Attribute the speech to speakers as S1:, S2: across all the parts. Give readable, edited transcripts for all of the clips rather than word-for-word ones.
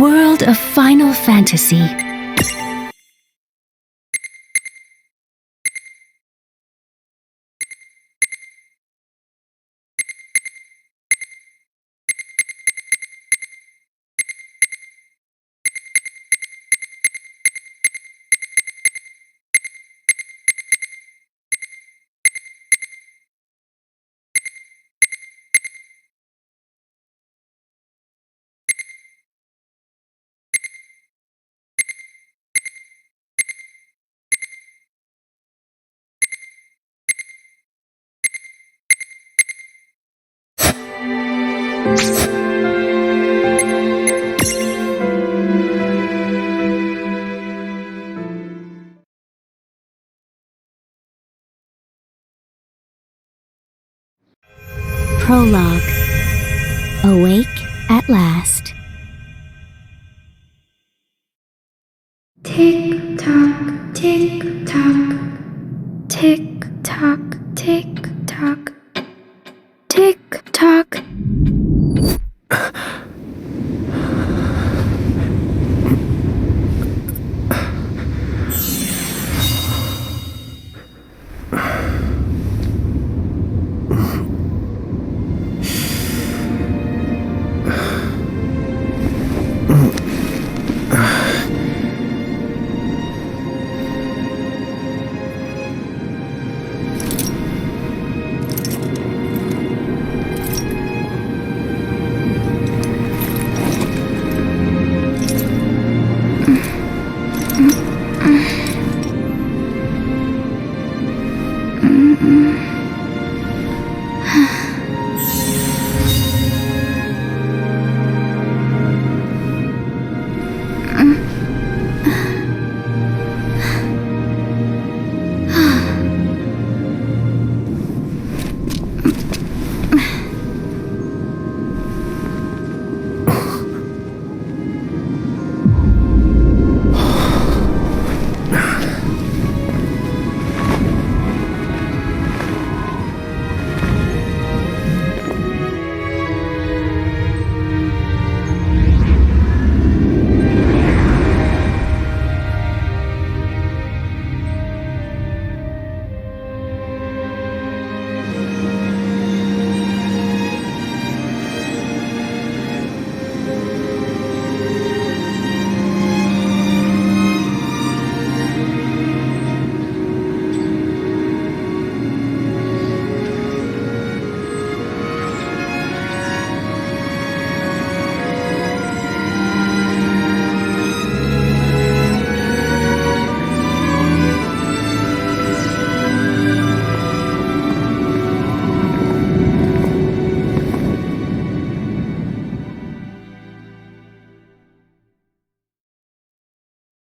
S1: World of Final Fantasy. Prologue. Awake at last.
S2: Tick tock, tick tock, tick tock, tick tock, tick tock.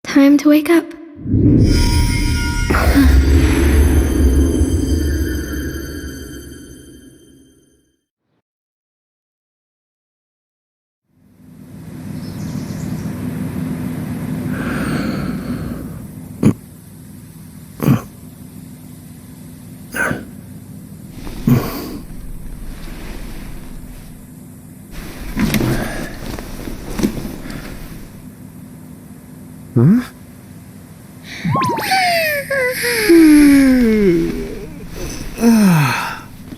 S2: Time to wake up.
S3: Huh?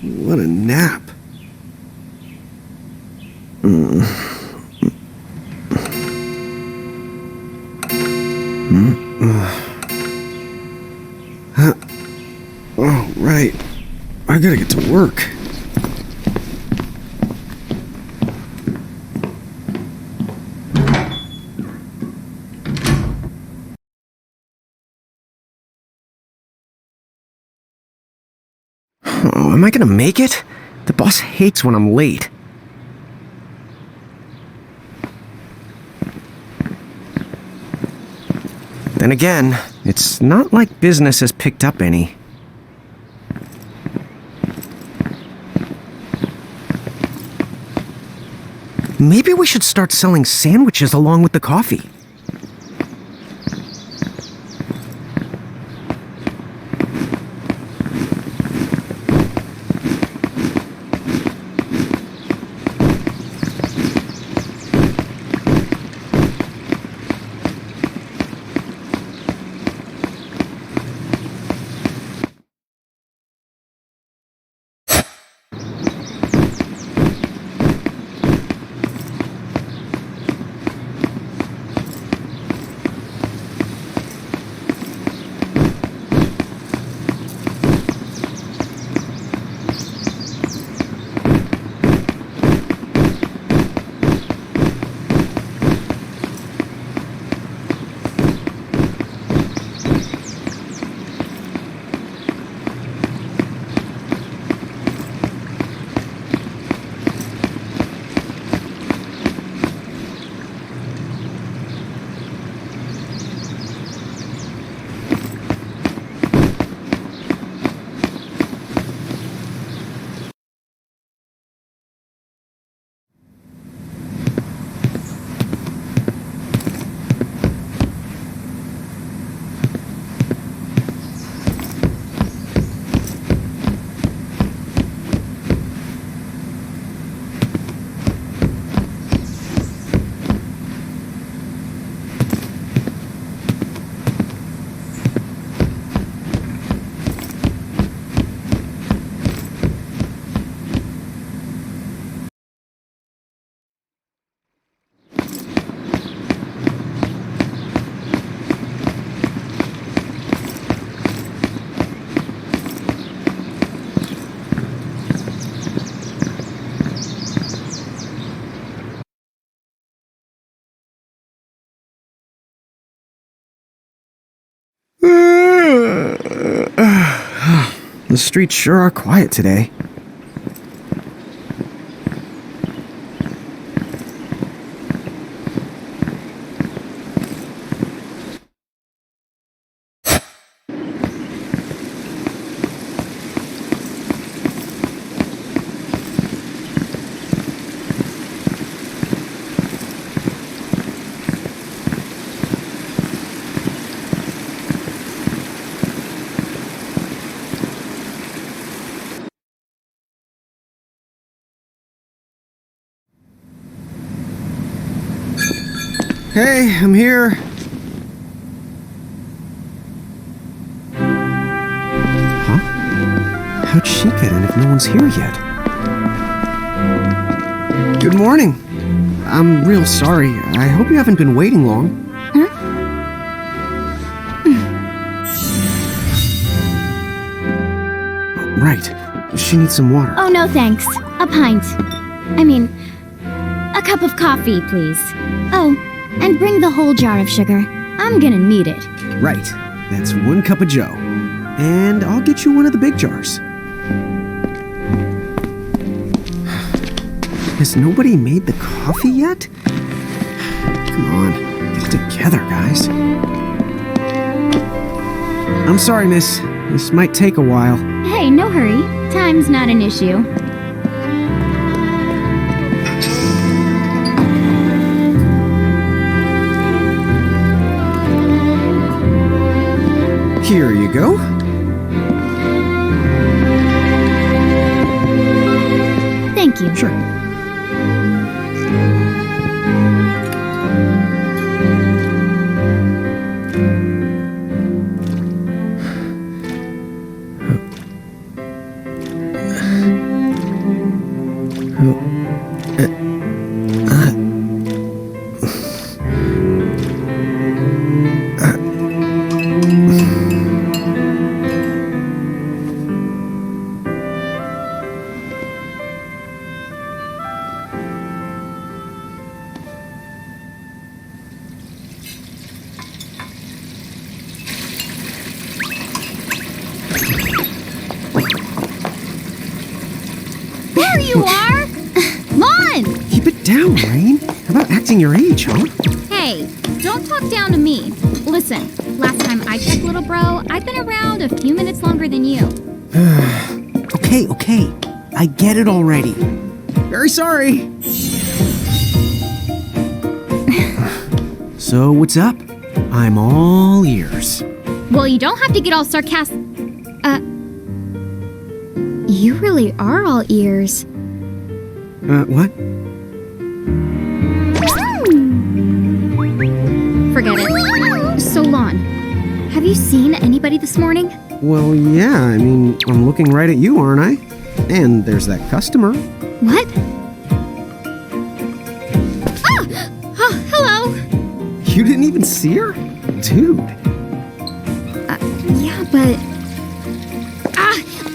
S3: What a nap. Oh, right. I gotta get to work. Oh, am I gonna make it? The boss hates when I'm late. Then again, it's not like business has picked up any. Maybe we should start selling sandwiches along with the coffee. streets sure are quiet today. Hey, I'm here. Huh? How'd she get in if no one's here yet? Good morning. I'm real sorry. I hope you haven't been waiting long.
S1: Huh?
S3: Right. She needs some water.
S1: Oh, no thanks. A pint. I mean, a cup of coffee, please. Oh, and bring the whole jar of sugar. I'm gonna need it.
S3: Right. That's 1 cup of Joe. And I'll get you one of the big jars. Has nobody made the coffee yet? Come on, get it together, guys. I'm sorry, miss. This might take a while.
S1: Hey, no hurry. Time's not an issue.
S3: Here you go.
S1: Thank you.
S3: Sure.
S1: There you are! Lon!
S3: Keep it down, Rain. How about acting your age, huh?
S4: Hey, don't talk down to me. Listen, last time I checked, little bro, I've been around a few minutes longer than you.
S3: Okay. I get it already. Very sorry. So, what's up? I'm all ears.
S4: Well, you don't have to get all sarcastic. You really are all ears.
S3: What?
S4: Forget it. So, Lon, have you seen anybody this morning?
S3: Well, yeah, I mean, I'm looking right at you, aren't I? And there's that customer.
S4: What? Oh, hello.
S3: You didn't even see her? Dude.
S4: Yeah, but...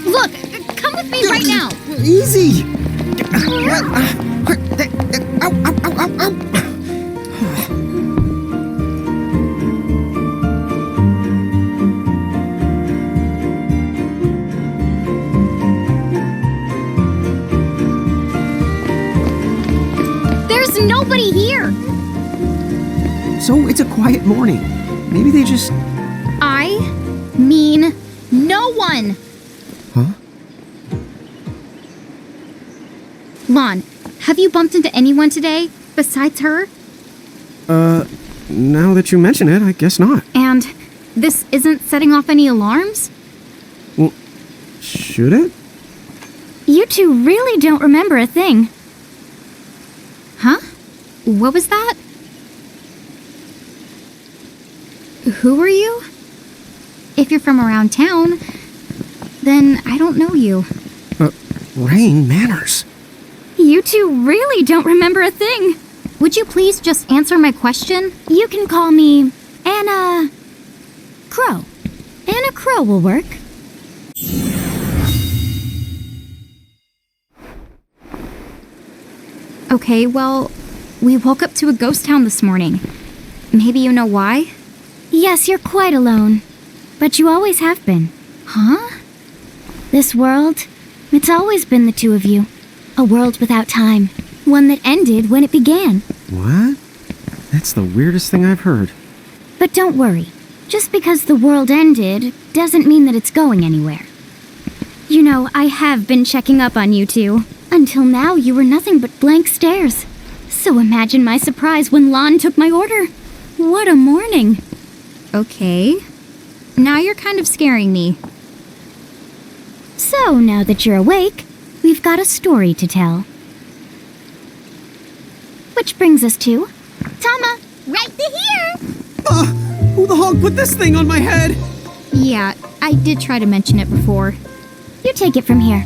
S4: look, come with me right now.
S3: Easy! Ow, ow, ow, ow, ow.
S4: There's nobody here.
S3: So it's a quiet morning. Maybe they just...
S4: I mean no one.
S3: Huh?
S4: Lon, have you bumped into anyone today besides her?
S3: Now that you mention it, I guess not.
S4: And this isn't setting off any alarms?
S3: Well, should it?
S1: You two really don't remember a thing.
S4: Huh? What was that? Who are you? If you're from around town, then I don't know you.
S3: Rain, manners.
S1: You two really don't remember a thing.
S4: Would you please just answer my question?
S1: You can call me Anna Crow. Anna Crow will work.
S4: Okay, well, we woke up to a ghost town this morning. Maybe you know why?
S1: Yes, you're quite alone. But you always have been.
S4: Huh?
S1: This world, it's always been the two of you. A world without time. One that ended when it began.
S3: What? That's the weirdest thing I've heard.
S1: But don't worry. Just because the world ended doesn't mean that it's going anywhere. You know, I have been checking up on you two. Until now, you were nothing but blank stares. So imagine my surprise when Lon took my order. What a morning.
S4: Okay. Now you're kind of scaring me.
S1: So, now that you're awake, we've got a story to tell. Which brings us to... Tama, right to here!
S3: Who the hog put this thing on my head?
S4: Yeah, I did try to mention it before.
S1: You take it from here.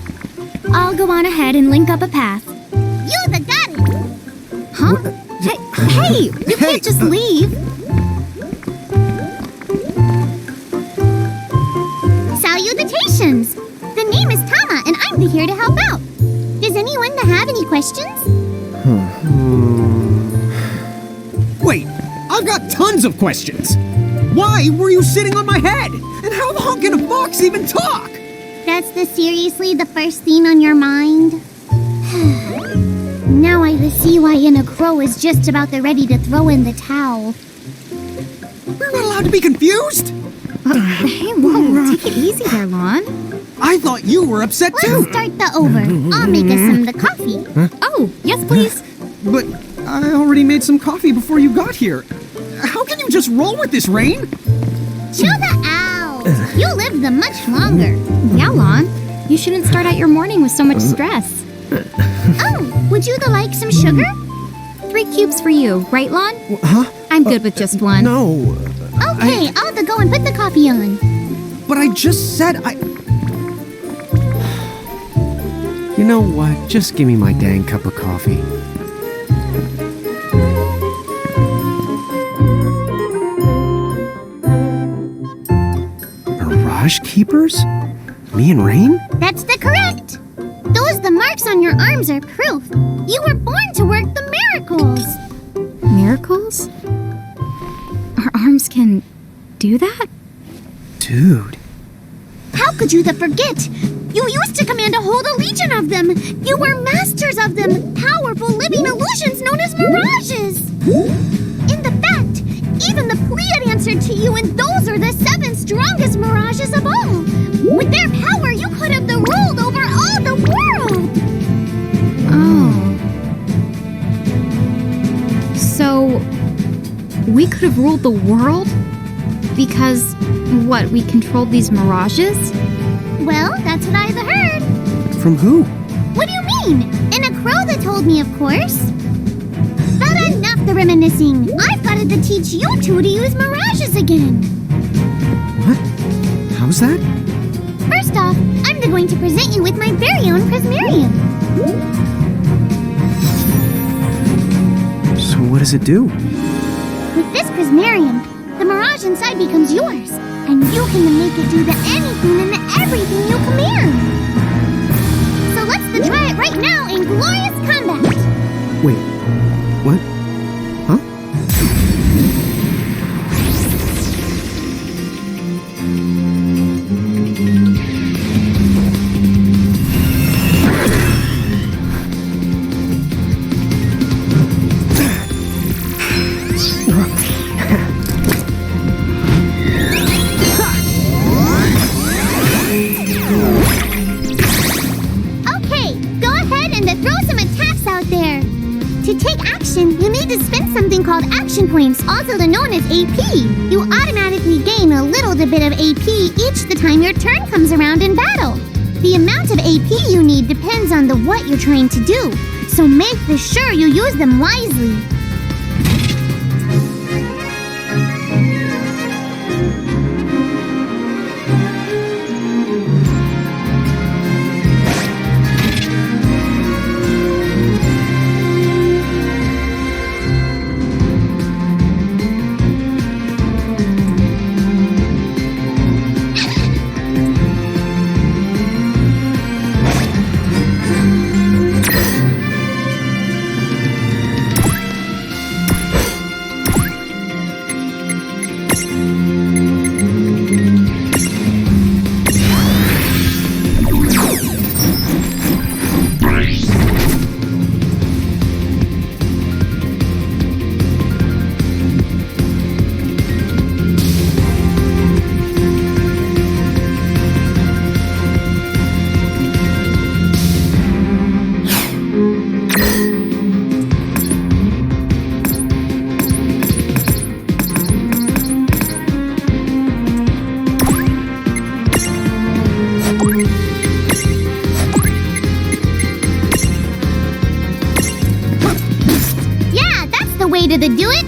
S1: I'll go on ahead and link up a path. You the goddess!
S4: Huh? Hey, you can't just leave.
S1: Salutations! The name is Tama, and I'm here to help out. Does anyone have any questions?
S3: Wait, I've got tons of questions. Why were you sitting on my head? And how the hell can a fox even talk?
S1: That's seriously the first thing on your mind? Now I see why Inna Crow is just about ready to throw in the towel.
S3: We're not allowed to be confused?
S4: Hey, whoa, take it easy there, Lon.
S3: I thought you were upset too.
S1: Let's start the over. I'll make us some of the coffee.
S4: Oh, yes, please.
S3: But I already made some coffee before you got here. How can you just roll with this rain?
S1: Chill the owl. You live the much longer.
S4: Yeah, Lon. You shouldn't start out your morning with so much stress.
S1: Oh, would you like some sugar?
S4: 3 cubes for you, right, Lon?
S3: Huh?
S4: I'm good with just one.
S3: No.
S1: Okay, I'll go and put the coffee on.
S3: But I just said I... You know what? Just give me my dang cup of coffee. Mirage Keepers? Me and Rain?
S1: That's correct. The marks on your arms are proof. You were born to work the miracles.
S4: Miracles? Our arms can do that?
S3: Dude.
S1: How could you forget? You used to command a whole legion of them. You were masters of them, powerful living illusions known as mirages. In the fact, even the Pleiad answered to you, and those are the 7 strongest mirages of all. With their power, you could have ruled over all the world.
S4: Oh. So, we could have ruled the world? Because, what, we controlled these mirages?
S1: Well, that's what I've heard.
S3: From who?
S1: What do you mean? In a crow that told me, of course. But enough the reminiscing. I've got to teach you two to use mirages again.
S3: What? How's that?
S1: First off, I'm going to present you with my very own Prismarium.
S3: So what does it do?
S1: With this Prismarium, the mirage inside becomes yours, and you can make it do anything and everything you command. So let's try it right now in glorious combat.
S3: Wait. What? Huh?
S1: You need to spend something called action points, also known as AP. You automatically gain a little bit of AP each the time your turn comes around in battle. The amount of AP you need depends on what you're trying to do, so make sure you use them wisely. did they do it?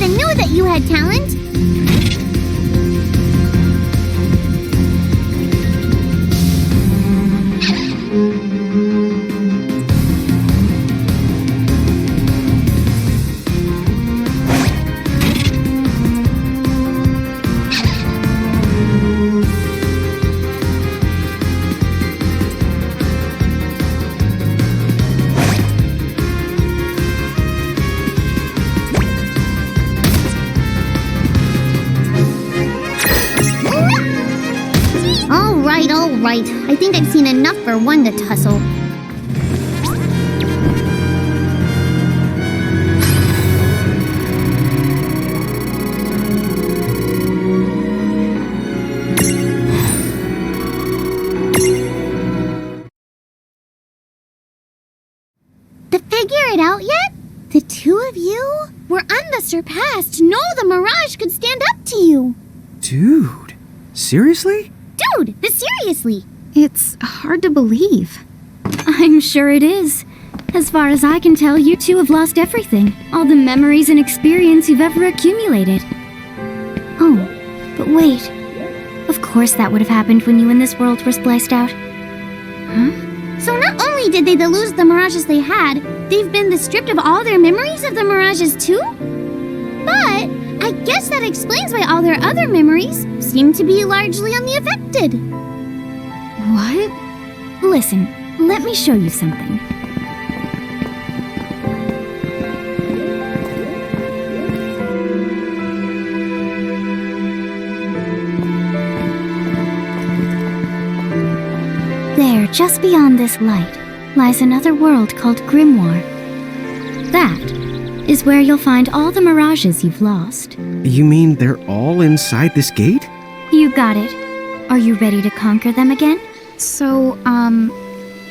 S1: I knew that you had talent. All right. I think I've seen enough for one to tussle. To figure it out yet? The two of you were unsurpassed. No, the Mirage could stand up to you.
S3: Dude, seriously?
S1: Dude, seriously.
S4: It's hard to believe. I'm sure it is. As far as I can tell, you two have lost everything. All the memories and experience you've ever accumulated. Oh, but wait. Of course that would have happened when you and this world were spliced out. Huh?
S1: So not only did they lose the Mirages they had, they've been stripped of all their memories of the Mirages too? But I guess that explains why all their other memories seem to be largely unaffected.
S4: What? Listen, let me show you something. There, just beyond this light, lies another world called Grimoire. That is where you'll find all the Mirages you've lost.
S3: You mean they're all inside this gate?
S4: You got it. Are you ready to conquer them again? So,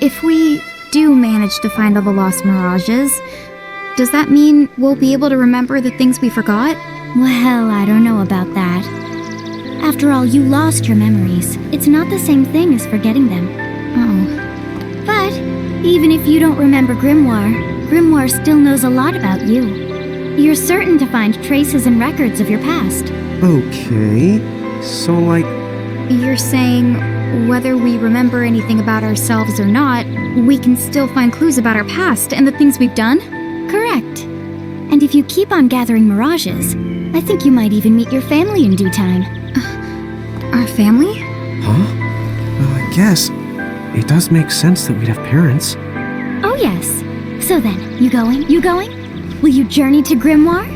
S4: if we do manage to find all the lost Mirages, does that mean we'll be able to remember the things we forgot? Well, I don't know about that. After all, you lost your memories. It's not the same thing as forgetting them. Oh. But, even if you don't remember Grimoire still knows a lot about you. You're certain to find traces and records of your past.
S3: Okay, so like...
S4: You're saying whether we remember anything about ourselves or not, we can still find clues about our past and the things we've done? Correct. And if you keep on gathering Mirages, I think you might even meet your family in due time. Our family?
S3: Huh? Well, I guess it does make sense that we'd have parents.
S4: Oh yes. So then, you going? You going? Will you journey to Grimoire?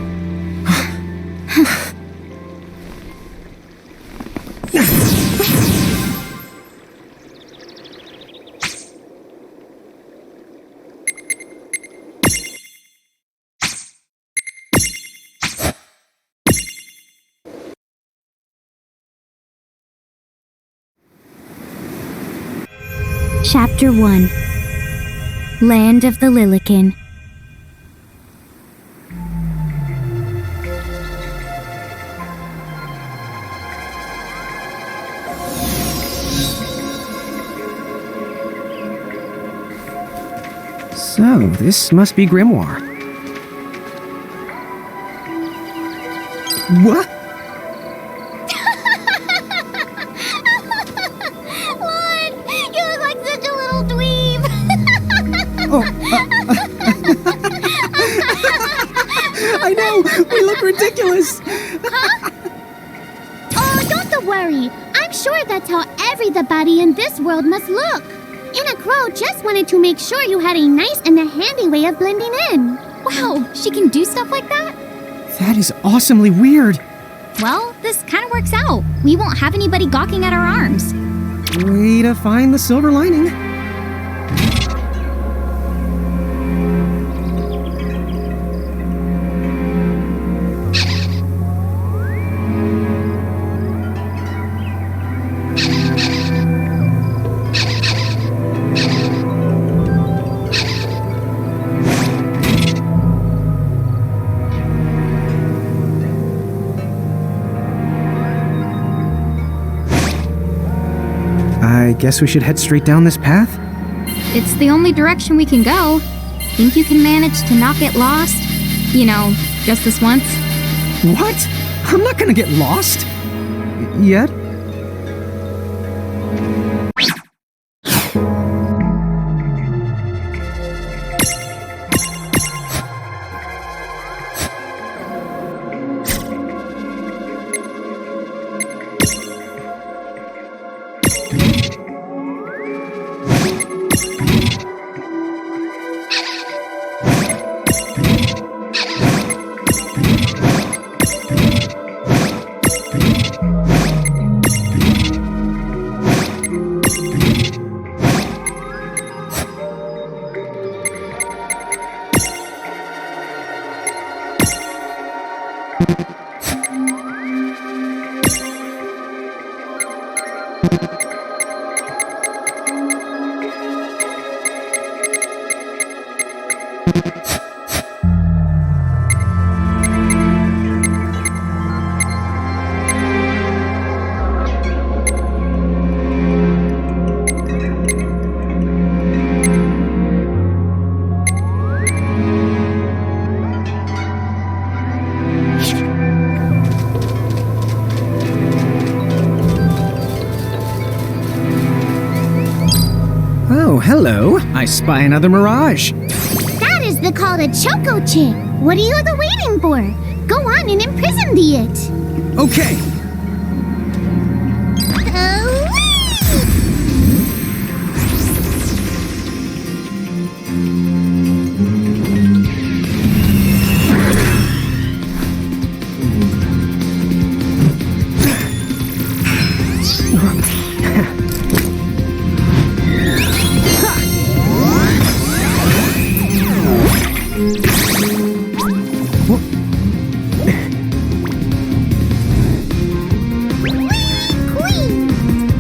S4: Chapter 1. Land of the Lilikin.
S3: So, this must be Grimoire. What?
S1: Lord, you look like such a little dweeb.
S3: I know! We look ridiculous!
S1: Oh, don't worry. I'm sure that's how everybody in this world must look. Inna Crow just wanted to make sure you had a nice and a handy way of blending in.
S4: Wow, she can do stuff like that?
S3: That is awesomely weird.
S4: Well, this kind of works out. We won't have anybody gawking at our arms.
S3: Way to find the silver lining. I guess we should head straight down this path?
S4: It's the only direction we can go. Think you can manage to not get lost? You know, just this once?
S3: What? I'm not gonna get lost. Yet? Oh, hello. I spy another mirage.
S1: That is the call to Choco Chick. What are you waiting for? Go on and imprison the it.
S3: Okay.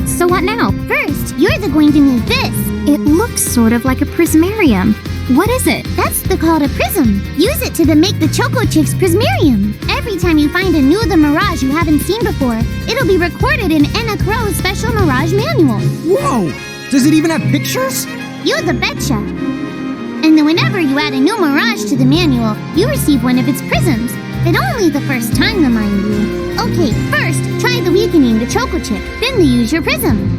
S1: So what now? First, you're going to need this.
S4: It looks sort of like a prismarium. What is it?
S1: That's the call to Prism. Use it to make the Choco Chick's Prismarium. Every time you find a new The Mirage you haven't seen before, it'll be recorded in Enna Crow's special Mirage manual.
S3: Whoa! Does it even have pictures?
S1: You the betcha. And then whenever you add a new Mirage to the manual, you receive one of its prisms. But only the first time, mind you. Okay, first, try the weakening the Choco Chick, then the use your prism.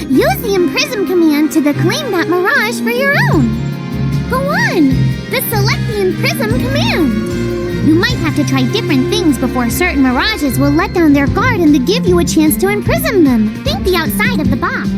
S1: Use the Imprism command to claim that Mirage for your own. Go on! The Select the Imprism command! You might have to try different things before certain Mirages will let down their guard and to give you a chance to imprison them. Think the outside of the box.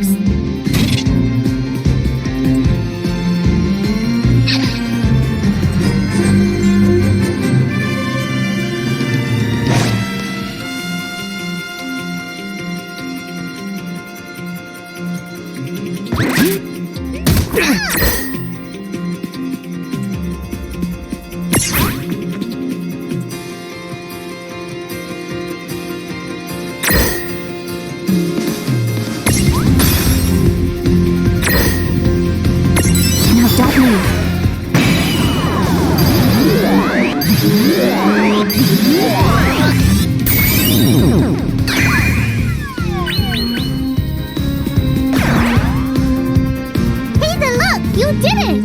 S1: Look! You did it!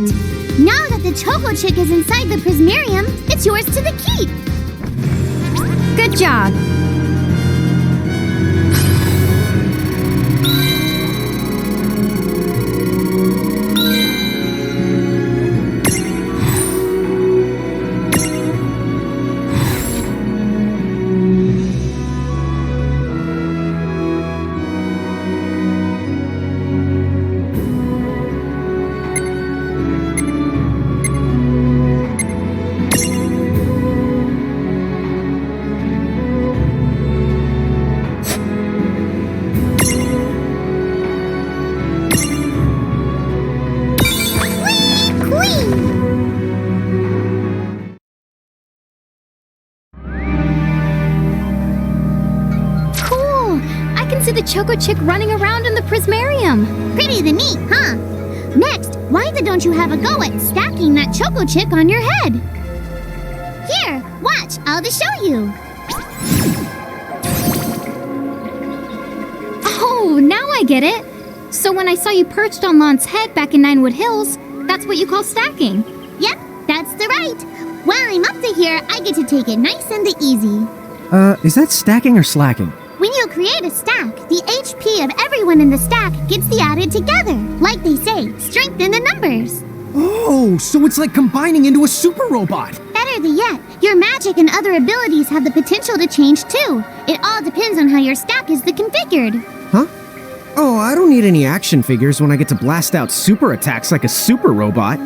S1: Now that the Choco Chick is inside the Prismarium, it's yours to the keep!
S4: Good job. The Choco Chick running around in the Prismarium.
S1: Pretty the neat, huh? Next, why don't you have a go at stacking that Choco Chick on your head? Here, watch, I'll just show you.
S4: Oh, now I get it. So when I saw you perched on Lon's head back in Ninewood Hills, that's what you call stacking.
S1: Yep, that's the right. While I'm up to here, I get to take it nice and easy.
S3: Is that stacking or slacking?
S1: When you create a stack, the HP of everyone in the stack gets added together. Like they say, strengthen the numbers.
S3: Oh, so it's like combining into a super robot.
S1: Better yet, your magic and other abilities have the potential to change too. It all depends on how your stack is configured.
S3: Huh? Oh, I don't need any action figures when I get to blast out super attacks like a super robot.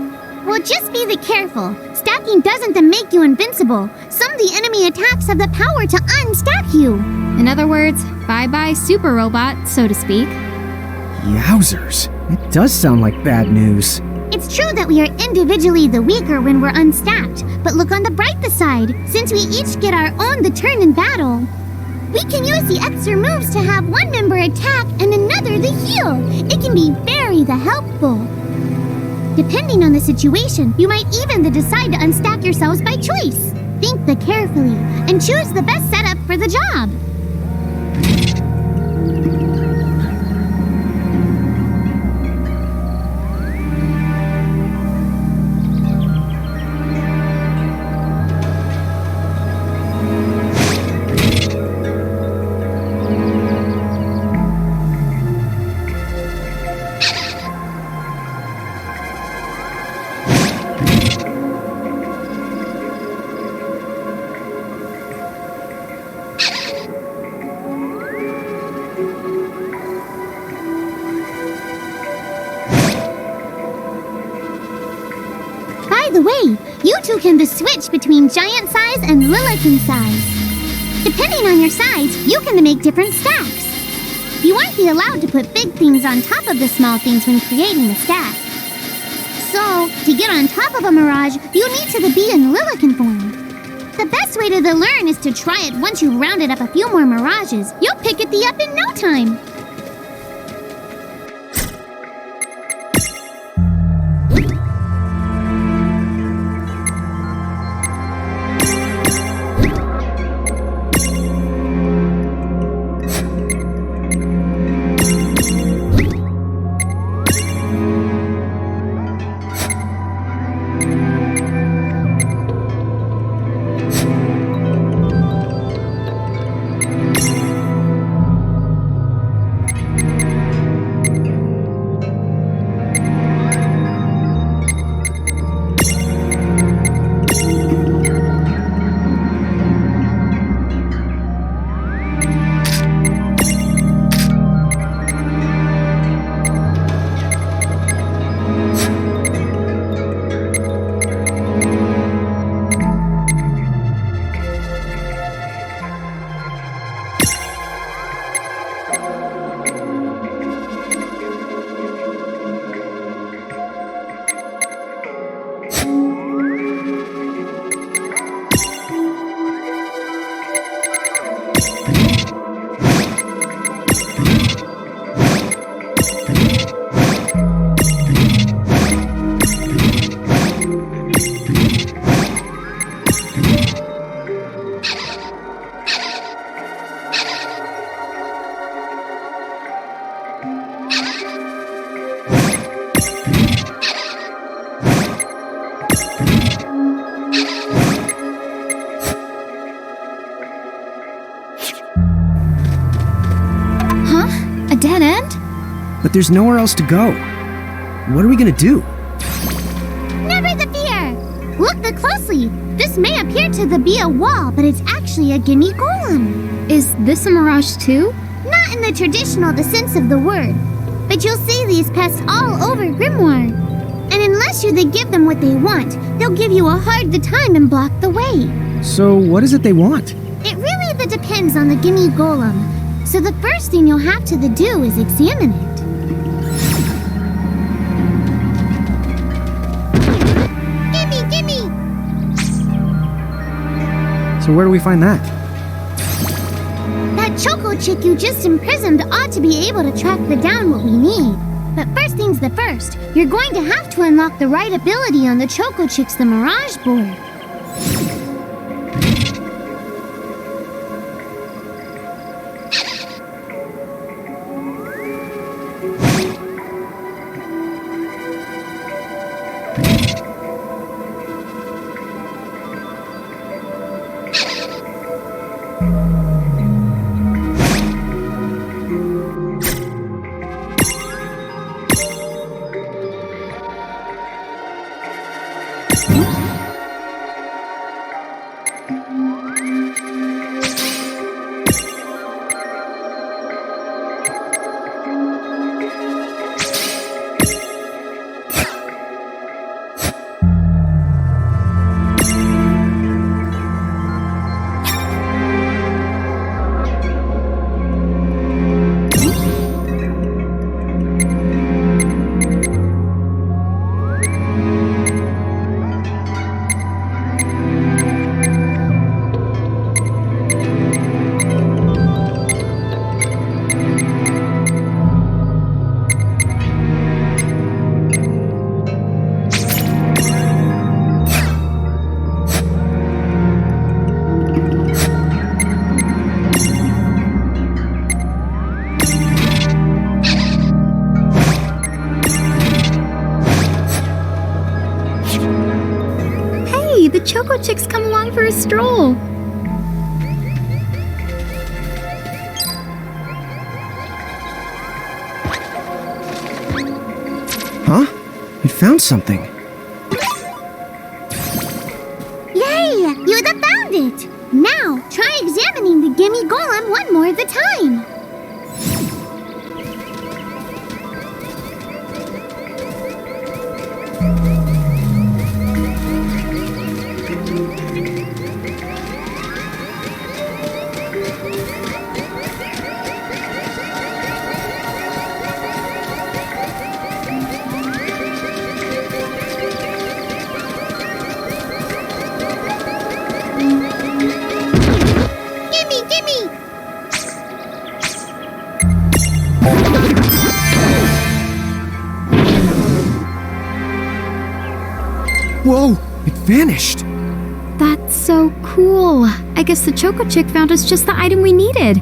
S1: Well, just be careful. Stacking doesn't make you invincible. Some of the enemy attacks have the power to unstack you.
S4: In other words, bye-bye super robot, so to speak.
S3: Yowzers. It does sound like bad news.
S1: It's true that we are individually the weaker when we're unstacked, but look on the brighter side. Since we each get our own turn in battle, we can use the extra moves to have one member attack and another heal. It can be very helpful. Depending on the situation, you might even decide to unstack yourselves by choice. Think carefully and choose the best setup for the job. By the way, you two can switch between giant size and Lilican size. Depending on your size, you can make different stacks. You won't be allowed to put big things on top of the small things when creating a stack. So, to get on top of a mirage, you need to be in Lilican form. The best way to learn is to try it once you've rounded up a few more mirages. You'll pick it up in no time.
S3: but there's nowhere else to go. What are we gonna do?
S1: Never the fear! Look closely. This may appear to be a wall, but it's actually a gimme golem.
S4: Is this a mirage too?
S1: Not in the traditional sense of the word, but you'll see these pests all over Grimoire. And unless you give them what they want, they'll give you a hard time and block the way.
S3: So what is it they want?
S1: It really depends on the gimme golem. So the first thing you'll have to do is examine it. Gimme!
S3: So where do we find that?
S1: That Choco Chick you just imprisoned ought to be able to track down what we need. But first things the first, you're going to have to unlock the right ability on the Choco Chick's the Mirage board.
S4: The Choco Chick's come along for a stroll.
S3: Huh? It found something.
S1: Yay! You found it! Now, try examining the gimme golem one more at a time.
S3: Whoa! It vanished!
S4: That's so cool. I guess the Choco Chick found us just the item we needed.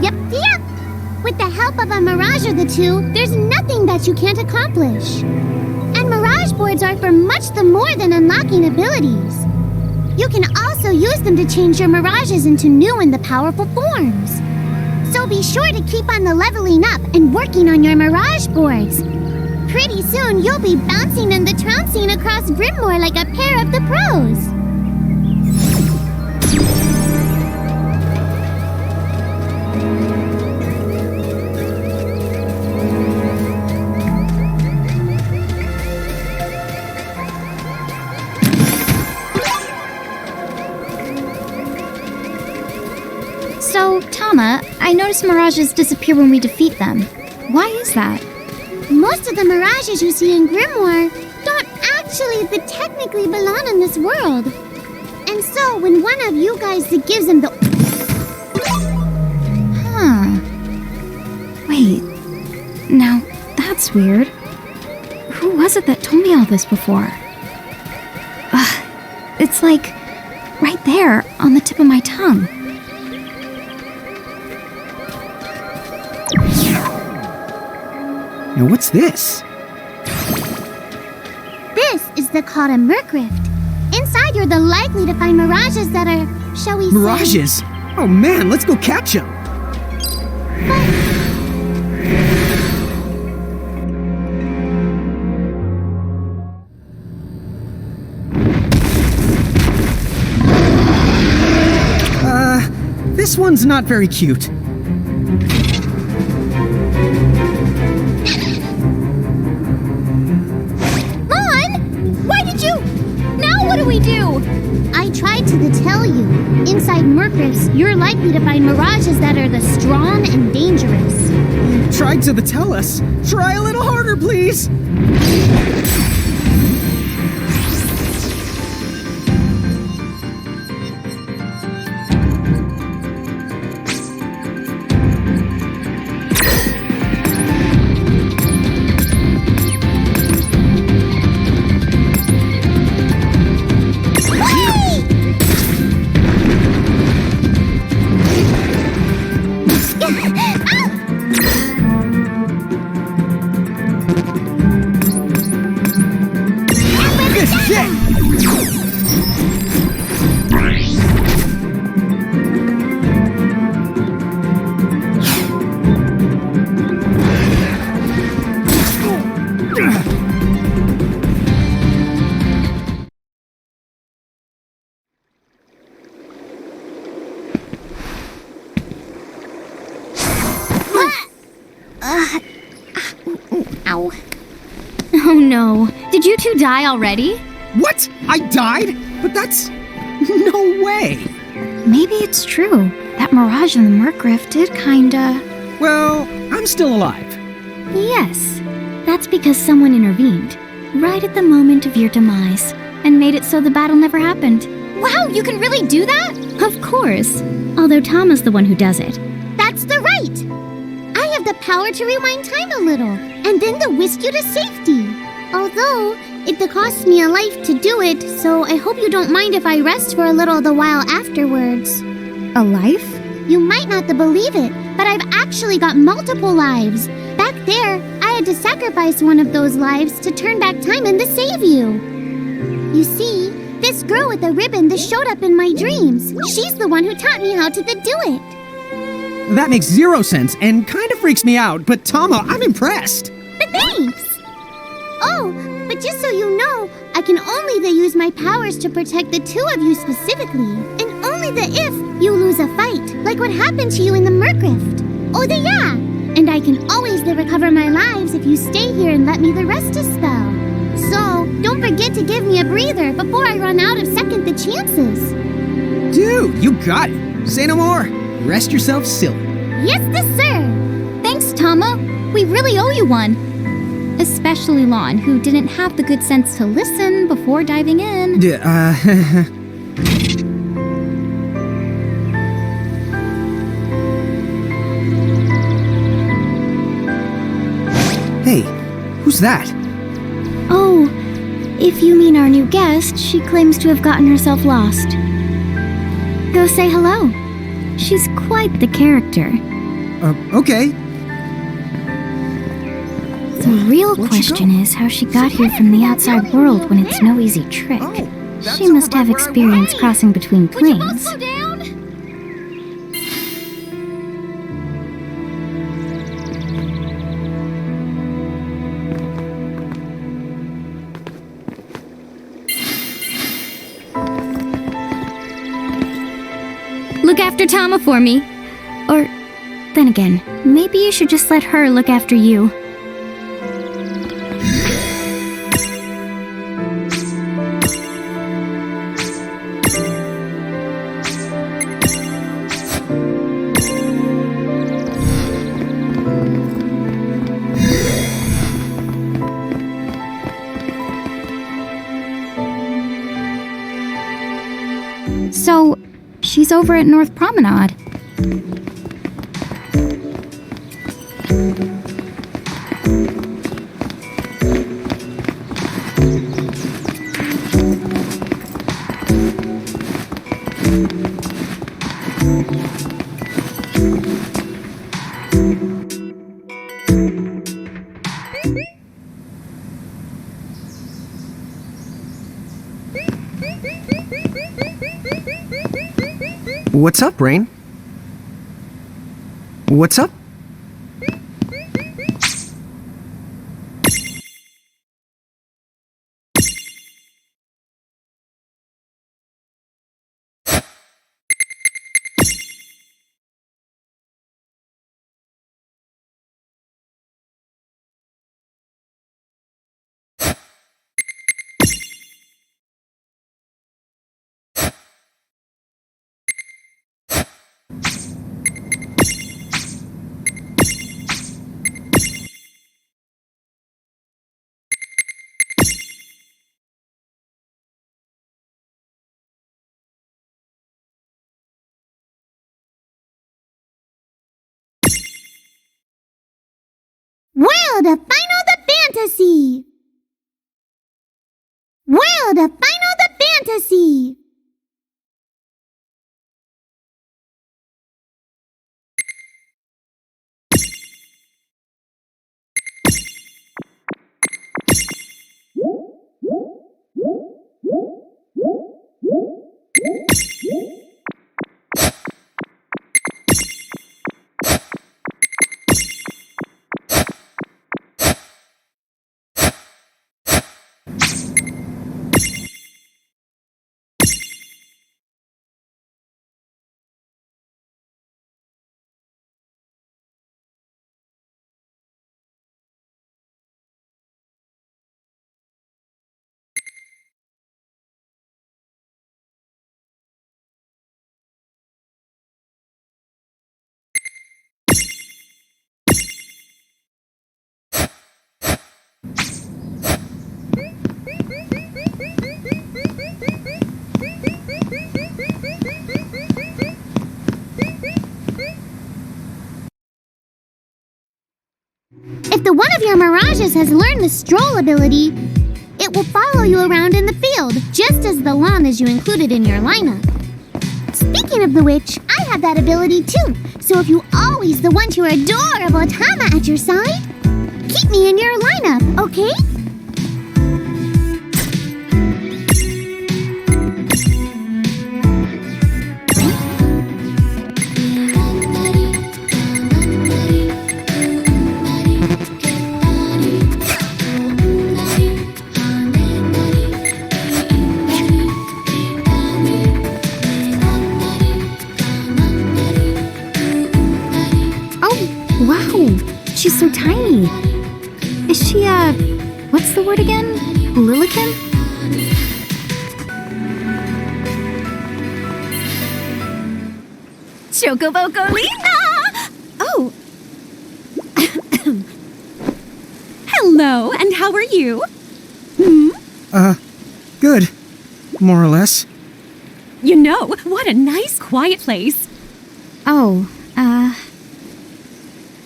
S1: Yep. With the help of a Mirage or the two, there's nothing that you can't accomplish. And Mirage boards are for much more than unlocking abilities. You can also use them to change your Mirages into new and powerful forms. So be sure to keep on leveling up and working on your Mirage boards. Pretty soon, you'll be bouncing and trouncing across Grimoire like a pair of the pros.
S4: So, Tama, I noticed Mirages disappear when we defeat them. Why is that?
S1: Most of the Mirages you see in Grimoire don't actually technically belong in this world. And so when one of you guys gives them the...
S4: Huh. Wait. Now, that's weird. Who was it that told me all this before? It's like right there on the tip of my tongue.
S3: Now what's this?
S1: This is called a Murkrift. Inside you're likely to find Mirages that are, shall we say...
S3: Mirages? Oh man, let's go catch them! This one's not very cute.
S1: Lon! Why did you... Now what do we do? I tried to tell you. Inside Murkrifts, you're likely to find mirages that are the strong and dangerous.
S3: You tried to tell us. Try a little harder, please.
S1: Ow.
S4: Oh no. Did you two die already?
S3: What? I died? But that's... no way.
S4: Maybe it's true. That mirage in the Murkrift did kinda...
S3: Well, I'm still alive.
S4: Yes. That's because someone intervened. Right at the moment of your demise. And made it so the battle never happened.
S1: Wow, you can really do that?
S4: Of course. Although Tama's the one who does it.
S1: That's the right. I have the power to rewind time a little, and then to whisk you to safety. Although, it costs me a life to do it, so I hope you don't mind if I rest for a little the while afterwards.
S4: A life?
S1: You might not believe it, but I've actually got multiple lives. Back there, I had to sacrifice one of those lives to turn back time and to save you. You see, this girl with the ribbon that showed up in my dreams, she's the one who taught me how to do it.
S3: That makes zero sense and kind of freaks me out, but Tama, I'm impressed.
S1: But thanks! Oh, but just so you know, I can only use my powers to protect the two of you specifically, and only if you lose a fight, like what happened to you in the Murkrift. Oh, yeah! And I can always recover my lives if you stay here and let me rest a spell. So, don't forget to give me a breather before I run out of second chances.
S3: Dude, you got it. Say no more. Rest yourself silly.
S1: Yes, sir!
S4: Thanks, Tama. We really owe you one. Especially Lon, who didn't have the good sense to listen before diving in.
S3: Hey, who's that?
S4: Oh, if you mean our new guest, she claims to have gotten herself lost. Go say hello. She's quite the character.
S3: Okay.
S4: The real
S3: Where'd she
S4: question
S3: go?
S4: is how she got here from the outside world when it's no easy trick.
S3: Oh, that's
S4: She must
S3: over by
S4: have
S3: where I
S4: experience
S3: was.
S4: crossing between
S1: Would you both
S4: planes.
S1: slow down?
S4: Look after Tama for me. Or, then again, maybe you should just let her look after you. So, she's over at North Promenade.
S3: What's up, Rain? What's up?
S1: World of Final the Fantasy! World of Final the Fantasy! If the one of your mirages has learned the stroll ability, it will follow you around in the field, just as the llamas you included in your lineup. Speaking of the which, I have that ability too, so if you always want your adorable Tama at your side, keep me in your lineup, okay?
S4: She's so tiny. Is she, what's the word again? Lilican?
S5: Chocobocolina! Oh. Hello, and how are you?
S3: Good. More or less.
S5: You know, what a nice, quiet place.
S4: Oh,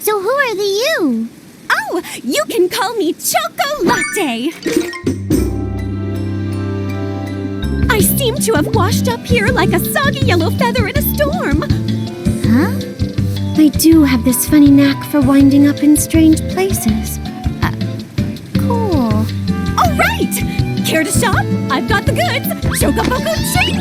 S1: So who are the you?
S5: Oh, you can call me Chocolatte. I seem to have washed up here like a soggy yellow feather in a storm.
S4: huh?
S2: I do have this funny knack for winding up in strange places.
S4: Cool.
S5: All right! Care to shop? I've got the goods. Chocoboco Ching!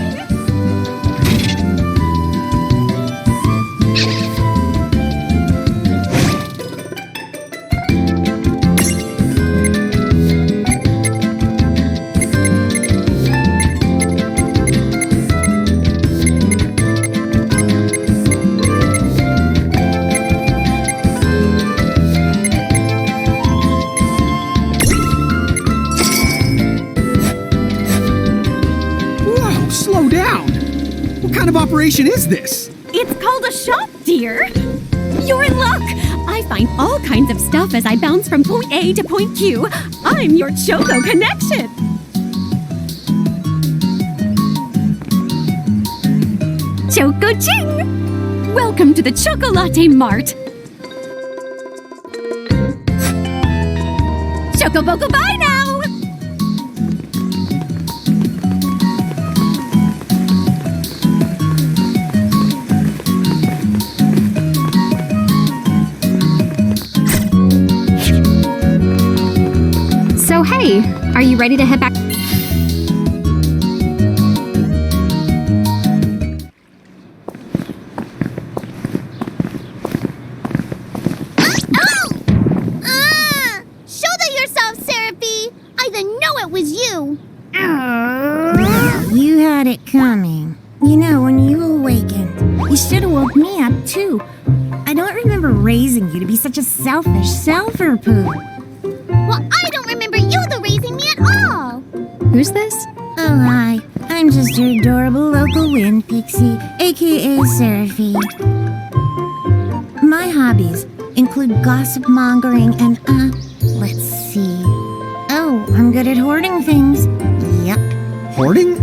S3: Slow down! What kind of operation is this?
S5: It's called a shop, dear. You're in luck. I find all kinds of stuff as I bounce from point A to point Q. I'm your Choco connection. Choco Ching! Welcome to the Chocolate Mart. Chocoboco, bye now!
S2: So hey, are you ready to head back?
S1: Shoulder yourself, Seraphie! I didn't know it was you!
S6: You had it coming. You know, when you awakened, you should have woke me up too. I don't remember raising you to be such a selfish self-poo.
S1: Well, I don't remember you raising me at all!
S2: Who's this?
S6: Oh, hi. I'm just your adorable local wind pixie, aka Seraphie. My hobbies include gossip mongering and, let's see. Oh, I'm good at hoarding things. Yep.
S3: Hoarding?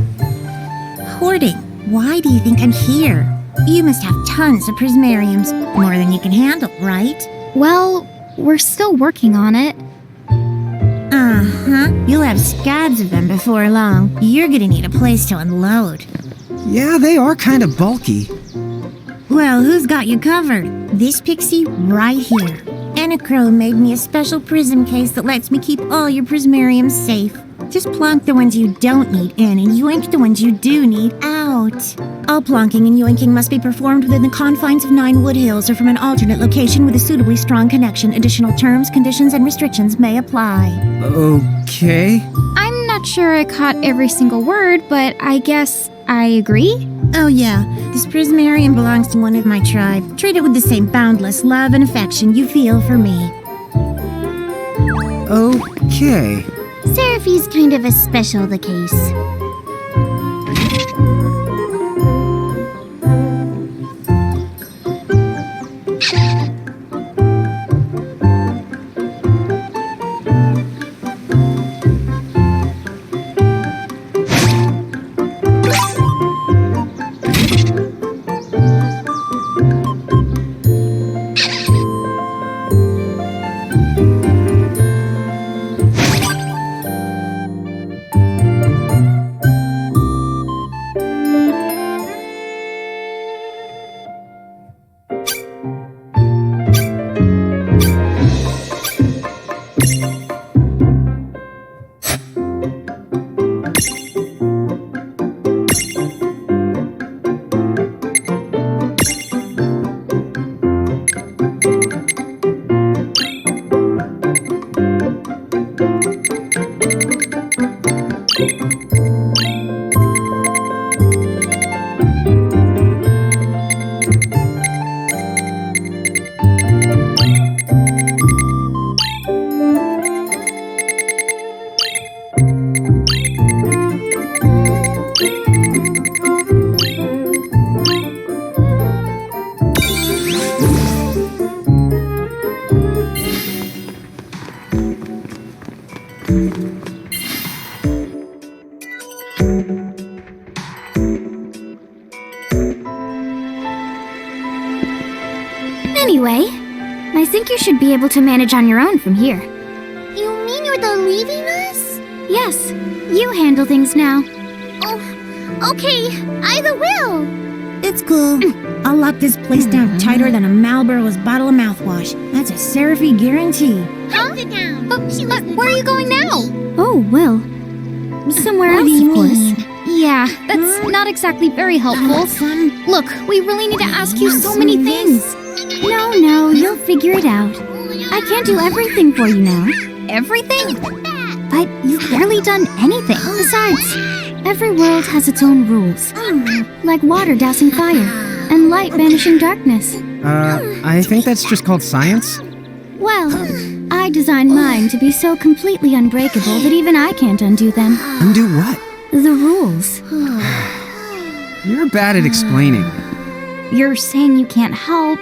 S6: Hoarding. Why do you think I'm here? You must have tons of prismariums. More than you can handle, right?
S2: Well,
S4: we're still working on it.
S6: Uh-huh. You'll have scads of them before long. You're gonna need a place to unload.
S3: Yeah, they are kind of bulky.
S6: Well, who's got you covered? This pixie right here. Anacro made me a special prism case that lets me keep all your prismariums safe. Just plonk the ones you don't need in and yoink the ones you do need out. All plonking and yoinking must be performed within the confines of 9 Wood Hills or from an alternate location with a suitably strong connection. Additional terms, conditions, and restrictions may apply.
S3: Okay.
S4: I'm not sure I caught every single word, but I guess I agree.
S6: Oh yeah, this prismarium belongs to one of my tribe. Treat it with the same boundless love and affection you feel for me.
S3: Okay.
S1: Seraphi's kind of a special the case.
S4: Anyway, I think you should be able to manage on your own from here.
S1: You mean you're leaving us?
S4: Yes, you handle things now.
S1: Oh, okay. I will.
S6: It's cool. I'll lock this place down tighter than a Marlboro's bottle of mouthwash. That's a Seraphy guarantee.
S1: Sit down.
S4: Where are you going now? Oh, well, somewhere
S6: What
S4: else,
S6: do you
S4: of course.
S6: mean?
S4: Yeah, that's not exactly very helpful. Look, we really need to ask you so many things. No, you'll figure it out. I can't do everything for you now. Everything? But you've barely done anything. Besides, every world has its own rules. Like water dousing fire, and light banishing darkness.
S3: I think that's just called science.
S4: Well, I designed mine to be so completely unbreakable that even I can't undo them.
S3: Undo what?
S4: The rules.
S3: You're bad at explaining.
S4: You're saying you can't help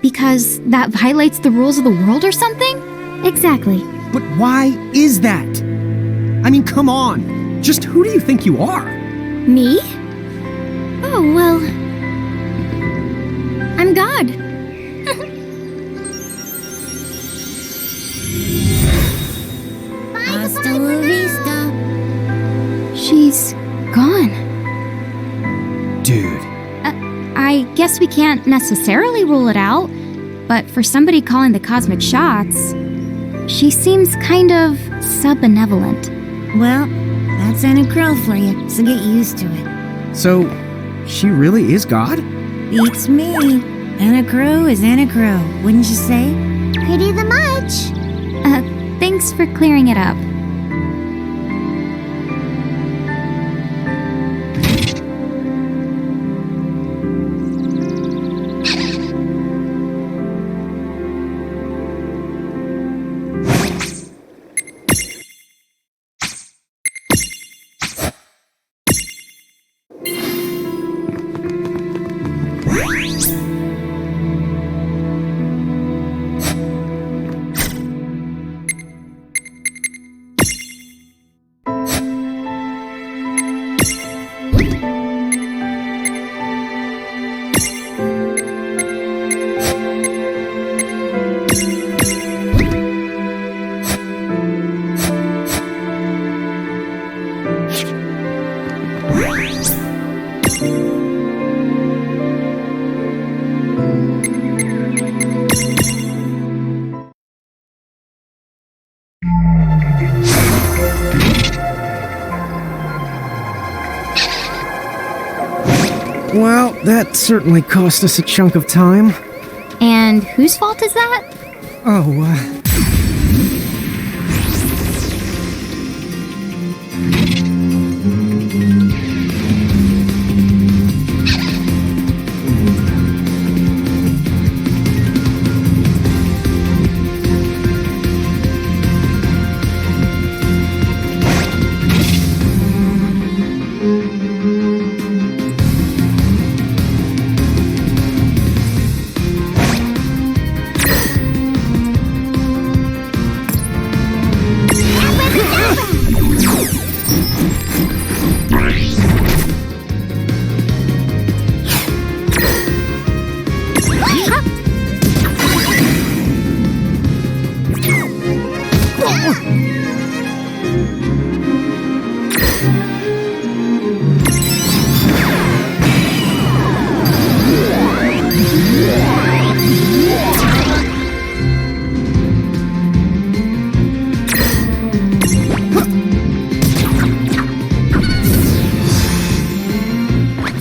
S4: because that violates the rules of the world or something? Exactly.
S3: But why is that? I mean, come on. Just who do you think you are?
S4: Me? Oh, well. I'm God.
S6: Hasta la vista.
S4: She's gone.
S3: Dude.
S4: I guess we can't necessarily rule it out, but for somebody calling the cosmic shots, she seems kind of sub-benevolent.
S6: Well, that's Anacro for you, so get used to it.
S3: So, she really is God?
S6: Beats me. Anacro is Anacro, wouldn't you say?
S1: Pretty the much.
S4: Thanks for clearing it up.
S3: Well, that certainly cost us a chunk of time.
S4: And whose fault is that?
S3: Oh,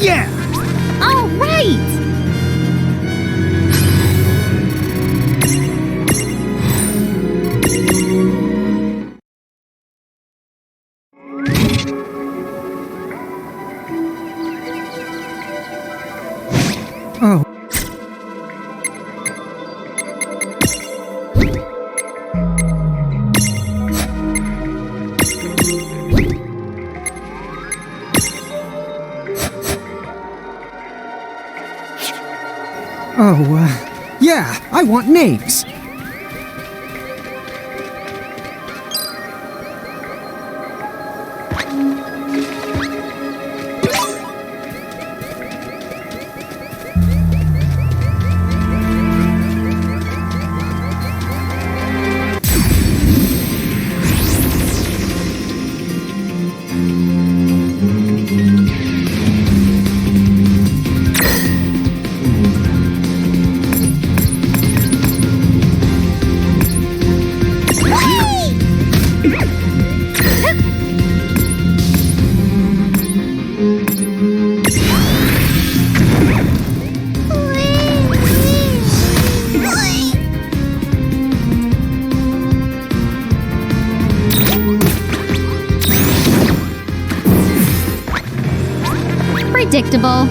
S3: yeah!
S5: All right!
S3: Oh. Oh, yeah, I want names.
S4: Predictable.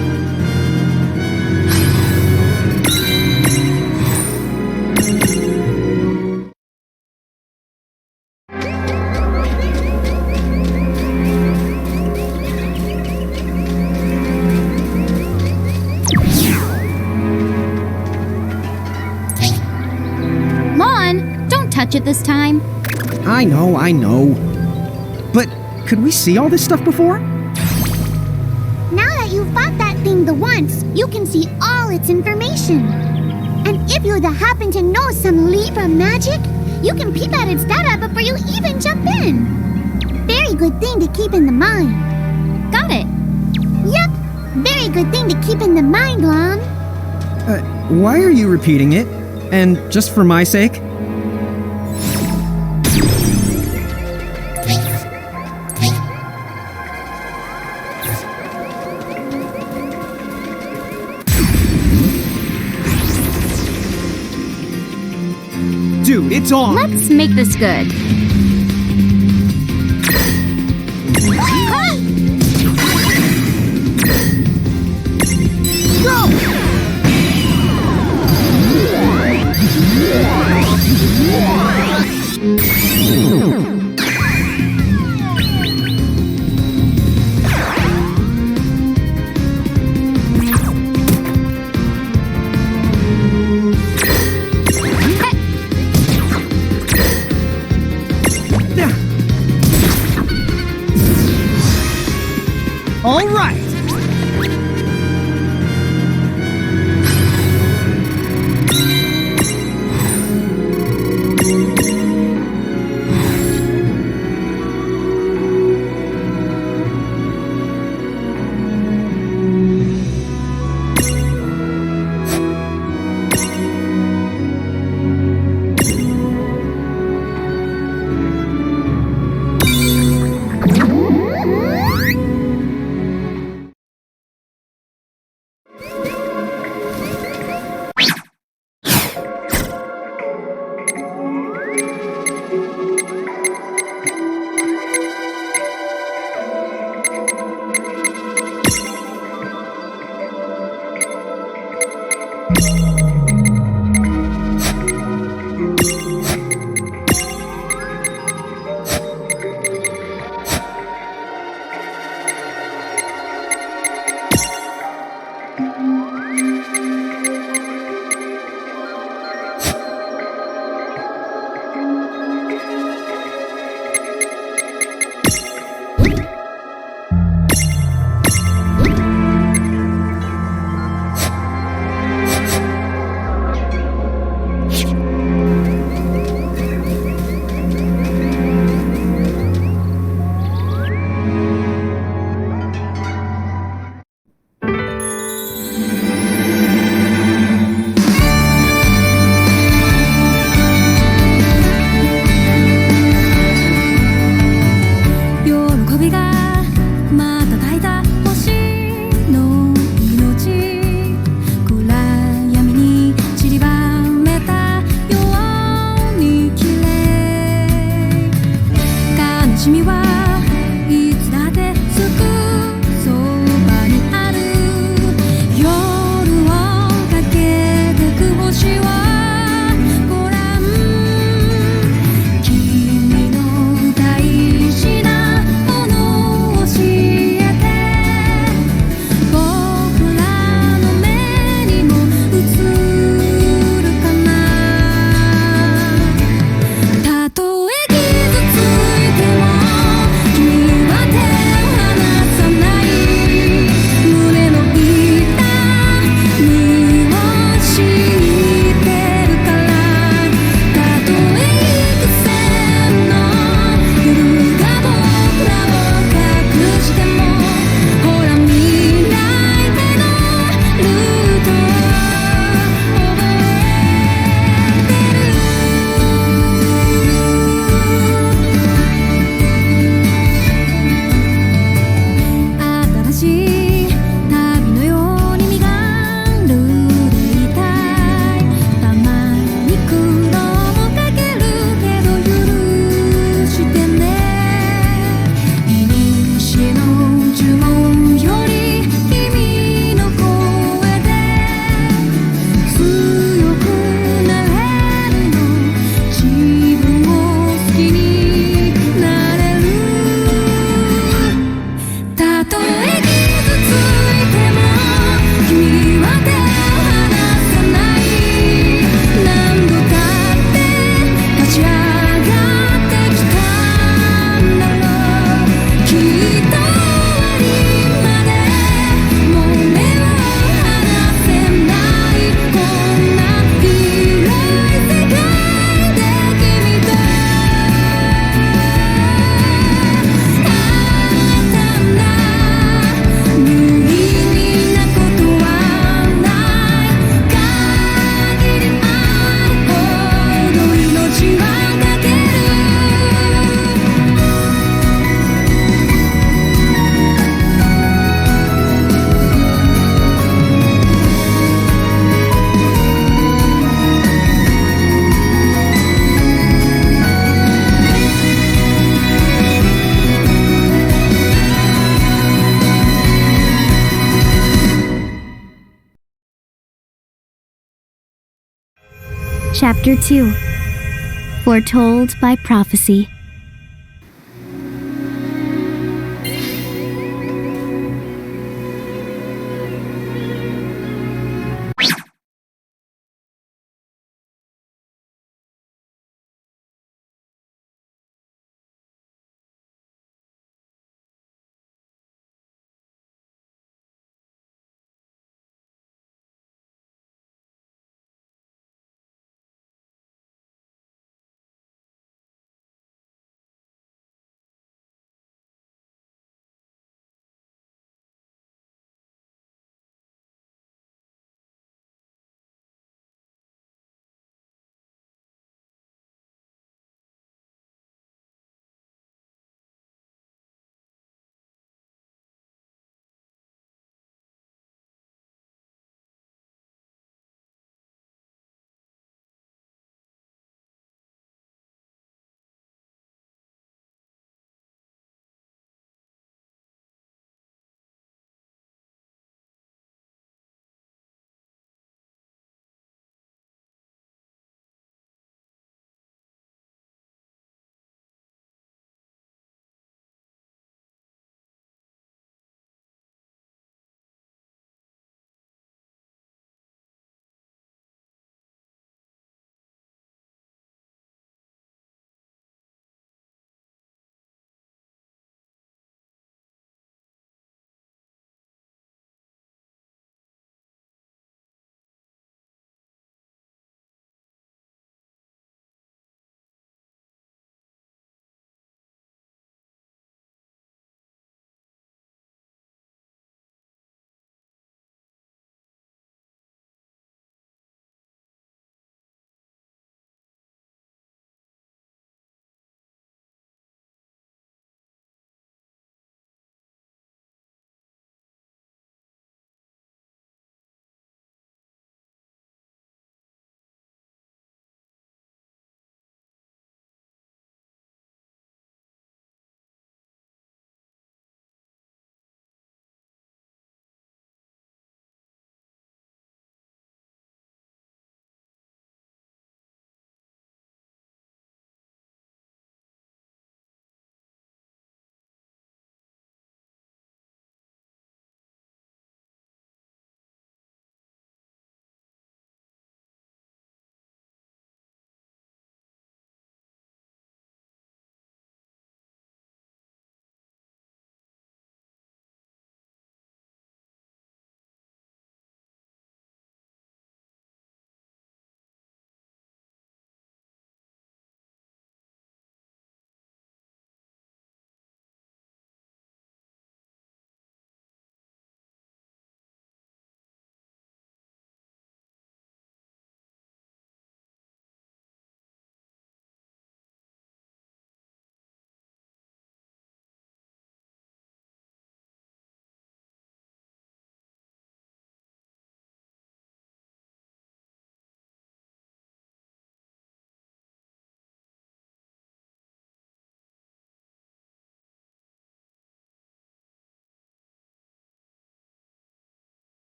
S4: Lon, don't touch it this time.
S3: I know. But could we see all this stuff before?
S1: Now that you've fought that thing the once, you can see all its information. And if you happen to know some Libra magic, you can peep at its data before you even jump in. Very good thing to keep in the mind.
S4: Got it.
S1: Yep, very good thing to keep in the mind, Lon.
S3: Why are you repeating it? And just for my sake? Dude, it's on!
S4: Let's make this good. Chapter 2 Foretold by Prophecy.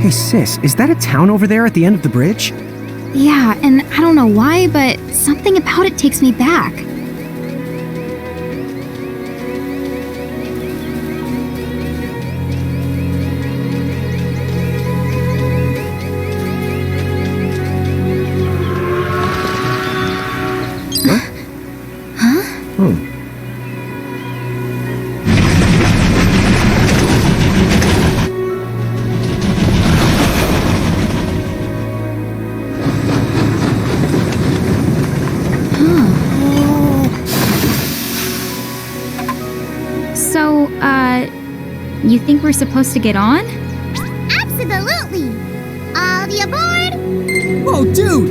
S3: Hey, sis, is that a town over there at the end of the bridge?
S4: Yeah, and I don't know why, but something about it takes me back. So, you think we're supposed to get on?
S1: Absolutely! All the aboard!
S3: Whoa, dude!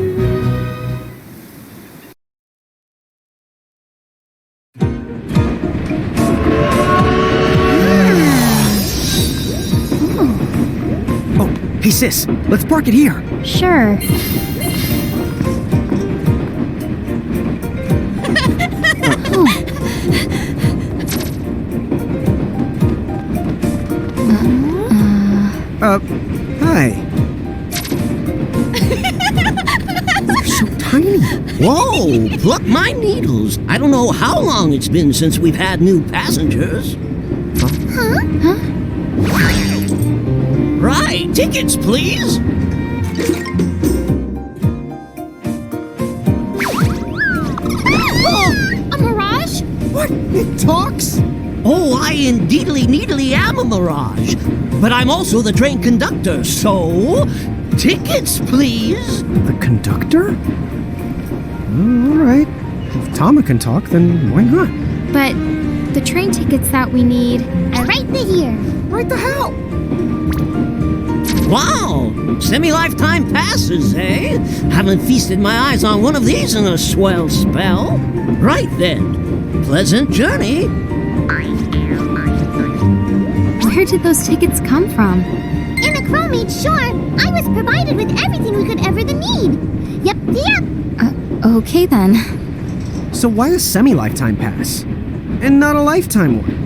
S3: Oh, hey sis, let's park it here.
S4: Sure.
S3: Hi. They're so tiny.
S7: Whoa, pluck my needles. I don't know how long it's been since we've had new passengers. Right, tickets, please.
S1: A mirage?
S3: What? It talks?
S7: Oh, I indeedly needly am a mirage. But I'm also the train conductor, so tickets, please.
S3: The conductor? All right. If Tama can talk, then why not?
S4: But the train tickets that we need.
S1: Right here.
S3: Right the hell?
S7: Wow, semi-lifetime passes, eh? Haven't feasted my eyes on one of these in a swell spell. Right then, pleasant journey.
S4: Where did those tickets come from?
S1: In the Chromate shore, I was provided with everything we could ever need. Yep.
S4: Okay then.
S3: So why a semi-lifetime pass? And not a lifetime one?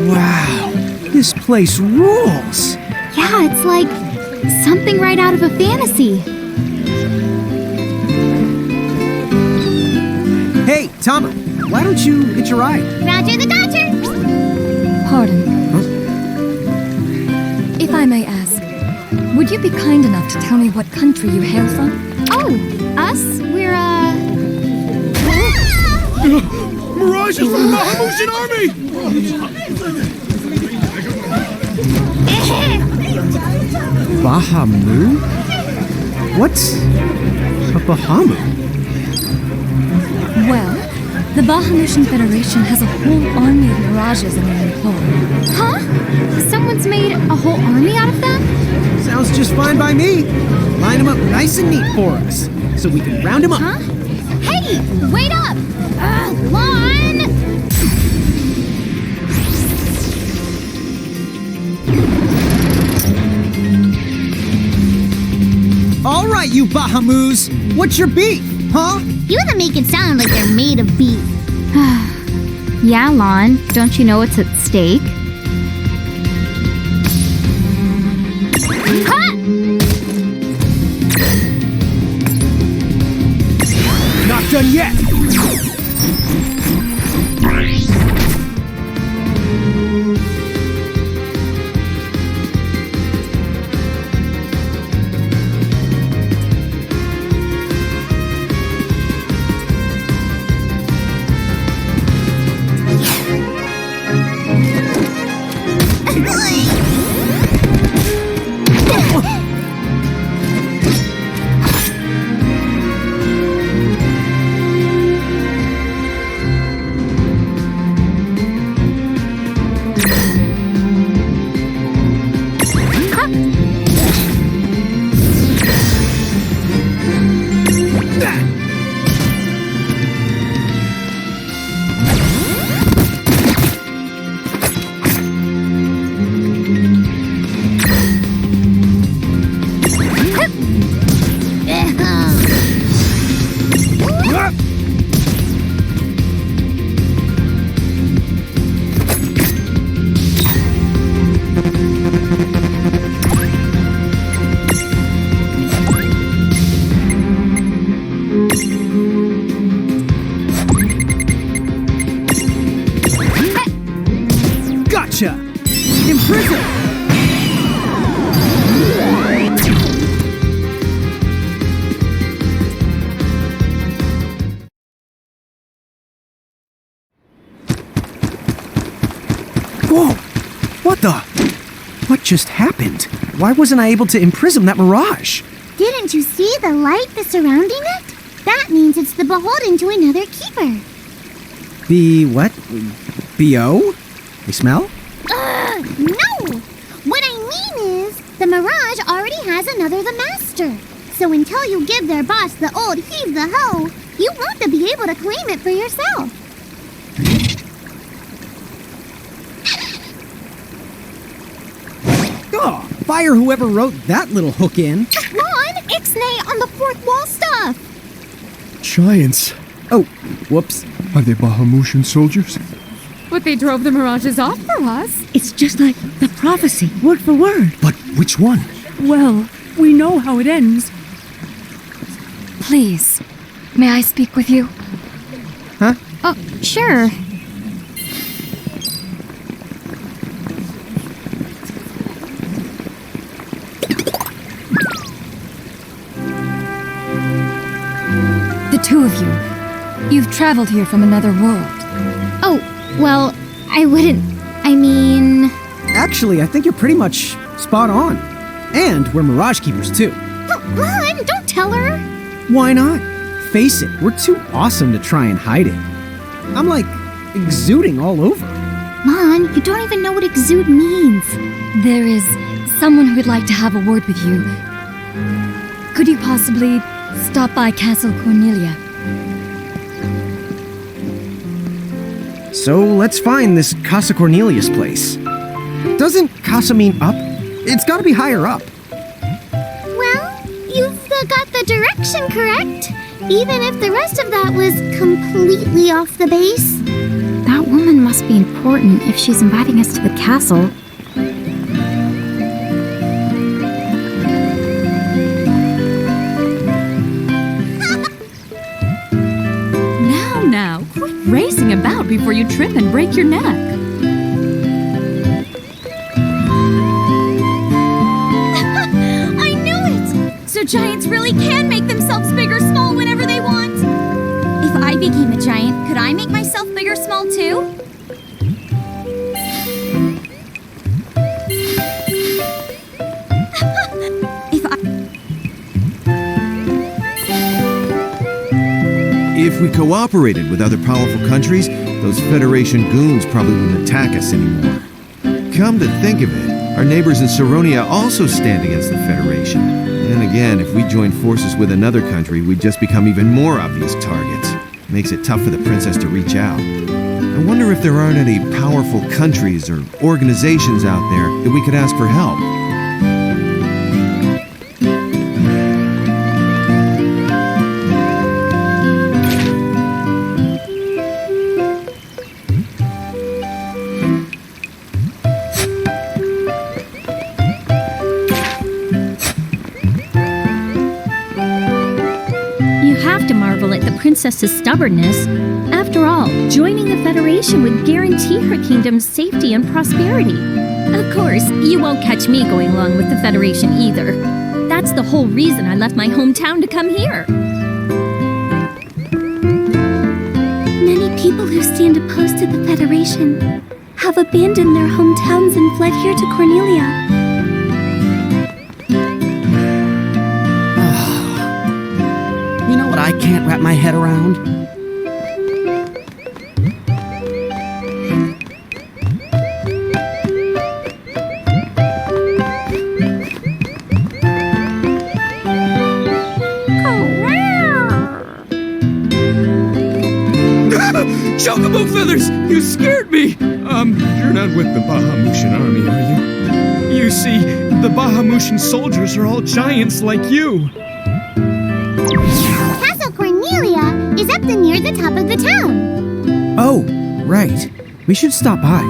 S3: Wow, this place rules!
S4: Yeah, it's like something right out of a fantasy.
S3: Hey, Tama, why don't you hitch a ride?
S1: Roger the Dodger!
S8: Pardon. If I may ask, would you be kind enough to tell me what country you hail from?
S4: Oh, us? We're,
S3: Mirage is from the Bahamutian army! Bahamu? What's a Bahamu?
S8: Well, the Bahamutian Federation has a whole army of mirages in their employ.
S4: Huh? Someone's made a whole army out of them?
S3: Sounds just fine by me. Line them up nice and neat for us, so we can round them up.
S4: Huh? Hey, wait up! Lon!
S3: All right, you Bahamus, what's your beef, huh?
S1: You that make it sound like they're made of beef.
S4: Yeah, Lon, don't you know what's at stake?
S3: Not done yet. Gotcha! Imprison! Whoa! What the? What just happened? Why wasn't I able to imprison that mirage?
S1: Didn't you see the light that's surrounding it? That means it's the beholden to another keeper.
S3: The what? B.O.? They smell?
S1: No! What I mean is, the Mirage already has another the master. So until you give their boss the old heave the ho, you won't be able to claim it for yourself.
S3: Oh, fire whoever wrote that little hook in.
S1: Ron, Ixnay on the fourth wall stuff.
S9: Giants.
S3: Oh, whoops.
S9: Are they Bahamutian soldiers?
S8: But they drove the mirages off for us.
S6: It's just like the prophecy, word for word.
S9: But which one?
S8: Well, we know how it ends. Please, may I speak with you?
S3: Huh?
S4: Oh, sure.
S8: The two of you. You've traveled here from another world.
S4: Oh, well, I wouldn't. I mean.
S3: Actually, I think you're pretty much spot on. And we're Mirage Keepers, too.
S1: Ron, don't tell her.
S3: Why not? Face it, we're too awesome to try and hide it. I'm like exuding all over.
S4: Mon, you don't even know what exude means.
S8: There is someone who would like to have a word with you. Could you possibly stop by Castle Cornelia?
S3: So let's find this Casa Cornelius place. Doesn't Casa mean up? It's gotta be higher up.
S1: Well, you've got the direction correct. Even if the rest of that was completely off the base.
S4: That woman must be important if she's inviting us to the castle.
S5: Now, quit racing about before you trip and break your neck.
S1: I knew it!
S5: So giants really can make themselves big or small whenever they want. If I became a giant, could I make myself big or small too?
S9: If we cooperated with other powerful countries, those Federation goons probably wouldn't attack us anymore. Come to think of it, our neighbors in Saronia also stand against the Federation. Then again, if we join forces with another country, we'd just become even more obvious targets. Makes it tough for the princess to reach out. I wonder if there aren't any powerful countries or organizations out there that we could ask for help.
S5: Princess's stubbornness. After all, joining the Federation would guarantee her kingdom's safety and prosperity. Of course, you won't catch me going along with the Federation either. That's the whole reason I left my hometown to come here.
S8: Many people who stand opposed to the Federation have abandoned their hometowns and fled here to Cornelia.
S3: You know what I can't wrap my head around?
S9: Chocobo Feathers! You scared me! You're not with the Bahamutian army, are you? You see, the Bahamutian soldiers are all giants like you.
S1: Castle Cornelia is up near the top of the town.
S3: Oh, right. We should stop by.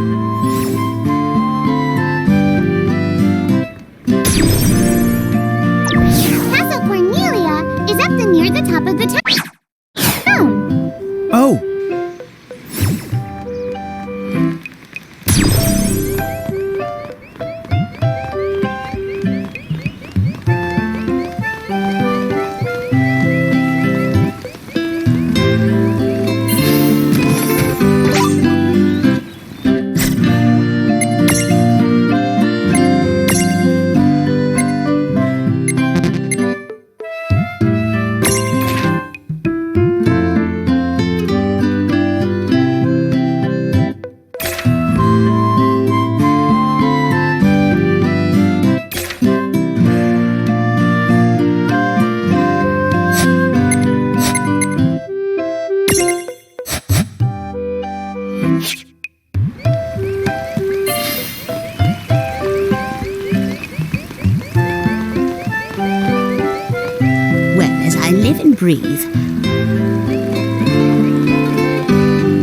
S10: live and breathe.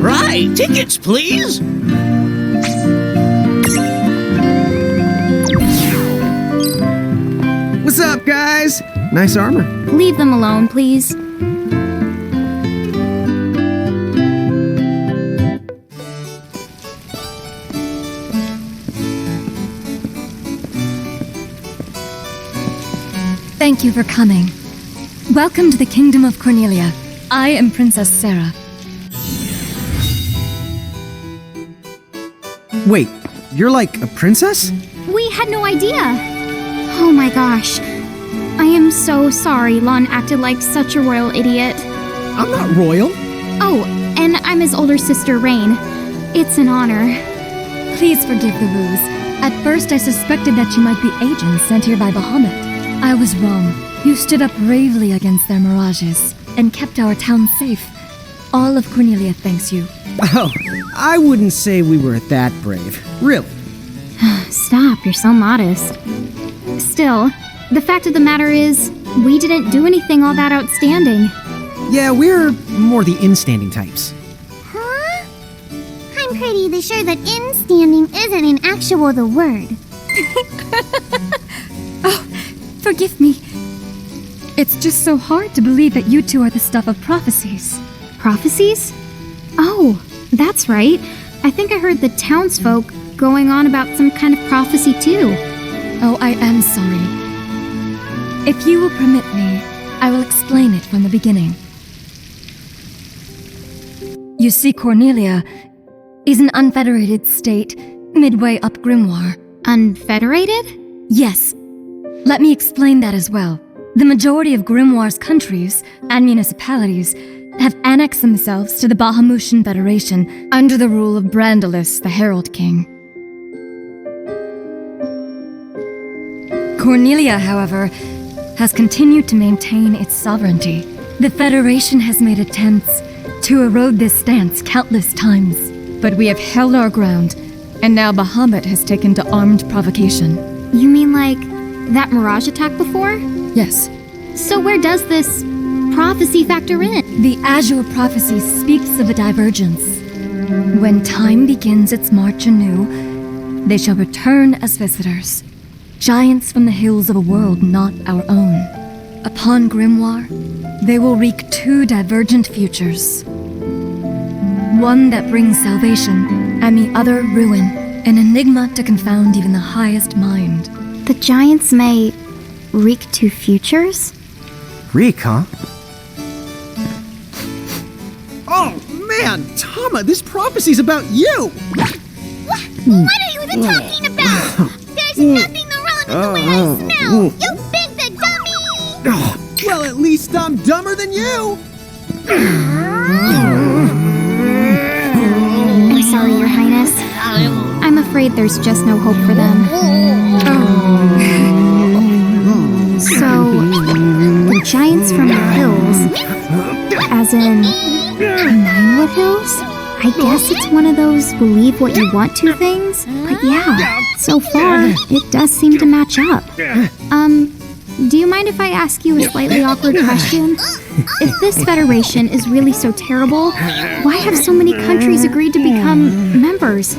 S7: Right, tickets, please.
S3: What's up, guys? Nice armor.
S4: Leave them alone, please.
S11: Thank you for coming. Welcome to the Kingdom of Cornelia. I am Princess Sarah.
S3: Wait, you're like a princess?
S4: We had no idea. Oh my gosh. I am so sorry Lon acted like such a royal idiot.
S3: I'm not royal.
S4: Oh, and I'm his older sister, Rain. It's an honor.
S11: Please forgive the ruse. At first I suspected that you might be agents sent here by Bahamut. I was wrong. You stood up bravely against their mirages and kept our town safe. All of Cornelia thanks you.
S3: Oh, I wouldn't say we were that brave. Really.
S4: Stop, you're so modest. Still, the fact of the matter is, we didn't do anything all that outstanding.
S3: Yeah, we're more the instanding types.
S1: Huh? I'm pretty sure that instanding isn't an actual the word.
S11: Forgive me. It's just so hard to believe that you two are the stuff of prophecies.
S4: Prophecies? Oh, that's right. I think I heard the townsfolk going on about some kind of prophecy too.
S11: Oh, I am sorry. If you will permit me, I will explain it from the beginning. You see, Cornelia is an unfederated state midway up Grimoire.
S4: Unfederated?
S11: Yes. Let me explain that as well. The majority of Grimoire's countries and municipalities have annexed themselves to the Bahamutian Federation under the rule of Brandalis, the Herald King. Cornelia, however, has continued to maintain its sovereignty. The Federation has made attempts to erode this stance countless times, but we have held our ground, and now Bahamut has taken to armed provocation.
S4: You mean like that Mirage attack before?
S11: Yes.
S4: So where does this prophecy factor in?
S11: The Azure prophecy speaks of a divergence. When time begins its march anew, they shall return as visitors, giants from the hills of a world not our own. Upon Grimoire, they will wreak two divergent futures. One that brings salvation, and the other ruin, an enigma to confound even the highest mind.
S4: The giants may wreak two futures?
S3: Reek, huh? Oh, man! Tama, this prophecy's about you!
S1: What are you even talking about? There's nothing wrong with the way I smell! You big the dummy!
S3: Oh, well, at least I'm dumber than you!
S4: I'm sorry, Your Highness. I'm afraid there's just no hope for them. So, the giants from the hills, as in Ninewood Hills? I guess it's one of those believe what you want to things, but yeah, so far, it does seem to match up. Do you mind if I ask you a slightly awkward question? If this federation is really so terrible, why have so many countries agreed to become members?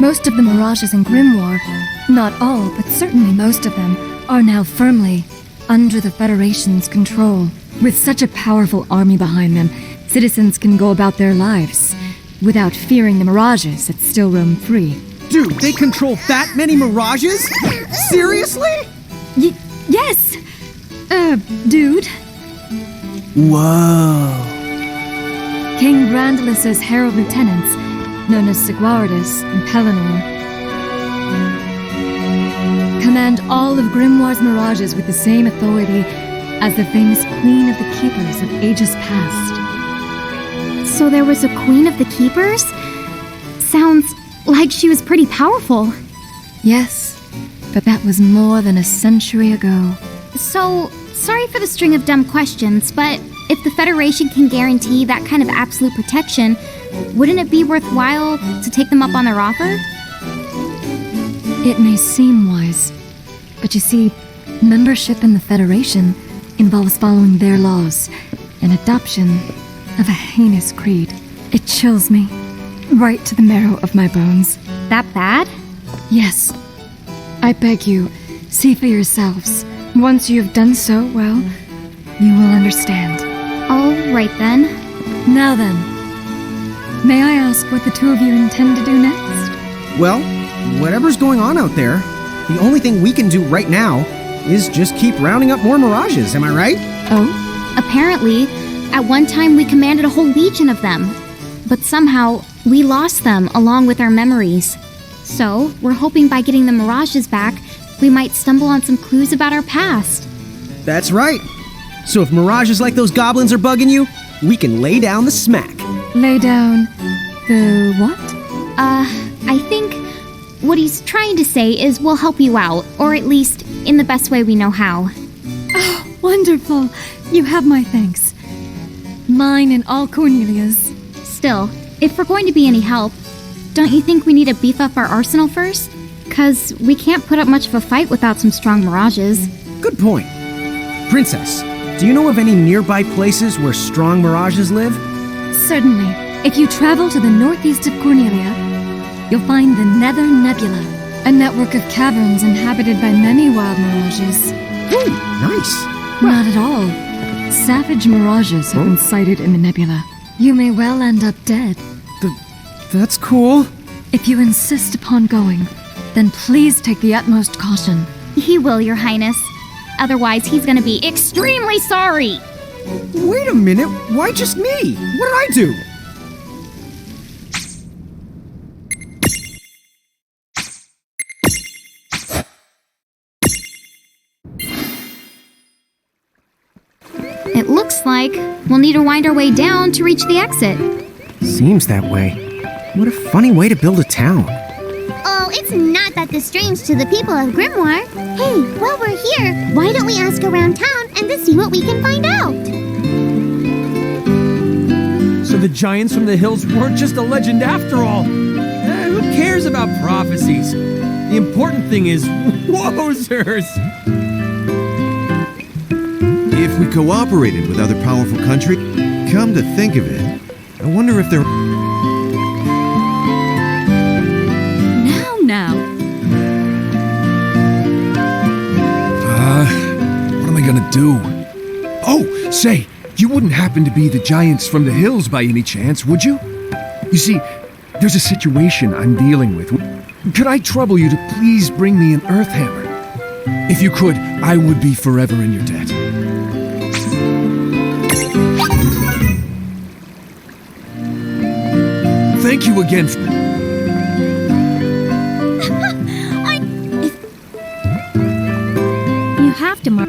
S11: Most of the Mirages in Grimoire, not all, but certainly most of them, are now firmly under the Federation's control. With such a powerful army behind them, citizens can go about their lives without fearing the Mirages that still roam free.
S3: Dude, they control that many Mirages? Seriously?
S11: Yes! Dude.
S3: Whoa.
S11: King Brandalis' herald lieutenants, known as Sigwardus and Pelennor, command all of Grimoire's Mirages with the same authority as the famous Queen of the Keepers of ages past.
S4: So there was a Queen of the Keepers? Sounds like she was pretty powerful.
S11: Yes, but that was more than a century ago.
S4: So, sorry for the string of dumb questions, but if the Federation can guarantee that kind of absolute protection, wouldn't it be worthwhile to take them up on their offer?
S11: It may seem wise, but you see, membership in the Federation involves following their laws and adoption of a heinous creed. It chills me right to the marrow of my bones.
S4: That bad?
S11: Yes. I beg you, see for yourselves. Once you have done so, well, you will understand.
S4: All right then.
S11: Now then, may I ask what the two of you intend to do next?
S3: Well, whatever's going on out there, the only thing we can do right now is just keep rounding up more mirages, am I right?
S11: Oh?
S4: Apparently, at one time we commanded a whole legion of them. But somehow, we lost them along with our memories. So, we're hoping by getting the mirages back, we might stumble on some clues about our past.
S3: That's right. So if mirages like those goblins are bugging you, we can lay down the smack.
S11: Lay down the what?
S4: I think what he's trying to say is we'll help you out, or at least in the best way we know how.
S11: Oh, wonderful. You have my thanks. Mine and all Cornelia's.
S4: Still, if we're going to be any help, don't you think we need to beef up our arsenal first? 'Cause we can't put up much of a fight without some strong mirages.
S3: Good point. Princess, do you know of any nearby places where strong mirages live?
S11: Certainly. If you travel to the northeast of Cornelia, you'll find the Nether Nebula, a network of caverns inhabited by many wild mirages.
S3: Ooh, nice.
S11: Not at all. Savage mirages have been sighted in the nebula. You may well end up dead.
S3: That's cool.
S11: If you insist upon going, then please take the utmost caution.
S4: He will, Your Highness. Otherwise, he's gonna be extremely sorry.
S3: Wait a minute, why just me? What did I do?
S4: It looks like we'll need to wind our way down to reach the exit.
S3: Seems that way. What a funny way to build a town.
S1: Oh, it's not that strange to the people of Grimoire. Hey, while we're here, why don't we ask around town and to see what we can find out?
S10: So the giants from the hills weren't just a legend after all. Who cares about prophecies? The important thing is wowzers!
S9: If we cooperated with other powerful countries, come to think of it, I wonder if they're...
S5: Now.
S12: What am I gonna do? Oh, say, you wouldn't happen to be the giants from the hills by any chance, would you? You see, there's a situation I'm dealing with. Could I trouble you to please bring me an earth hammer? If you could, I would be forever in your debt. Thank you again.
S5: You have to mark.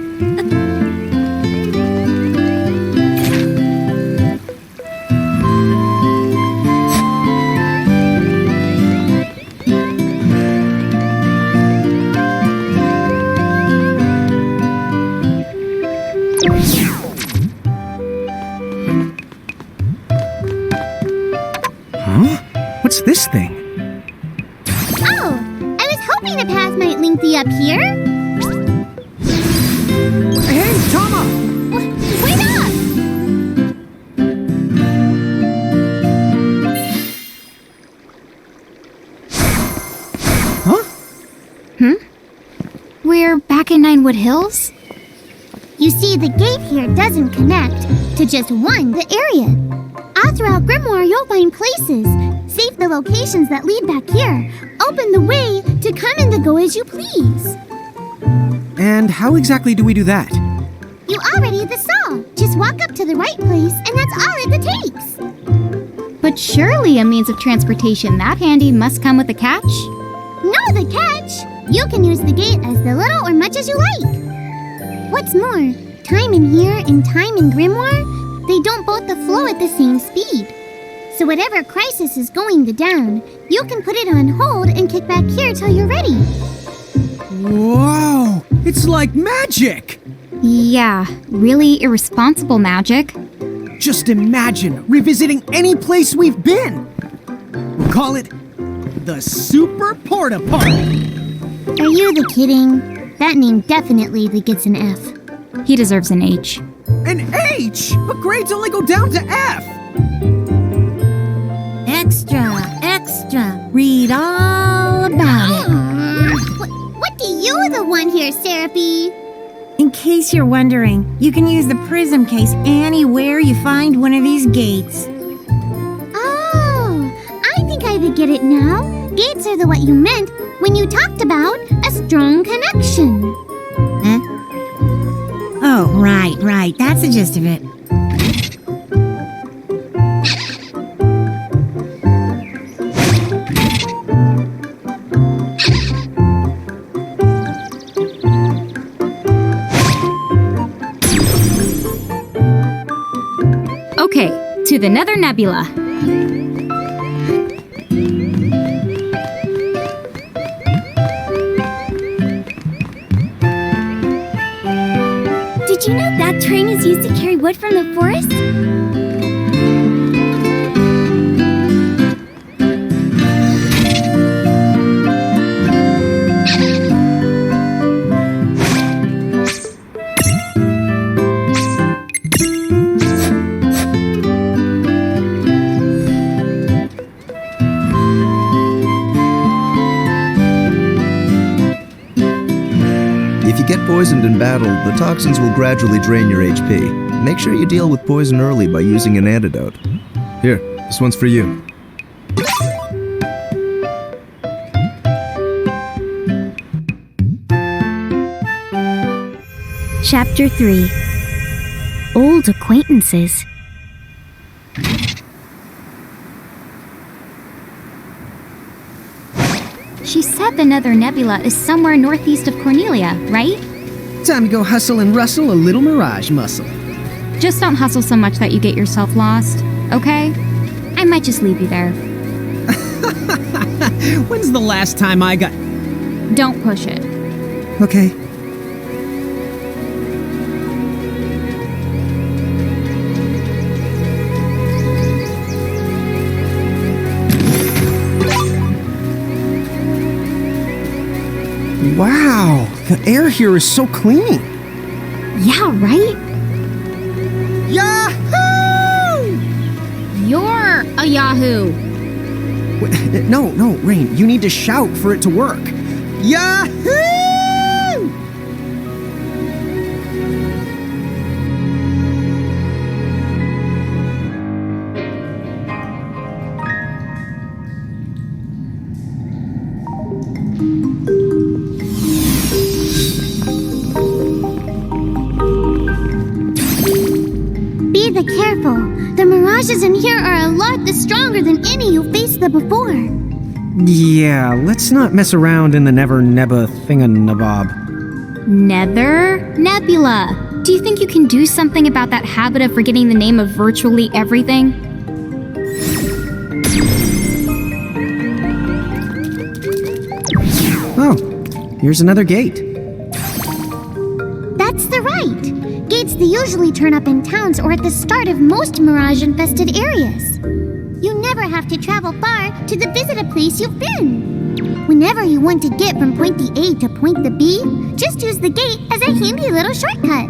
S3: What's this thing?
S1: Oh, I was hoping the path might link thee up here.
S3: Hey, Tama!
S1: Wait up!
S3: Huh?
S4: We're back in Ninewood Hills?
S1: You see, the gate here doesn't connect to just the area. All throughout Grimoire, you'll find places. Save the locations that lead back here. Open the way to come and to go as you please.
S3: And how exactly do we do that?
S1: You already saw. Just walk up to the right place, and that's all it takes.
S4: But surely a means of transportation that handy must come with a catch?
S1: No, the catch! You can use the gate as little or much as you like. What's more, time in here and time in Grimoire, they don't both flow at the same speed. So whatever crisis is going down, you can put it on hold and kick back here till you're ready.
S3: Whoa! It's like magic!
S4: Yeah, really irresponsible magic.
S3: Just imagine revisiting any place we've been. We'll call it the Super Porta Party.
S1: Are you kidding? That name definitely gets an F.
S4: He deserves an H.
S3: An H? But grades only go down to F!
S6: Extra. Read all about it.
S1: What do you the one here, Seraphie?
S6: In case you're wondering, you can use the prism case anywhere you find one of these gates.
S1: Oh, I think I get it now. Gates are the what you meant when you talked about a strong connection.
S6: Huh? Oh, right. That's the gist of it.
S4: Okay, to the Nether Nebula.
S8: Did you know that train is used to carry wood from the forest?
S13: If you get poisoned in battle, the toxins will gradually drain your HP. Make sure you deal with poison early by using an antidote.
S9: Here, this one's for you.
S8: Chapter 3 Old Acquaintances.
S4: She said the Nether Nebula is somewhere northeast of Cornelia, right?
S3: Time to go hustle and rustle a little mirage muscle.
S4: Just don't hustle so much that you get yourself lost, okay? I might just leave you there.
S3: When's the last time I got...
S4: Don't push it.
S3: Okay. Wow, the air here is so clean.
S4: Yeah, right?
S3: Yahoo!
S4: You're a Yahoo!
S3: No, Rain, you need to shout for it to work. Yahoo!
S1: Be careful. The mirages in here are a lot stronger than any you faced before.
S3: Yeah, let's not mess around in the Never Nebba thinganabob.
S4: Nether Nebula. Do you think you can do something about that habit of forgetting the name of virtually everything?
S3: Oh, here's another gate.
S1: That's the right. Gates they usually turn up in towns or at the start of most mirage-infested areas. You never have to travel far to visit a place you've been. Whenever you want to get from point the A to point the B, just use the gate as a handy little shortcut.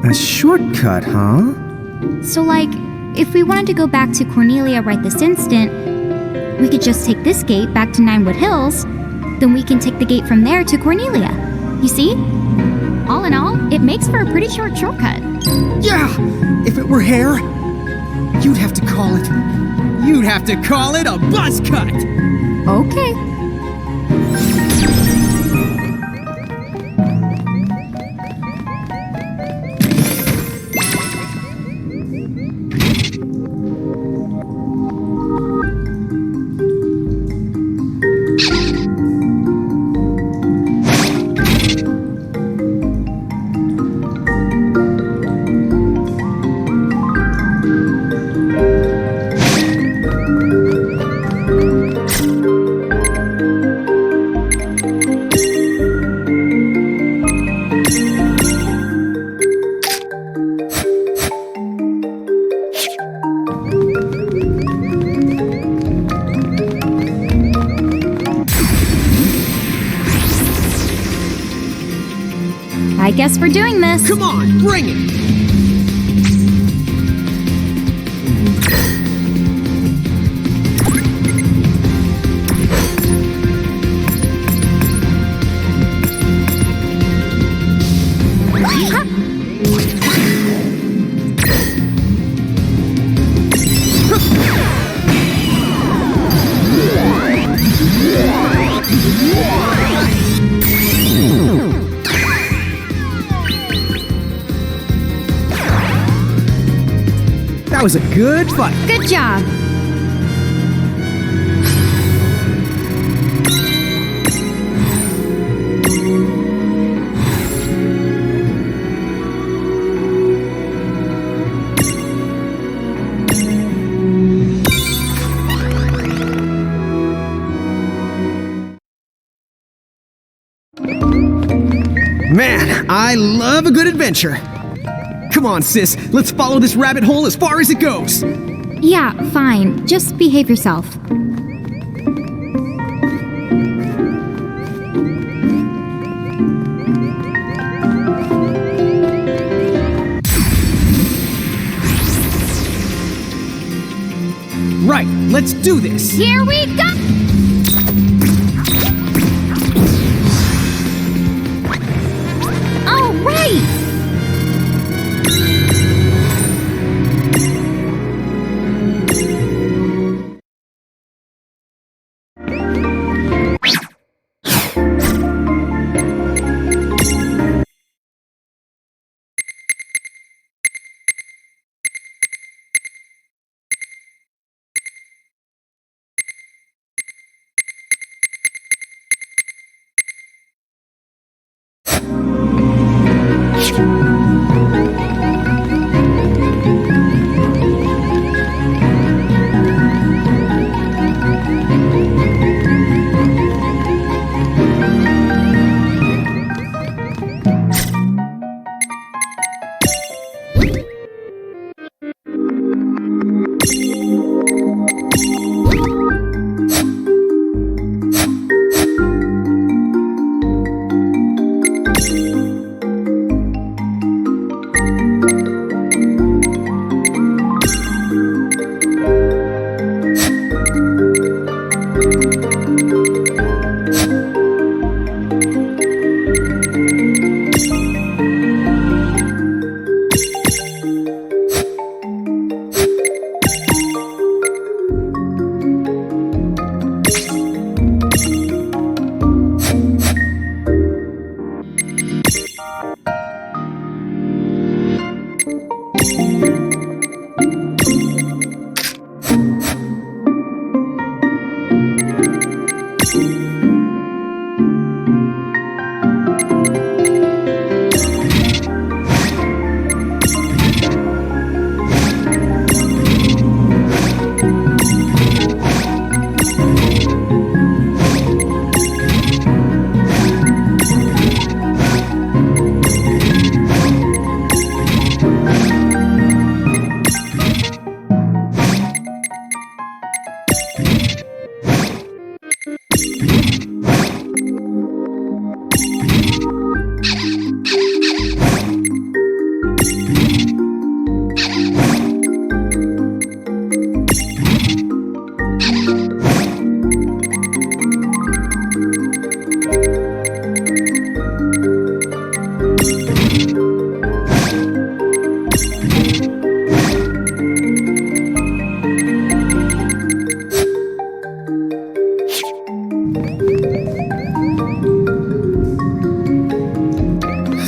S3: A shortcut, huh?
S4: So, like, if we wanted to go back to Cornelia right this instant, we could just take this gate back to Ninewood Hills, then we can take the gate from there to Cornelia. You see? All in all, it makes for a pretty short shortcut.
S3: Yeah! If it were hair, you'd have to call it a buzz cut!
S4: Okay. I guess we're doing this.
S3: Come on, bring it! That was a good fight.
S4: Good job.
S3: Man, I love a good adventure. Come on, sis, let's follow this rabbit hole as far as it goes.
S4: Yeah, fine. Just behave yourself.
S3: Right, let's do this.
S1: Here we go!
S4: All right!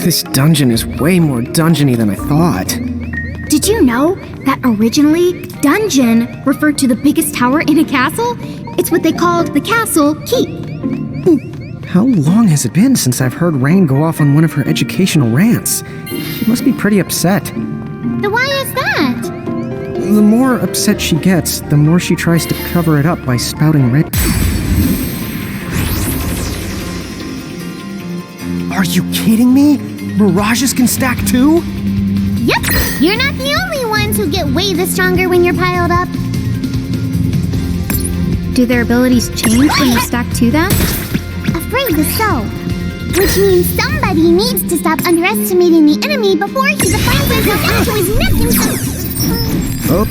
S3: This dungeon is way more dungeony than I thought.
S4: Did you know that originally, dungeon referred to the biggest tower in a castle? It's what they called the castle keep.
S3: How long has it been since I've heard Rain go off on one of her educational rants? She must be pretty upset.
S1: Why is that?
S3: The more upset she gets, the more she tries to cover it up by spouting red. Are you kidding me? Mirages can stack too?
S1: Yep, you're not the only ones who get way the stronger when you're piled up.
S4: Do their abilities change when you stack to them?
S1: Afraid so. Which means somebody needs to stop underestimating the enemy before he defines himself up to his neck himself.
S13: Oh.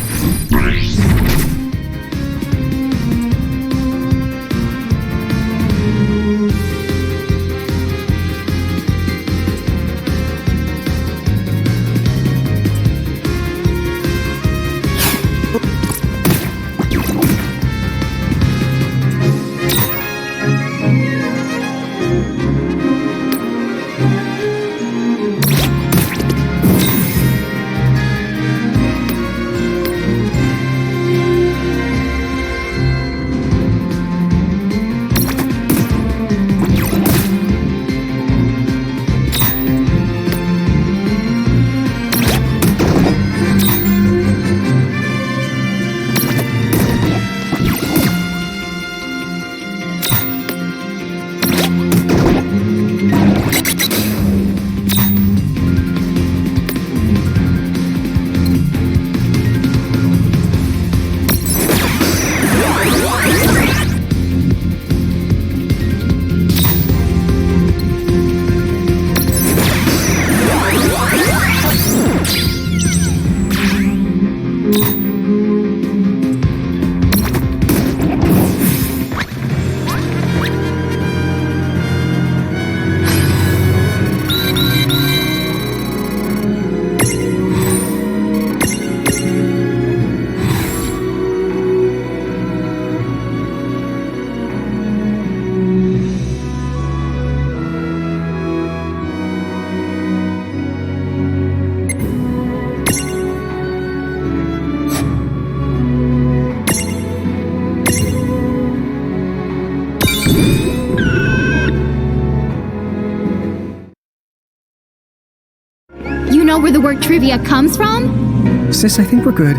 S4: You know where the word trivia comes from?
S3: Sis, I think we're good.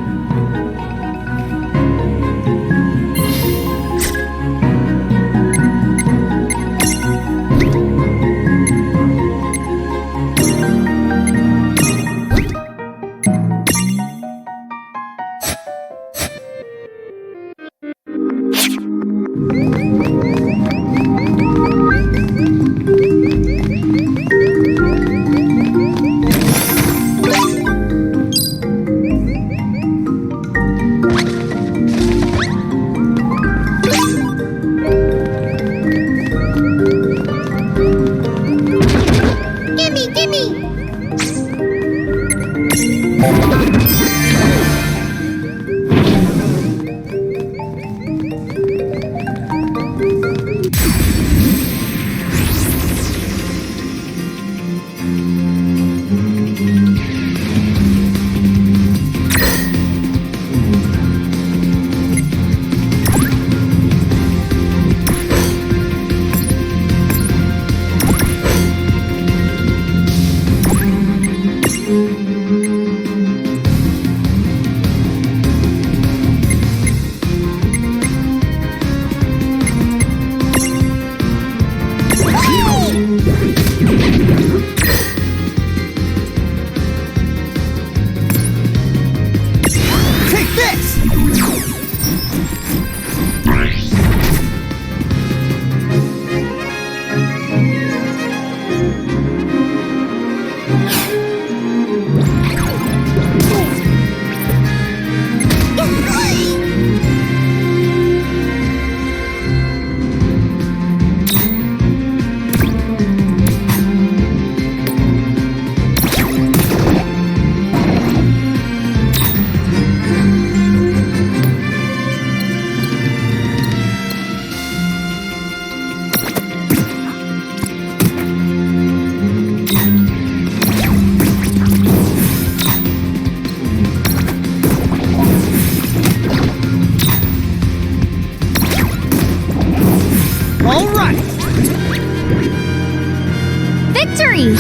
S4: Victory!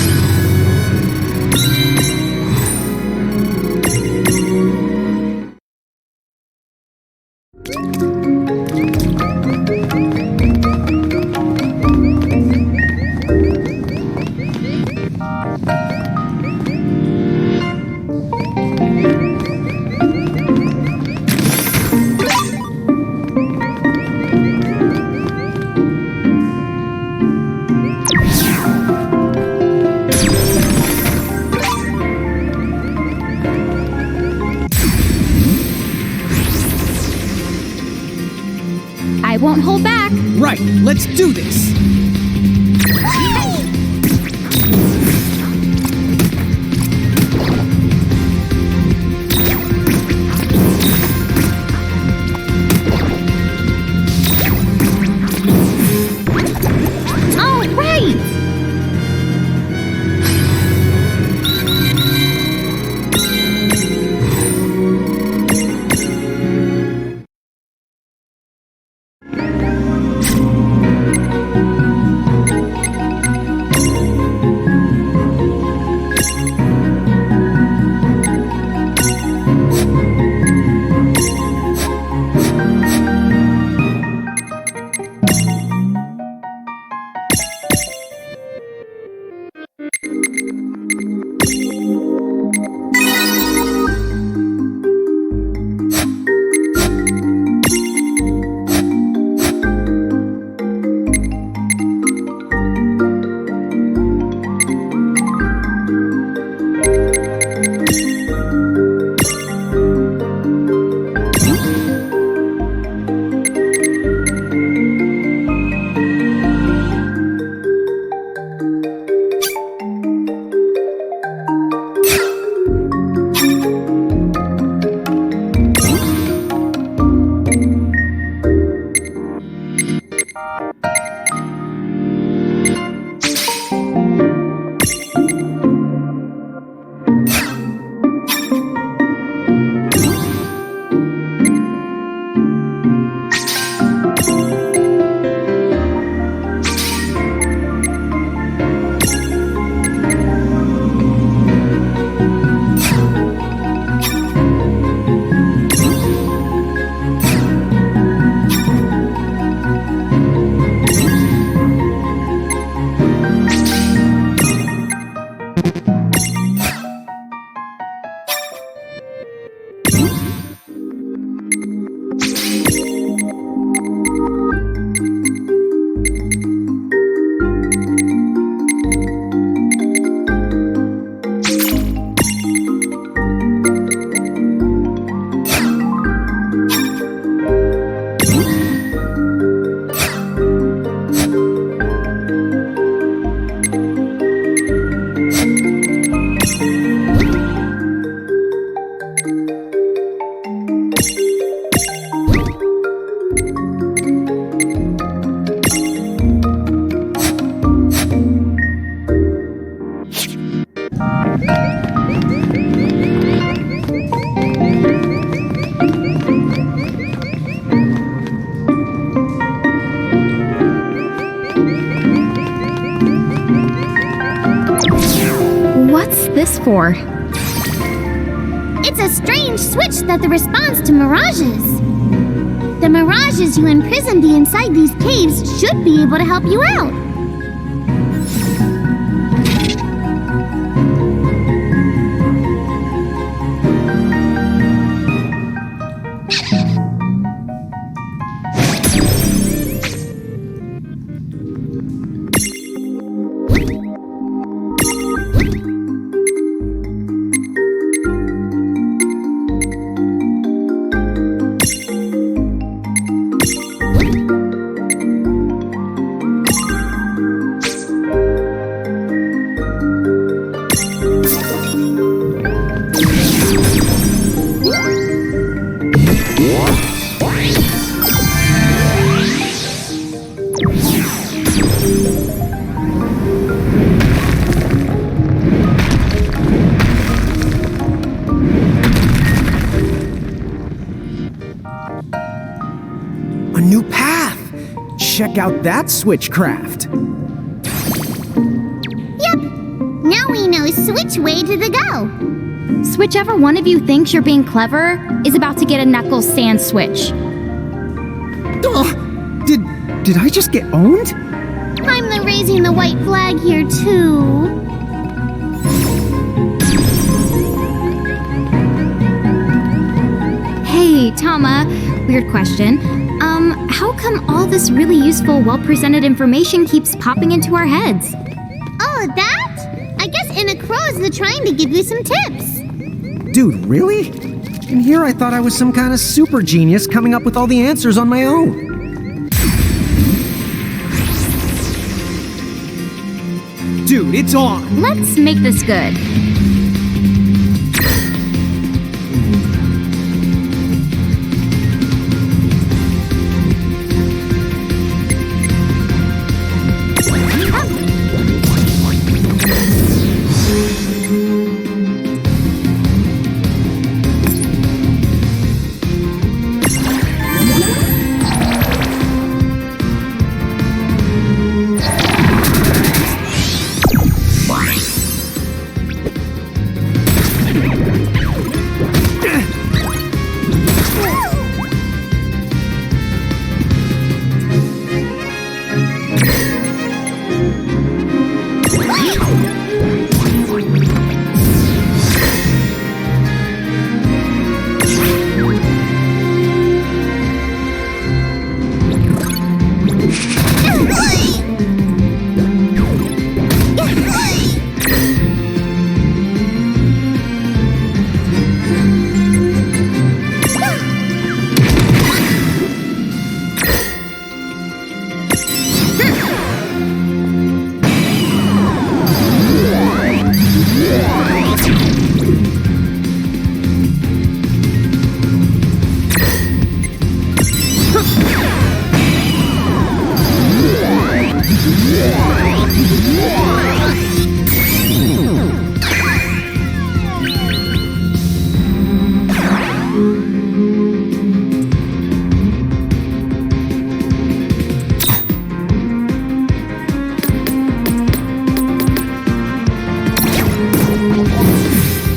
S3: Let's do this!
S1: All right!
S4: What's this for?
S1: It's a strange switch that responds to mirages. The mirages you imprisoned inside these caves should be able to help you out.
S3: A new path! Check out that switchcraft!
S1: Yep. Now we know which way to the go.
S4: Whichever one of you thinks you're being clever is about to get a Knuckles sand switch.
S3: Did I just get owned?
S1: I'm the raising the white flag here too.
S4: Hey, Tama, weird question. How come all this really useful, well-presented information keeps popping into our heads?
S1: Oh, that? I guess Inna Crow's trying to give you some tips.
S3: Dude, really? In here I thought I was some kind of super genius coming up with all the answers on my own. Dude, it's on!
S4: Let's make this good.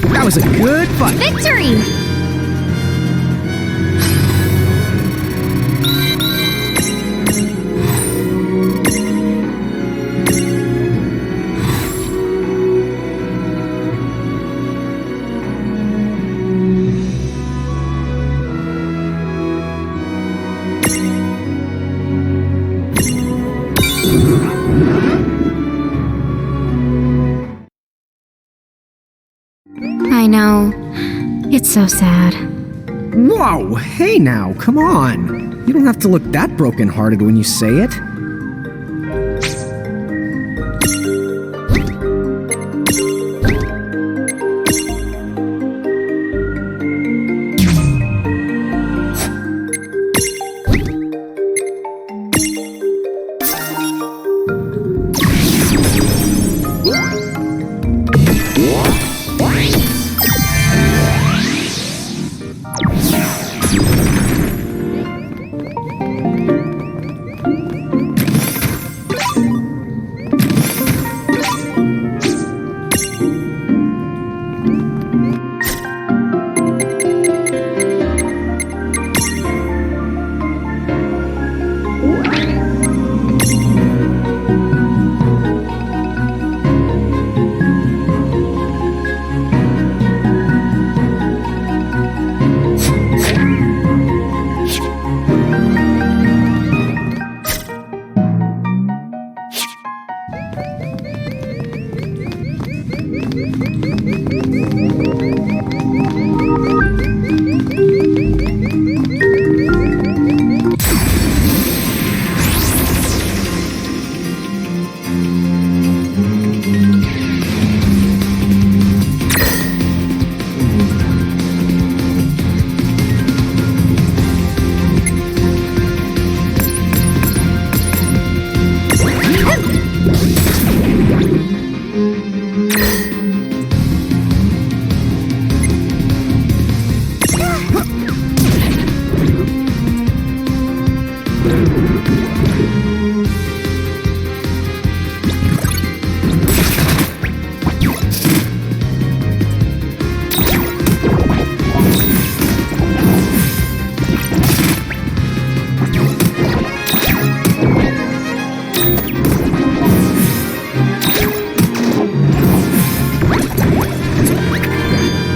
S3: That was a good fight.
S4: Victory! I know. It's so sad.
S3: Whoa, hey now, come on. You don't have to look that broken-hearted when you say it.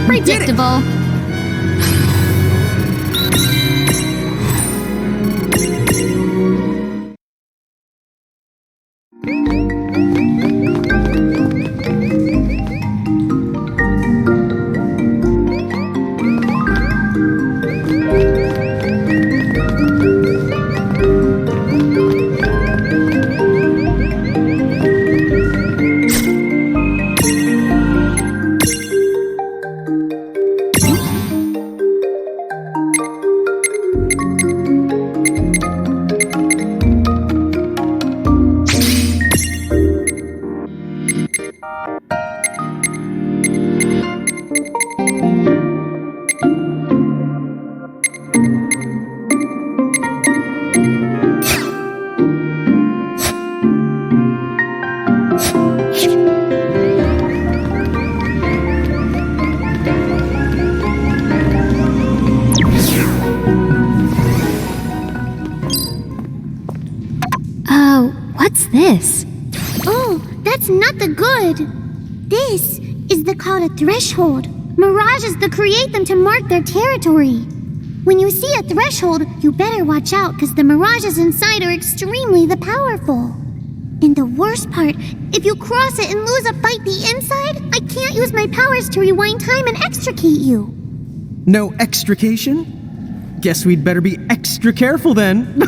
S3: Predictable.
S4: What's this?
S1: Oh, that's not the good. This is called a threshold. Mirages create them to mark their territory. When you see a threshold, you better watch out because the mirages inside are extremely powerful. And the worst part, if you cross it and lose a fight the inside, I can't use my powers to rewind time and extricate you.
S3: No extrication? Guess we'd better be extra careful then.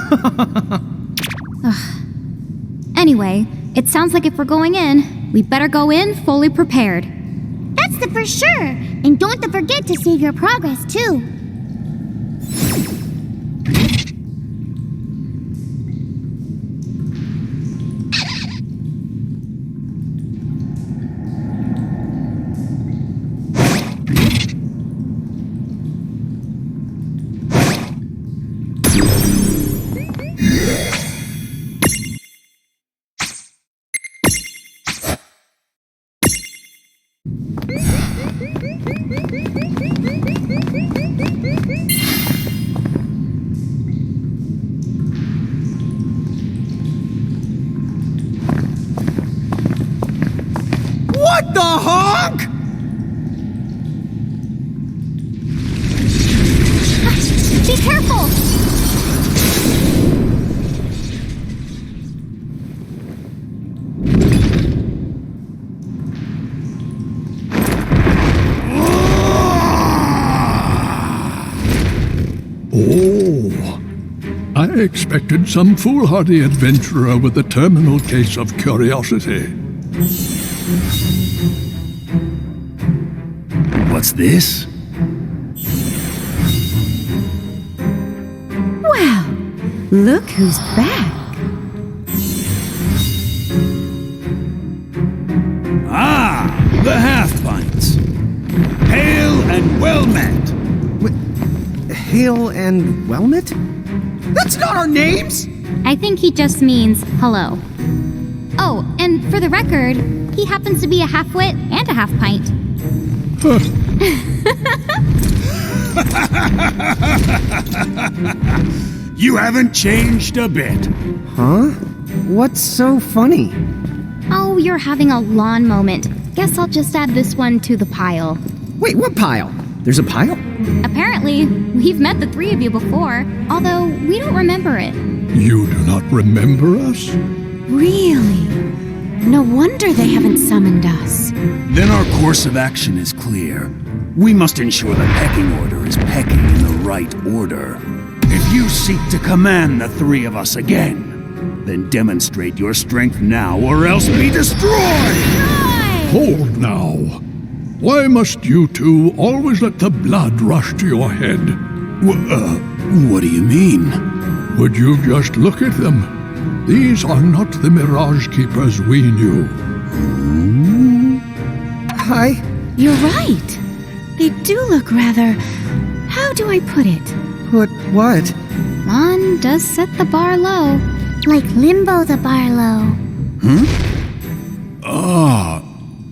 S4: Anyway, it sounds like if we're going in, we better go in fully prepared.
S1: That's for sure. And don't forget to save your progress, too.
S3: What the honk?
S1: Be careful!
S14: Oh, I expected some foolhardy adventurer with a terminal case of curiosity.
S15: What's this?
S16: Well, look who's back.
S15: Ah, the half-pints. Hail and well met.
S3: Hail and well met? That's not our names!
S4: I think he just means hello. Oh, and for the record, he happens to be a half-wit and a half-pint.
S15: You haven't changed a bit.
S3: Huh? What's so funny?
S4: Oh, you're having a lawn moment. Guess I'll just add this one to the pile.
S3: Wait, what pile? There's a pile?
S4: Apparently, we've met the three of you before, although we don't remember it.
S14: You do not remember us?
S16: Really? No wonder they haven't summoned us.
S15: Then our course of action is clear. We must ensure the pecking order is pecking in the right order. If you seek to command the three of us again, then demonstrate your strength now or else be destroyed!
S14: Hold now. Why must you two always let the blood rush to your head?
S15: What do you mean?
S14: Would you just look at them? These are not the Mirage Keepers we knew.
S3: Hi.
S16: You're right. They do look rather... How do I put it?
S3: Put what?
S4: Lon does set the bar low.
S1: Like Limbo the Barlow.
S15: Ah,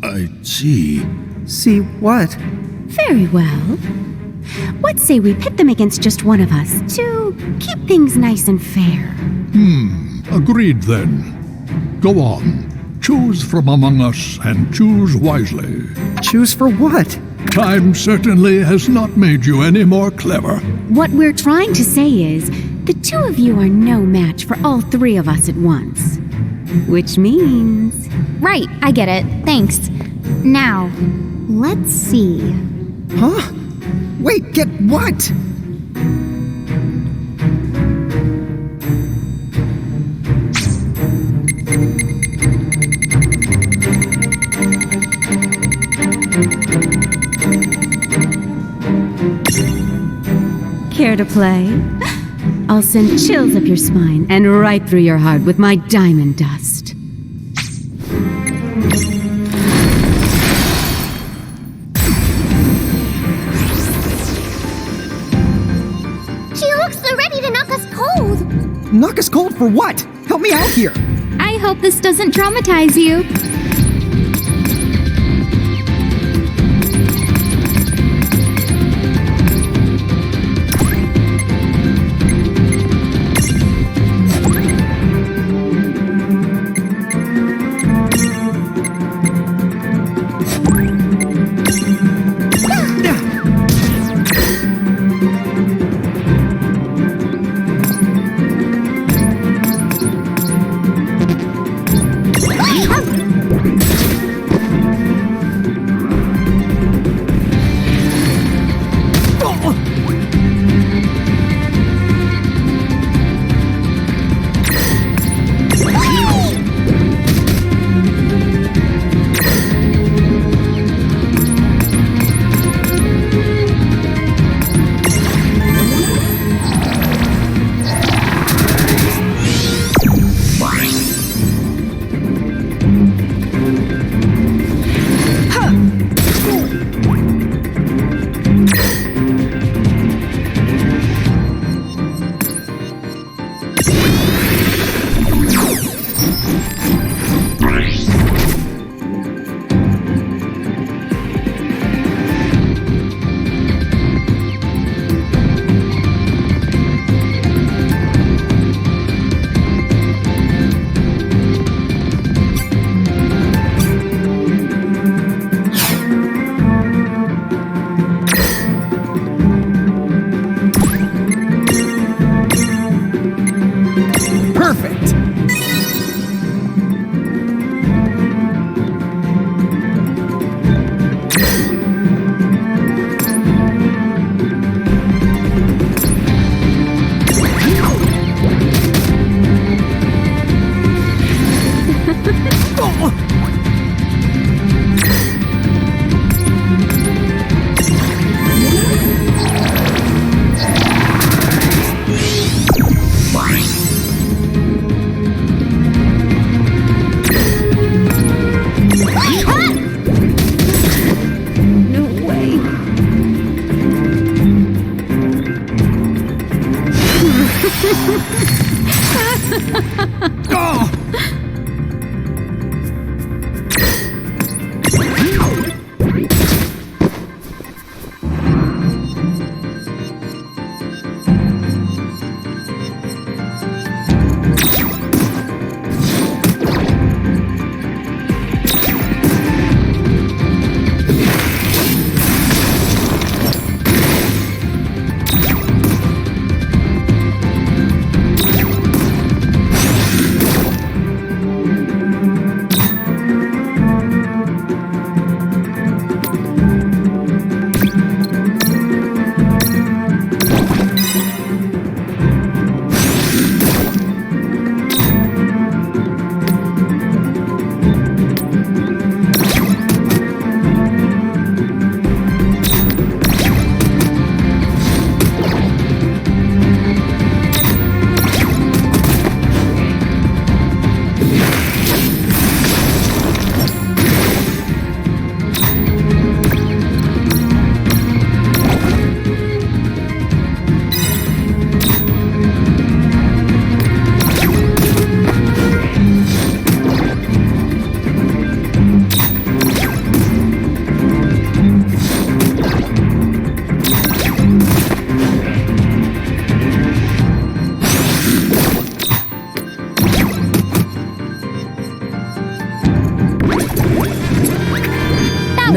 S15: I see.
S3: See what?
S16: Very well. What say we pit them against just one of us to keep things nice and fair?
S14: Agreed then. Go on. Choose from among us and choose wisely.
S3: Choose for what?
S14: Time certainly has not made you any more clever.
S16: What we're trying to say is, the two of you are no match for all three of us at once. Which means...
S4: Right, I get it. Thanks. Now, let's see.
S3: Huh? Wait, get what?
S16: Care to play? I'll send chills up your spine and right through your heart with my diamond dust.
S1: She looks ready to knock us cold.
S3: Knock us cold for what? Help me out here.
S4: I hope this doesn't traumatize you.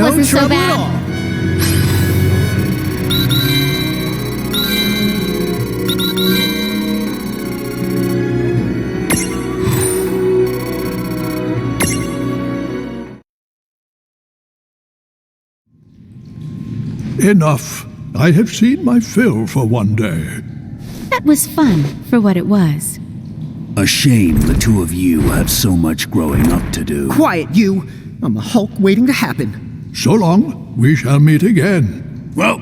S3: No
S4: wasn't so
S3: trouble at
S4: bad.
S3: all.
S14: Enough. I have seen my fill for one day.
S16: That was fun for what it was.
S15: A shame the two of you have so much growing up to do.
S3: Quiet, you! I'm a Hulk waiting to happen.
S14: So long. We shall meet again.
S15: Well,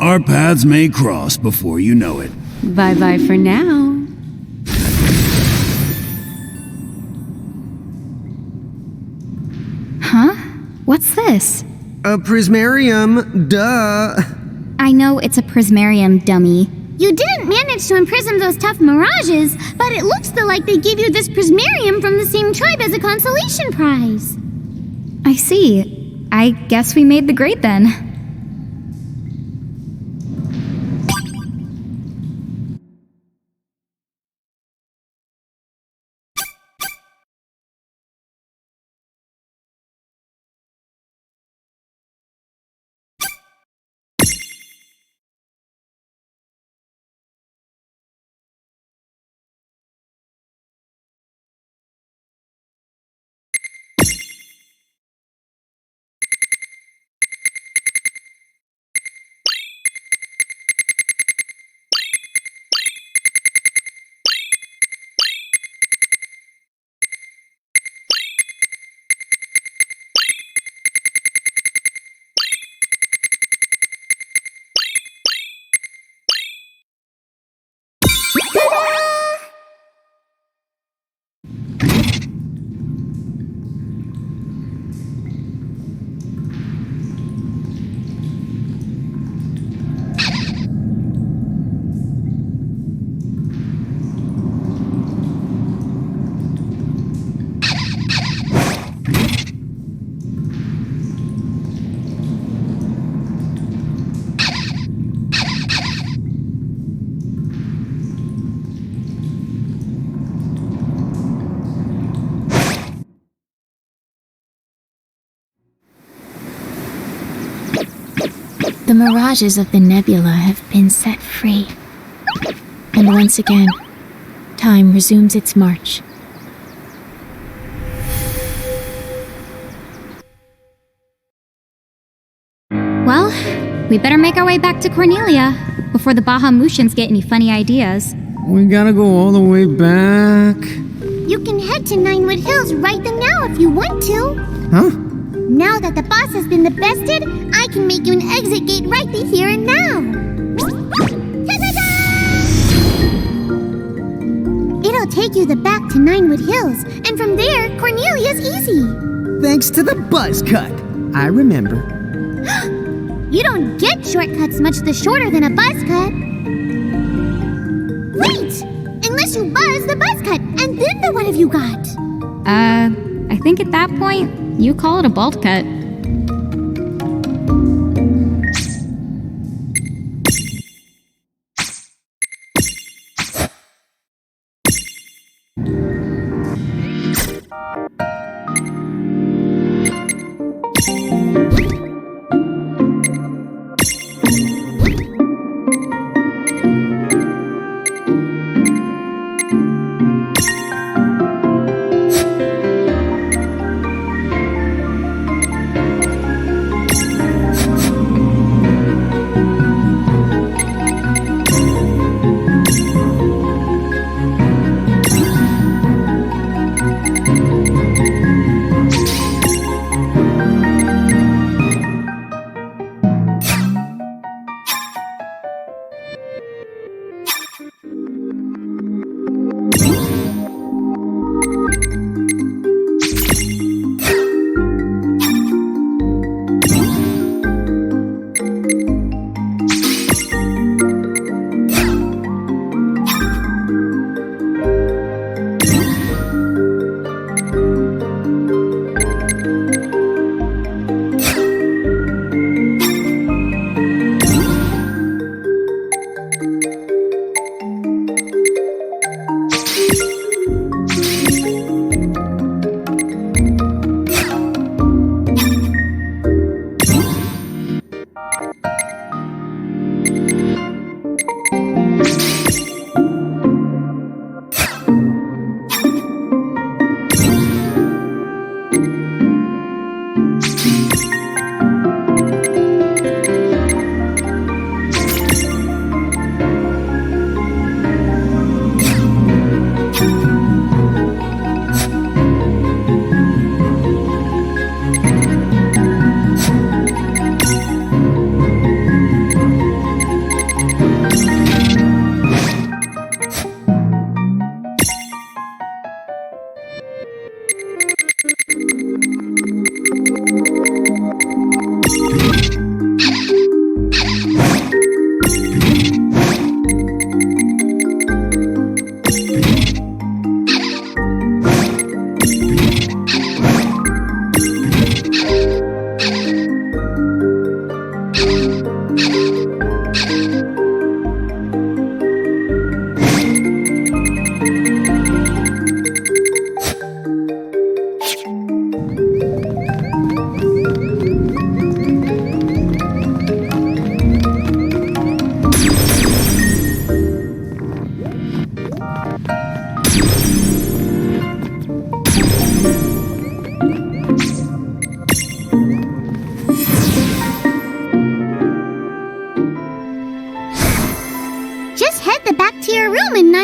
S15: our paths may cross before you know it.
S16: Bye-bye for now.
S4: Huh? What's this?
S3: A prismarium, duh.
S4: I know it's a prismarium, dummy.
S1: You didn't manage to imprison those tough mirages, but it looks though like they gave you this prismarium from the same tribe as a consolation prize.
S4: I see. I guess we made the grade then.
S8: The mirages of the nebula have been set free. And once again, time resumes its march.
S4: Well, we better make our way back to Cornelia before the Bahamutians get any funny ideas.
S3: We gotta go all the way back.
S1: You can head to Ninewood Hills right now if you want to.
S3: Huh?
S1: Now that the boss has been bested, I can make you an exit gate right here and now. Ta-da-da! It'll take you back to Ninewood Hills, and from there, Cornelia's easy.
S3: Thanks to the buzz cut. I remember.
S1: You don't get shortcuts much shorter than a buzz cut. Wait! Unless you buzz the buzz cut, and then what have you got?
S4: I think at that point, you call it a bolt cut.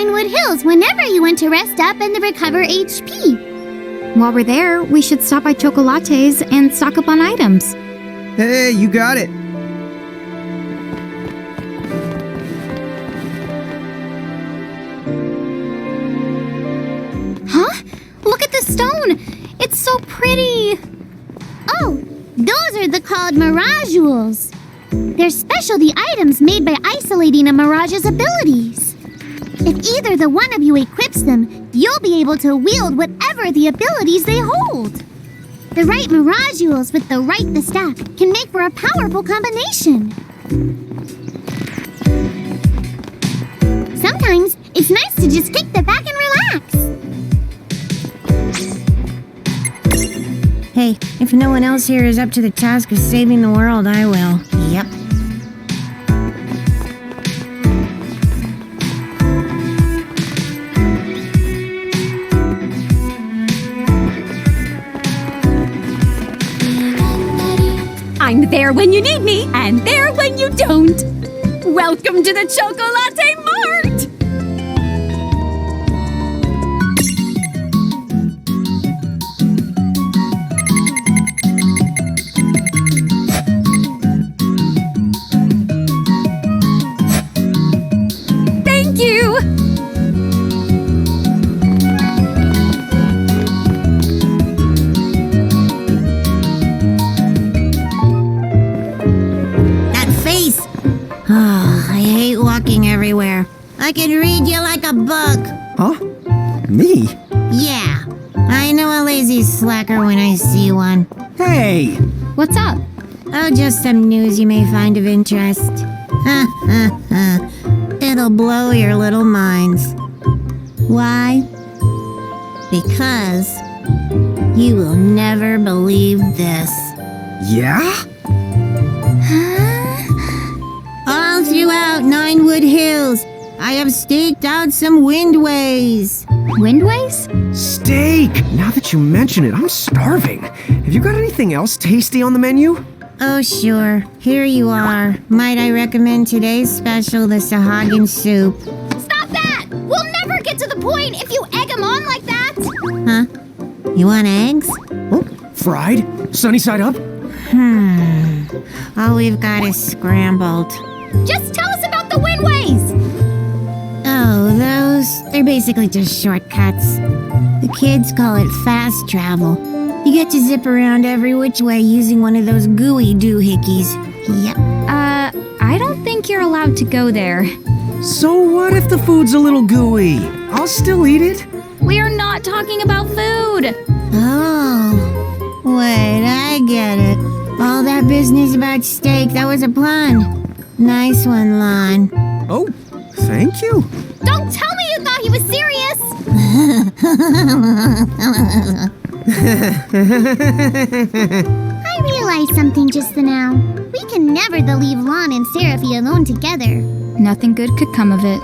S1: Ninewood Hills whenever you want to rest up and recover HP.
S4: While we're there, we should stop by Chocolates and stock up on items.
S3: Hey, you got it.
S1: Huh? Look at the stone! It's so pretty! Oh, those are the called Mirajules. They're specialty items made by isolating a Mirage's abilities. If either the one of you equips them, you'll be able to wield whatever the abilities they hold. The right Mirajules with the right the staff can make for a powerful combination. Sometimes it's nice to just kick the back and relax.
S6: Hey, if no one else here is up to the task of saving the world, I will. Yep.
S5: I'm there when you need me, and there when you don't. Welcome to the Chocolate Mart! Thank you!
S6: Oh, I hate walking everywhere. I can read you like a book.
S3: Huh? Me?
S6: Yeah. I know a lazy slacker when I see one.
S3: Hey!
S4: What's up?
S6: Oh, just some news you may find of interest. It'll blow your little minds. Why? Because you will never believe this.
S3: Yeah?
S6: All throughout Ninewood Hills, I have staked out some windways.
S4: Windways?
S3: Steak! Now that you mention it, I'm starving. Have you got anything else tasty on the menu?
S6: Oh, sure. Here you are. Might I recommend today's special, the Sahagin soup?
S1: Stop that! We'll never get to the point if you egg them on like that!
S6: Huh? You want eggs?
S3: Oh, fried? Sunny side up?
S6: All we've got is scrambled.
S1: Just tell us about the windways!
S6: Oh, they're basically just shortcuts. The kids call it fast travel. You get to zip around every which way using one of those gooey doohickeys. Yep.
S4: I don't think you're allowed to go there.
S3: So what if the food's a little gooey? I'll still eat it.
S4: We are not talking about food!
S6: Oh. Wait, I get it. All that business about steak, that was a pun. Nice one, Lon.
S3: Oh, thank you.
S1: Don't tell me you thought he was serious! I realized something just now. We can never leave Lon and Seraphy alone together.
S4: Nothing good could come of it.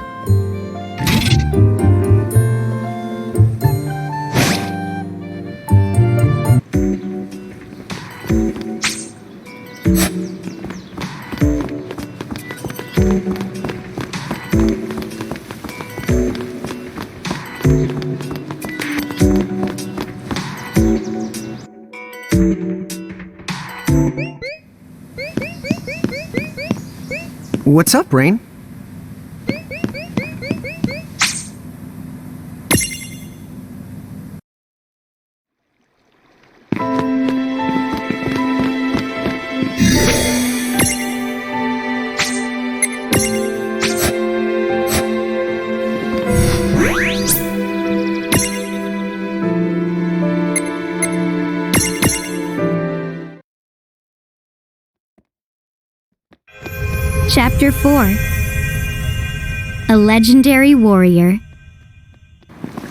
S3: What's up, Rain?
S4: Chapter 4. A Legendary Warrior.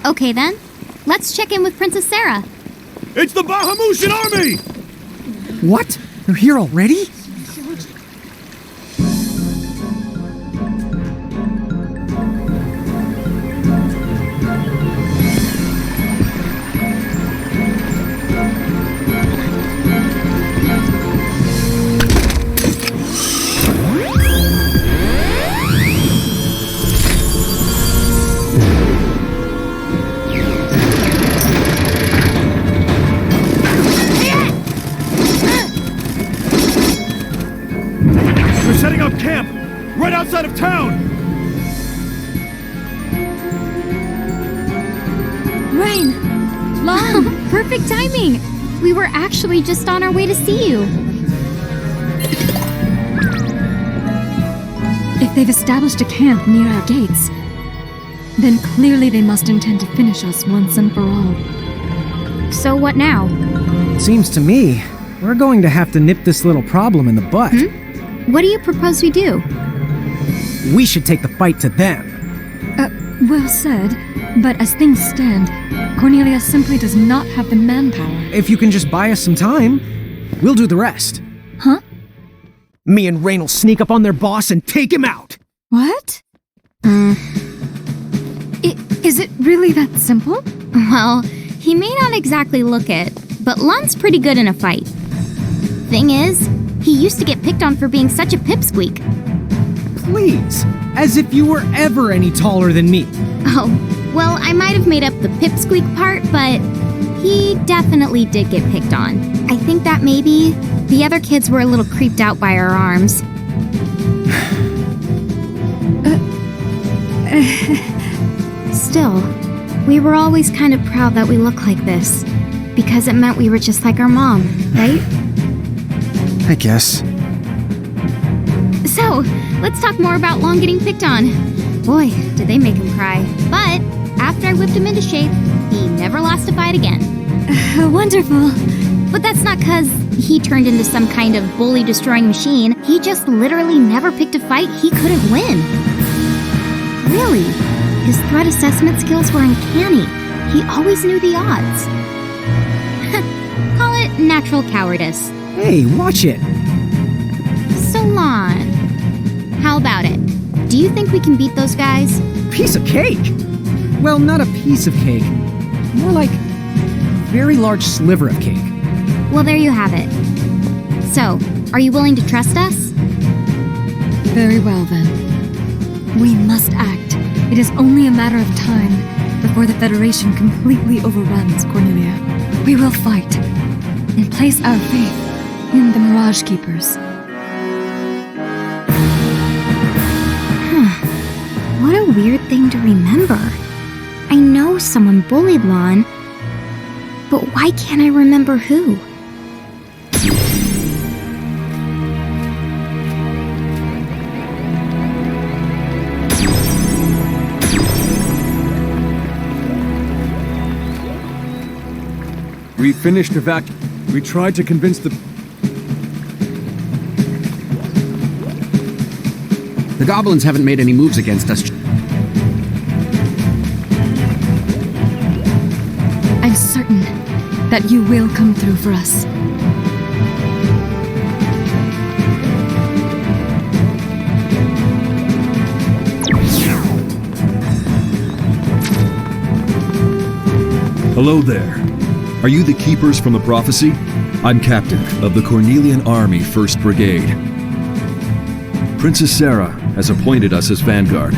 S4: Okay then, let's check in with Princess Sarah.
S15: It's the Bahamutian army!
S3: What? They're here already?
S15: camp, right outside of town!
S4: Rain! Mom! Perfect timing! We were actually just on our way to see you.
S11: If they've established a camp near our gates, then clearly they must intend to finish us once and for all.
S4: So what now?
S3: Seems to me we're going to have to nip this little problem in the butt.
S4: What do you propose we do?
S3: We should take the fight to them.
S11: Well said, but as things stand, Cornelia simply does not have the manpower.
S3: If you can just buy us some time, we'll do the rest.
S11: Huh?
S3: Me and Rain will sneak up on their boss and take him out!
S11: What? Is it really that simple?
S4: Well, he may not exactly look it, but Lon's pretty good in a fight. Thing is, he used to get picked on for being such a pipsqueak.
S3: Please, as if you were ever any taller than me.
S4: Oh, well, I might have made up the pipsqueak part, but he definitely did get picked on. I think that maybe the other kids were a little creeped out by our arms. Still, we were always kind of proud that we look like this, because it meant we were just like our mom, right?
S3: I guess.
S4: So, let's talk more about Lon getting picked on. Boy, did they make him cry. But after I whipped him into shape, he never lost a fight again.
S11: Wonderful.
S4: But that's not 'cause he turned into some kind of bully-destroying machine. He just literally never picked a fight he couldn't win. Really, his threat assessment skills were uncanny. He always knew the odds. Call it natural cowardice.
S3: Hey, watch it!
S4: So, Lon, how about it? Do you think we can beat those guys?
S3: Piece of cake! Well, not a piece of cake. More like a very large sliver of cake.
S4: Well, there you have it. So, are you willing to trust us?
S11: Very well, then. We must act. It is only a matter of time before the Federation completely overruns Cornelia. We will fight and place our faith in the Mirage Keepers.
S4: What a weird thing to remember. I know someone bullied Lon, but why can't I remember who?
S12: We finished We tried to convince the
S3: goblins haven't made any moves against us.
S11: I'm certain that you will come through for us.
S17: Hello there. Are you the keepers from the prophecy? I'm captain of the Cornelian Army 1st Brigade. Princess Sarah has appointed us as vanguard.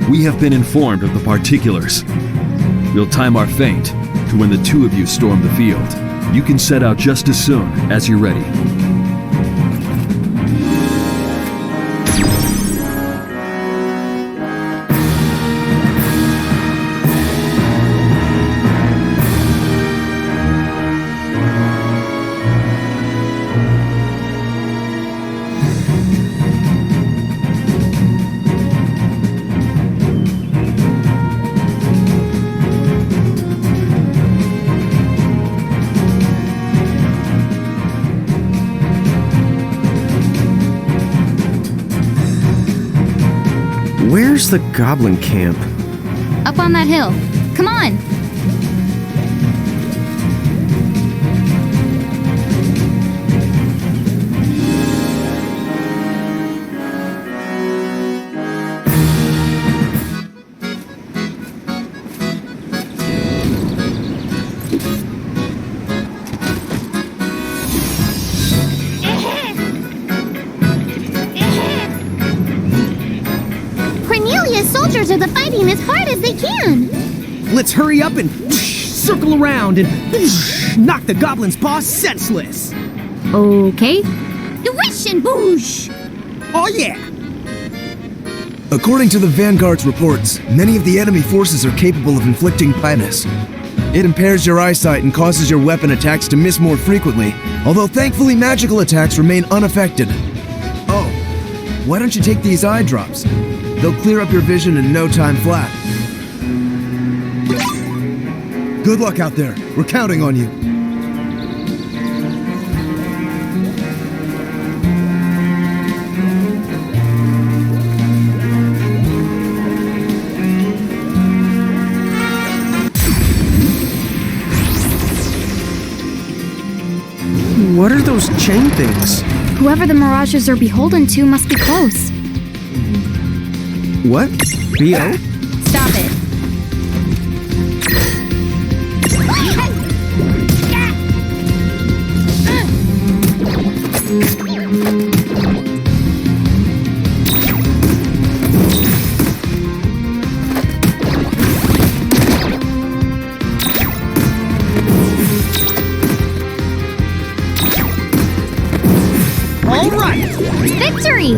S17: We have been informed of the particulars. We'll time our feint to when the two of you storm the field. You can set out just as soon as you're ready.
S3: Where's the goblin camp?
S4: Up on that hill. Come on! Soldiers are fighting as hard as they can.
S3: Let's hurry up and circle around and knock the goblin's boss senseless.
S4: Okay.
S1: Wish and boosh!
S3: Oh, yeah!
S13: According to the Vanguard's reports, many of the enemy forces are capable of inflicting blindness. It impairs your eyesight and causes your weapon attacks to miss more frequently, although thankfully magical attacks remain unaffected. Oh, why don't you take these eye drops? They'll clear up your vision in no time flat. Good luck out there. We're counting on you.
S3: What are those chain things?
S4: Whoever the mirages are beholden to must be close.
S3: What? B.O.?
S4: Stop it.
S3: All right!
S4: Victory!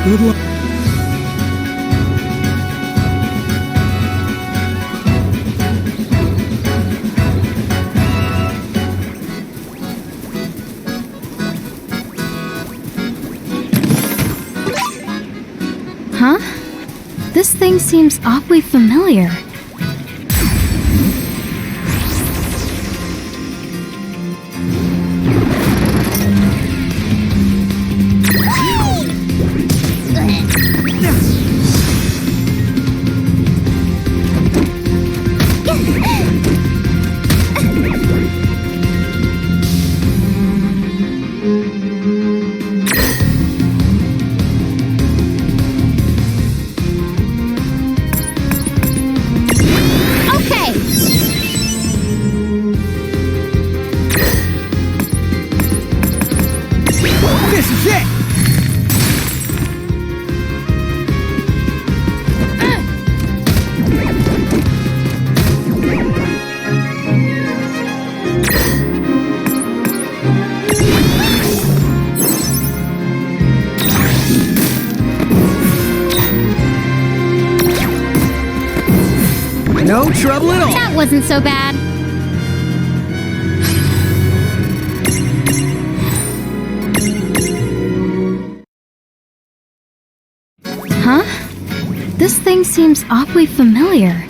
S3: Good luck.
S4: Huh? This thing seems awfully familiar.
S3: This is it! No trouble at all.
S4: That wasn't so bad. Huh? This thing seems awfully familiar.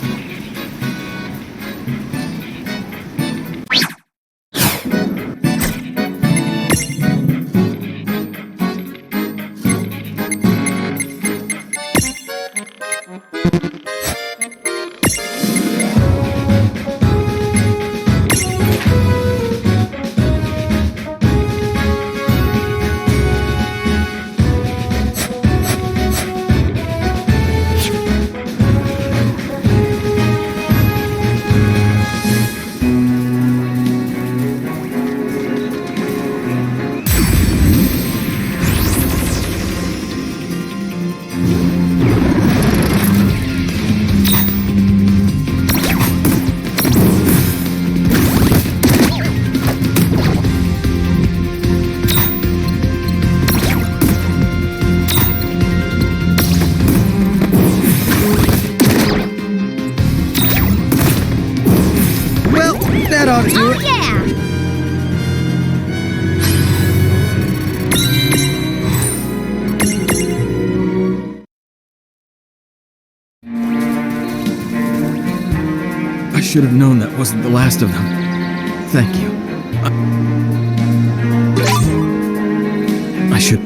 S3: That ought to do it.
S1: Yeah!
S10: I should have known that wasn't the last of them. Thank you. I should...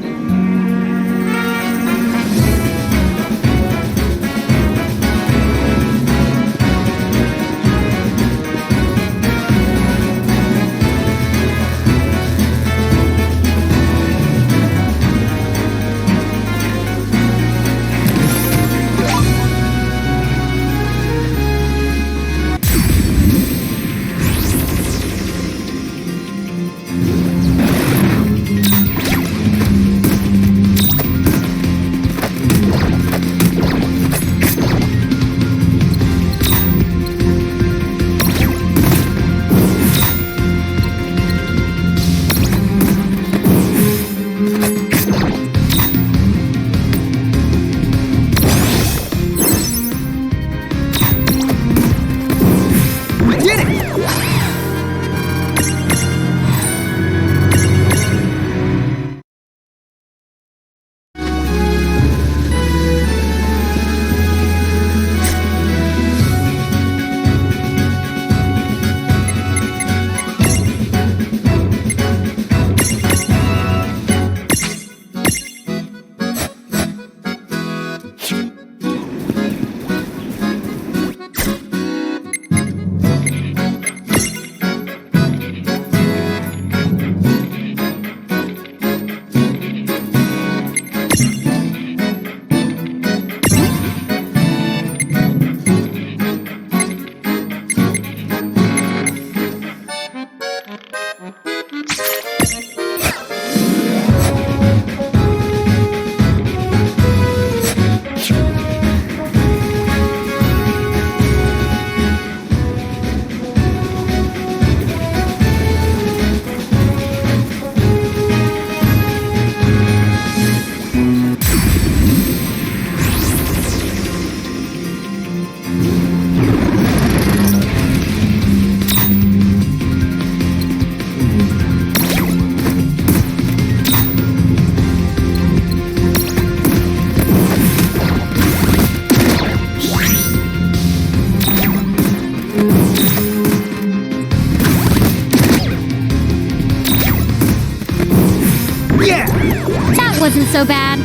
S4: wasn't so bad.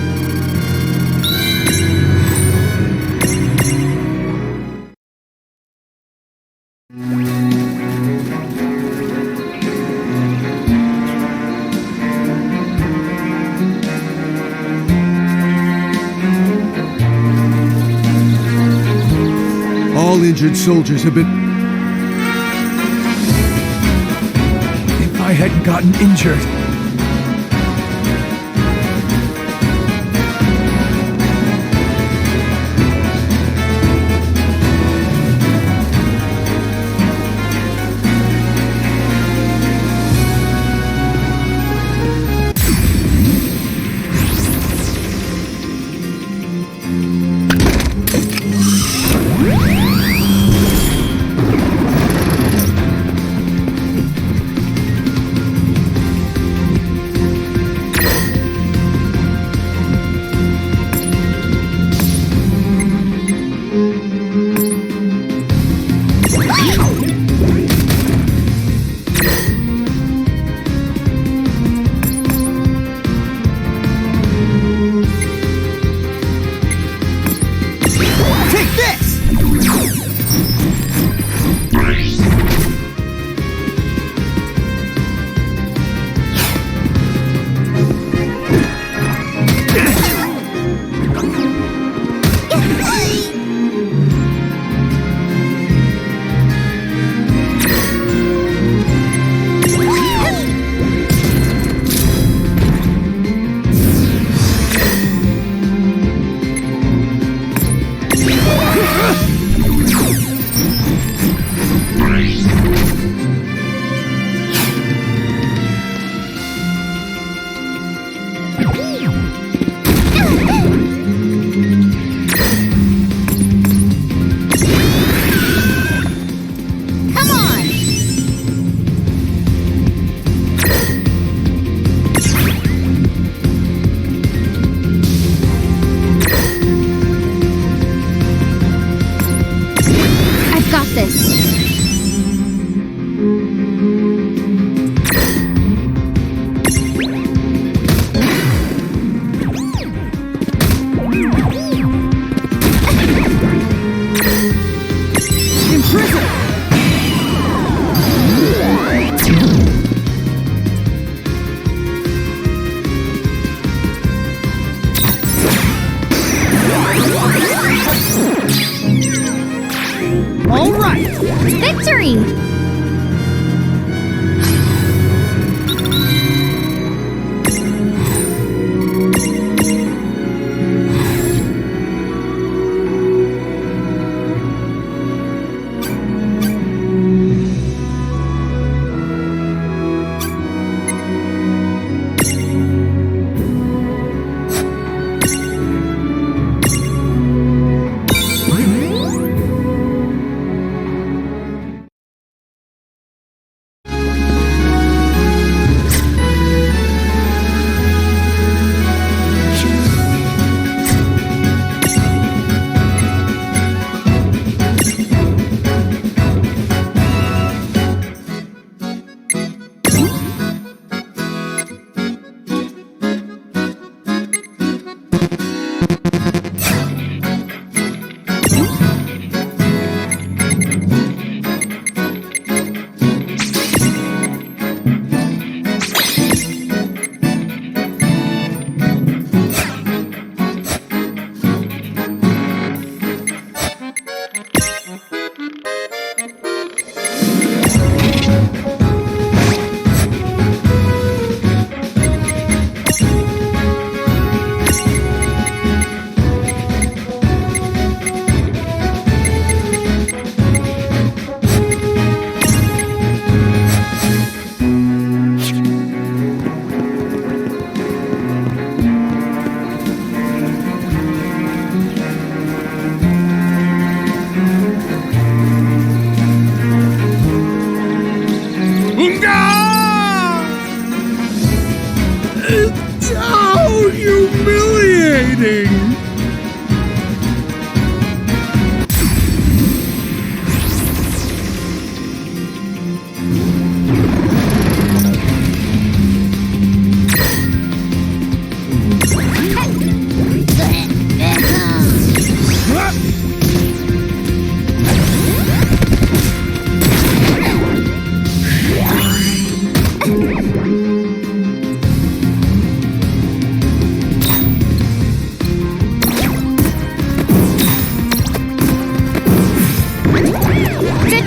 S12: All injured soldiers have been... If I hadn't gotten injured...
S1: All right!
S4: Victory!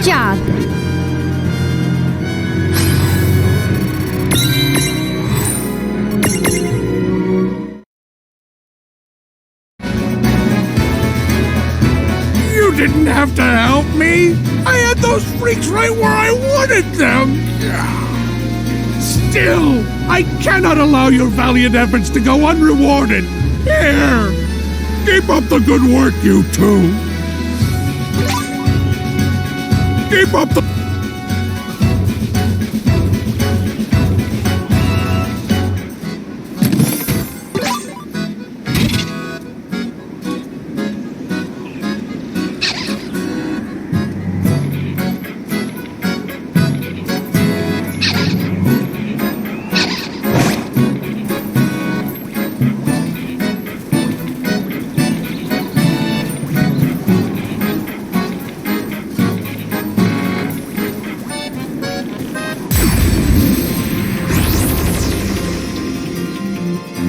S4: job.
S14: You didn't have to help me. I had those freaks right where I wanted them. Still, I cannot allow your valiant efforts to go unrewarded. Here, keep up the good work, you two. Keep up the...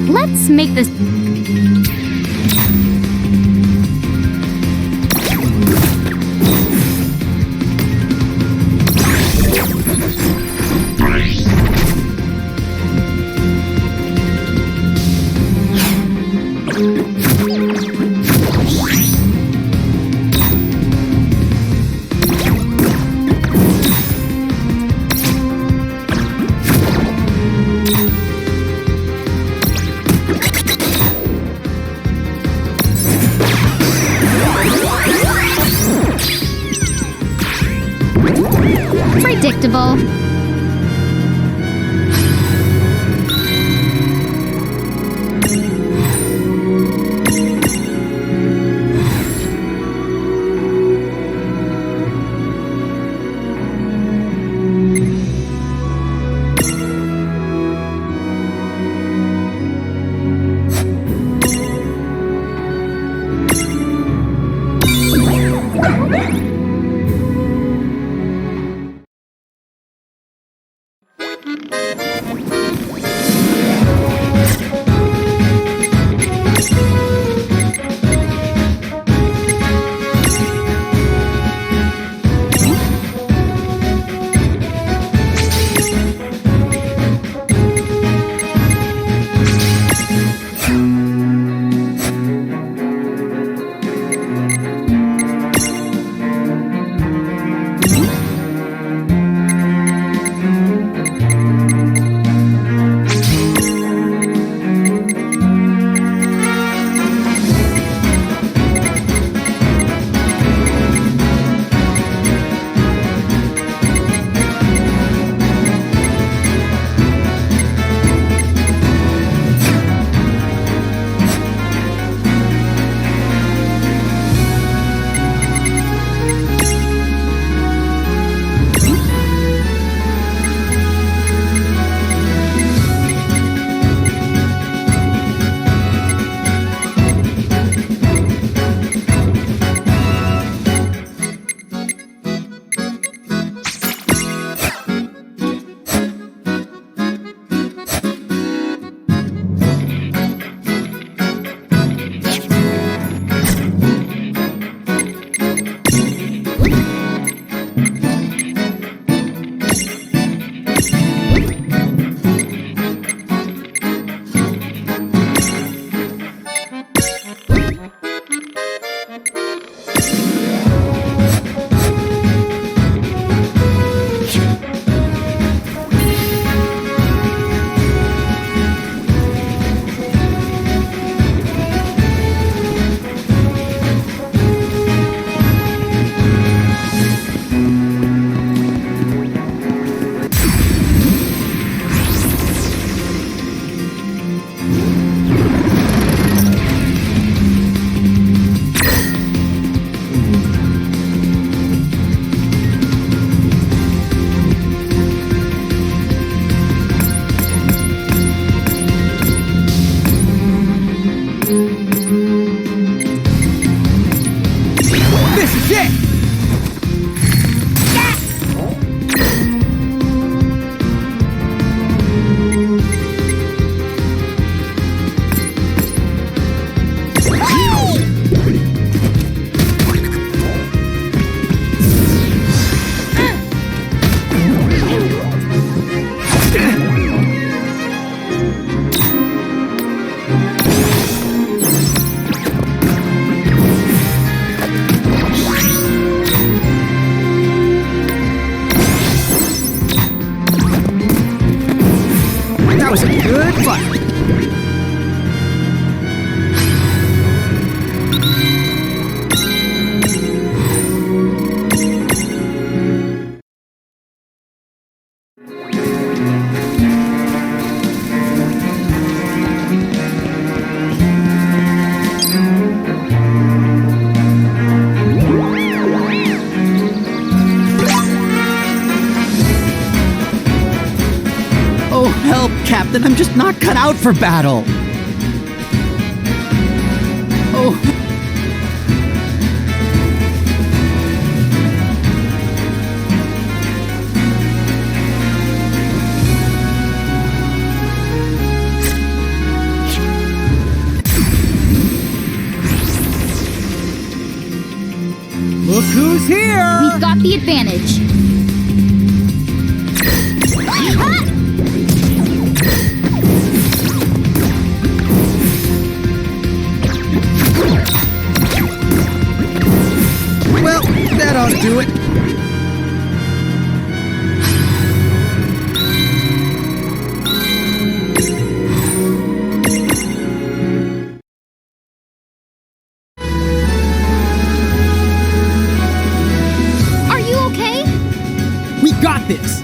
S4: Let's make this... predictable.
S3: was a good fight.
S18: Oh, help, Captain. I'm just not cut out for battle. Oh.
S3: Look who's here!
S4: We've got the advantage.
S18: Well, that ought to do it.
S4: Are you okay?
S3: We got this!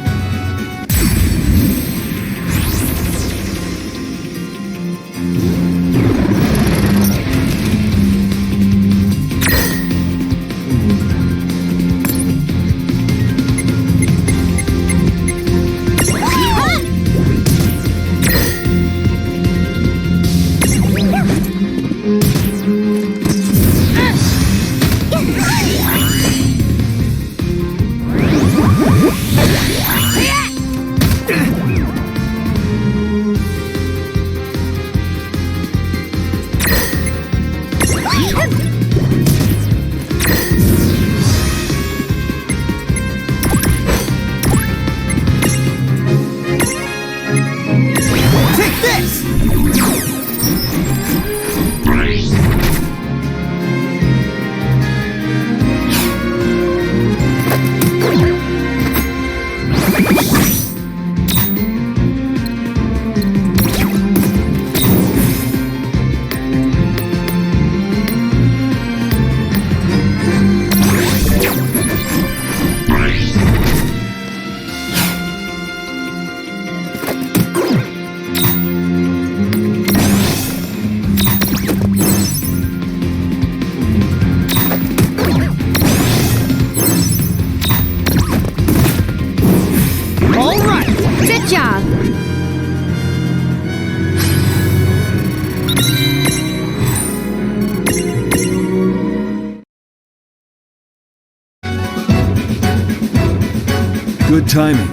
S3: Take this! All right!
S4: Good job.
S17: Good timing.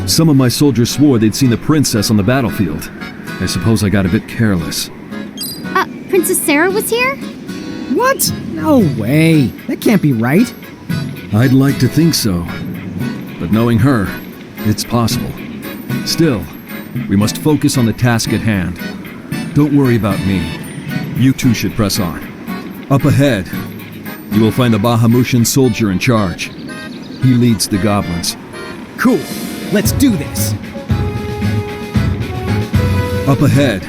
S17: Some of my soldiers swore they'd seen the princess on the battlefield. I suppose I got a bit careless.
S4: Princess Sarah was here?
S3: What? No way. That can't be right.
S17: I'd like to think so. But knowing her, it's possible. Still, we must focus on the task at hand. Don't worry about me. You two should press on. Up ahead, you will find the Bahamutian soldier in charge. He leads the goblins.
S3: Cool. Let's do this.
S17: Up ahead.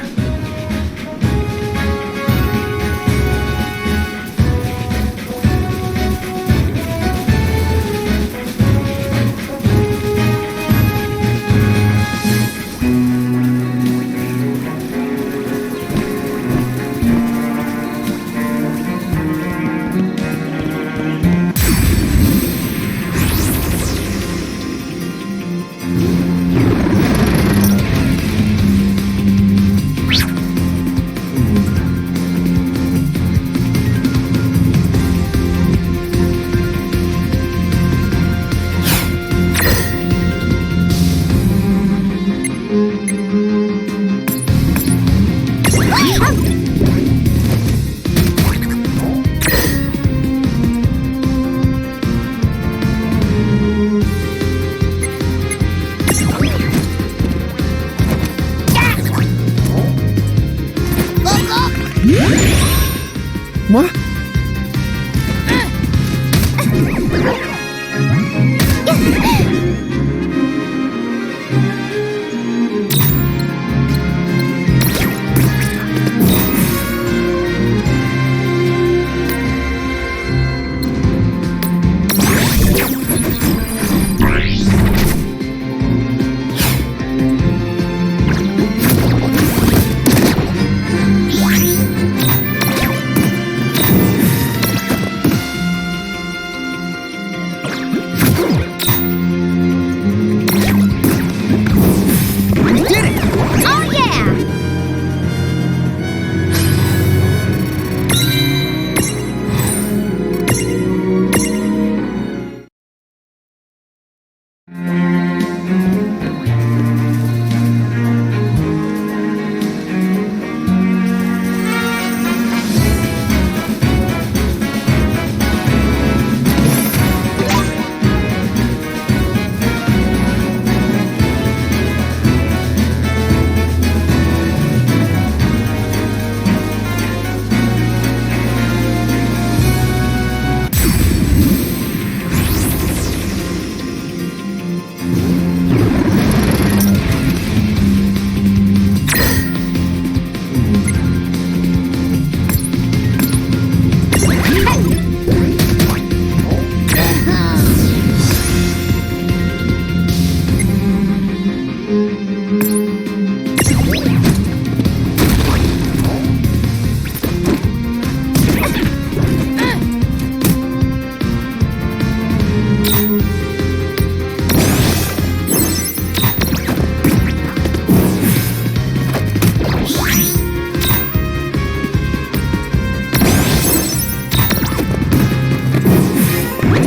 S3: What?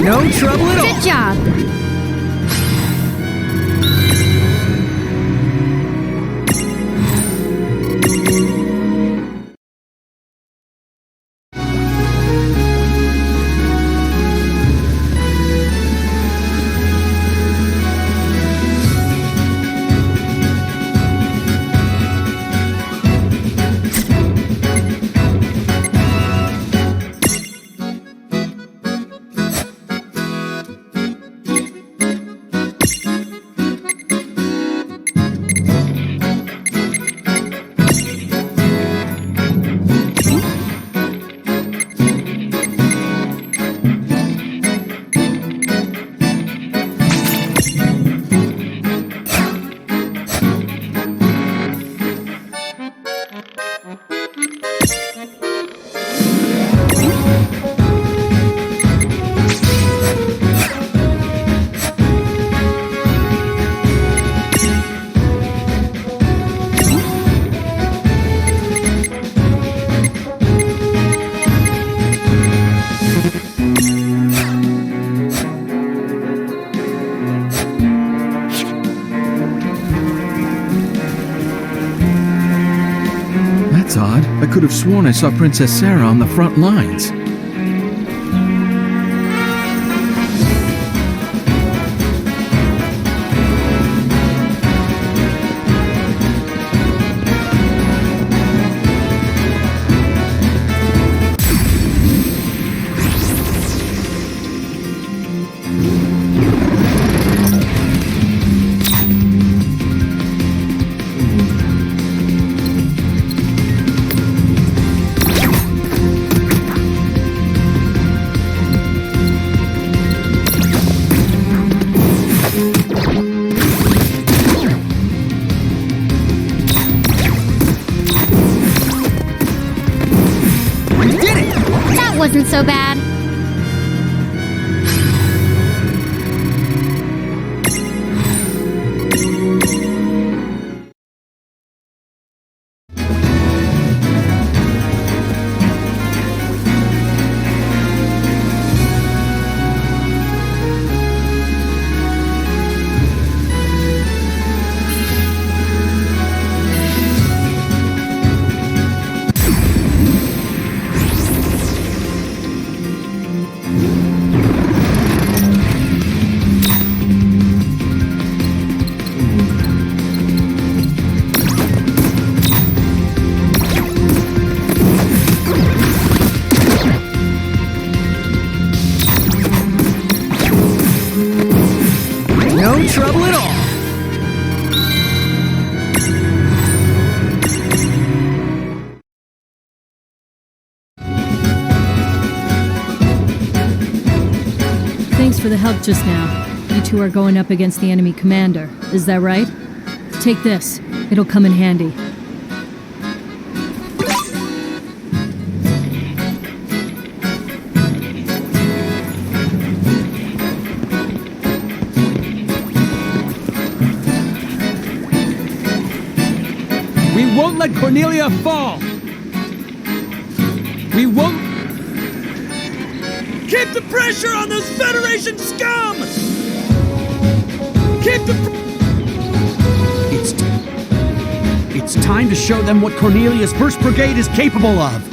S3: No trouble at all.
S4: Good job.
S17: That's odd. I could have sworn I saw Princess Sarah on the front lines.
S4: Wasn't so bad.
S3: No trouble at all.
S5: Thanks for the help just now. You two are going up against the enemy commander. Is that right? Take this. It'll come in handy.
S10: We won't let Cornelia fall! We won't... Keep the pressure on those Federation scum! Keep the... It's time to show them what Cornelia's 1st Brigade is capable of!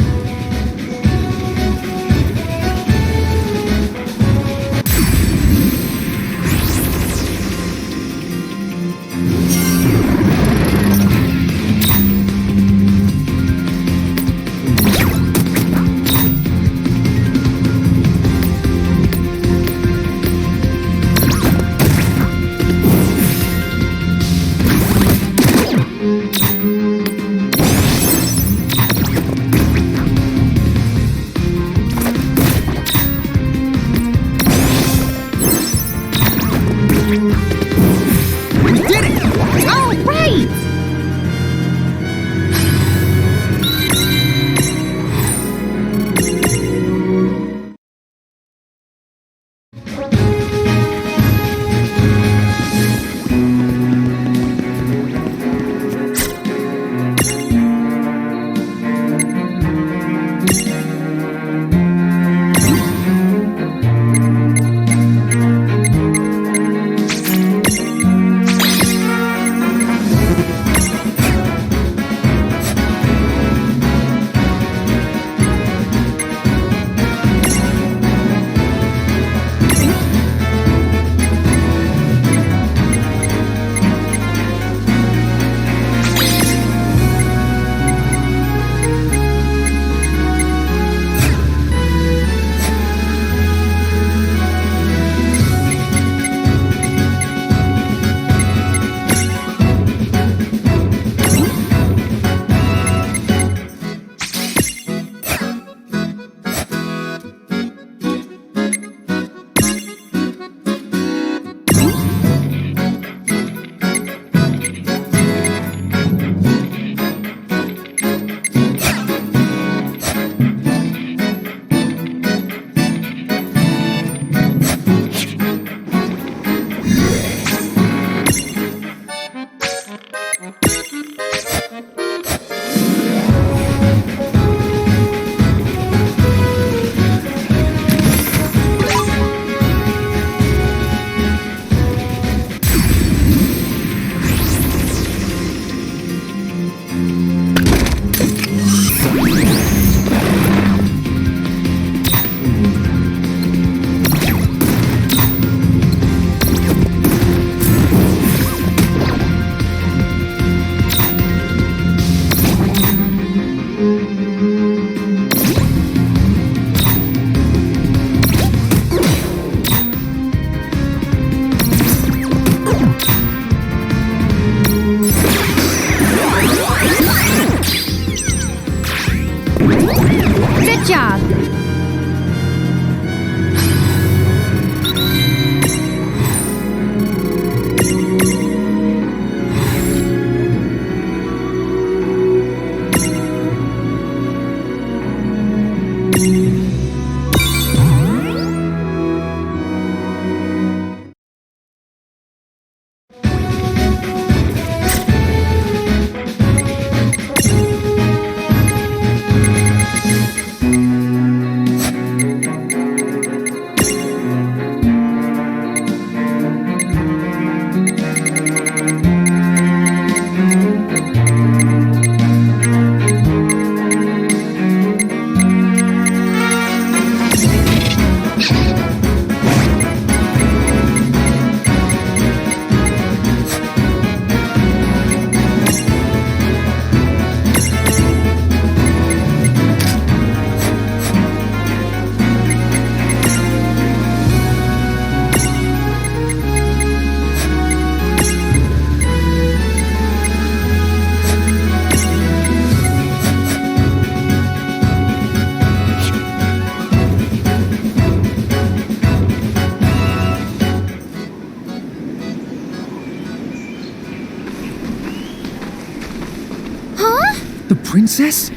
S3: princess?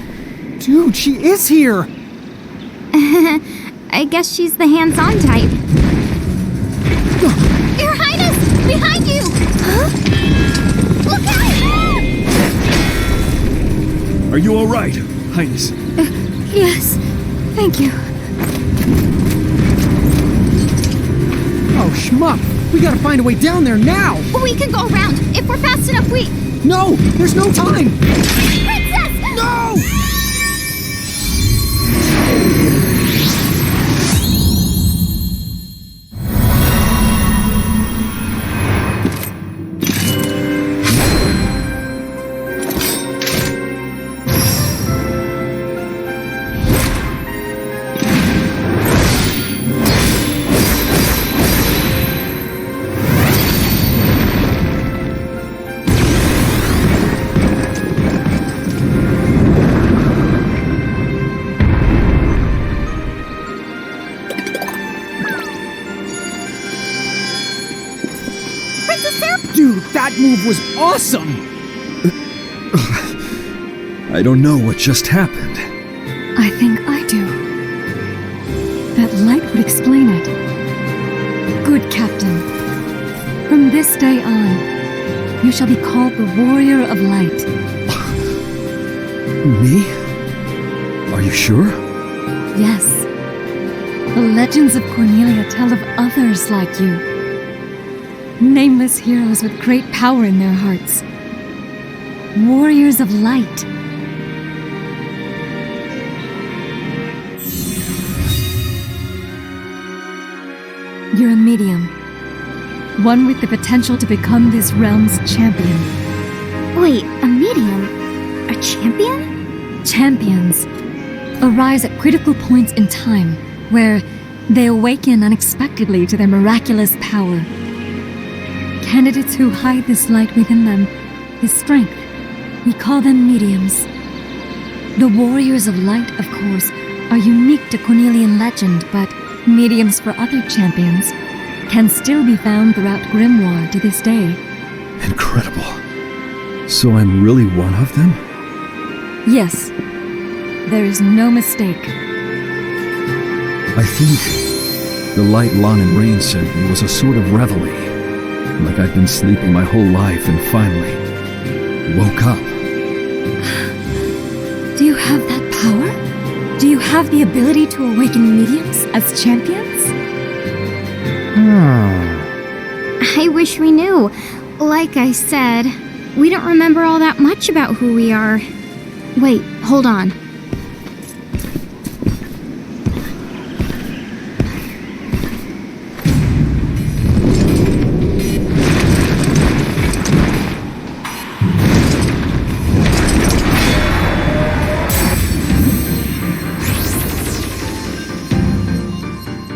S3: Dude, she is here!
S4: I guess she's the hands-on type.
S1: Your Highness! Behind you! Huh? Look out!
S12: Are you all right, Highness?
S11: Yes, thank you.
S3: Oh, schmuck! We gotta find a way down there now!
S1: We can go around. If we're fast enough, we...
S3: No! There's no time!
S1: Princess!
S3: No! Dude, that move was awesome!
S17: I don't know what just happened.
S11: I think I do. That light would explain it. Good Captain. From this day on, you shall be called the Warrior of Light.
S17: Me? Are you sure?
S11: Yes. The legends of Cornelia tell of others like you. Nameless heroes with great power in their hearts. Warriors of light. You're a medium. One with the potential to become this realm's champion.
S4: Wait, a medium? A champion?
S11: Champions arise at critical points in time where they awaken unexpectedly to their miraculous power. Candidates who hide this light within them, this strength, we call them mediums. The Warriors of Light, of course, are unique to Cornelian legend, but mediums for other champions can still be found throughout Grimoire to this day.
S17: Incredible. So I'm really one of them?
S11: Yes, there is no mistake.
S17: I think the light Lon and Rain sent me was a sort of reveille. Like I've been sleeping my whole life and finally woke up.
S11: Do you have that power? Do you have the ability to awaken mediums as champions?
S4: I wish we knew. Like I said, we don't remember all that much about who we are. Wait, hold on.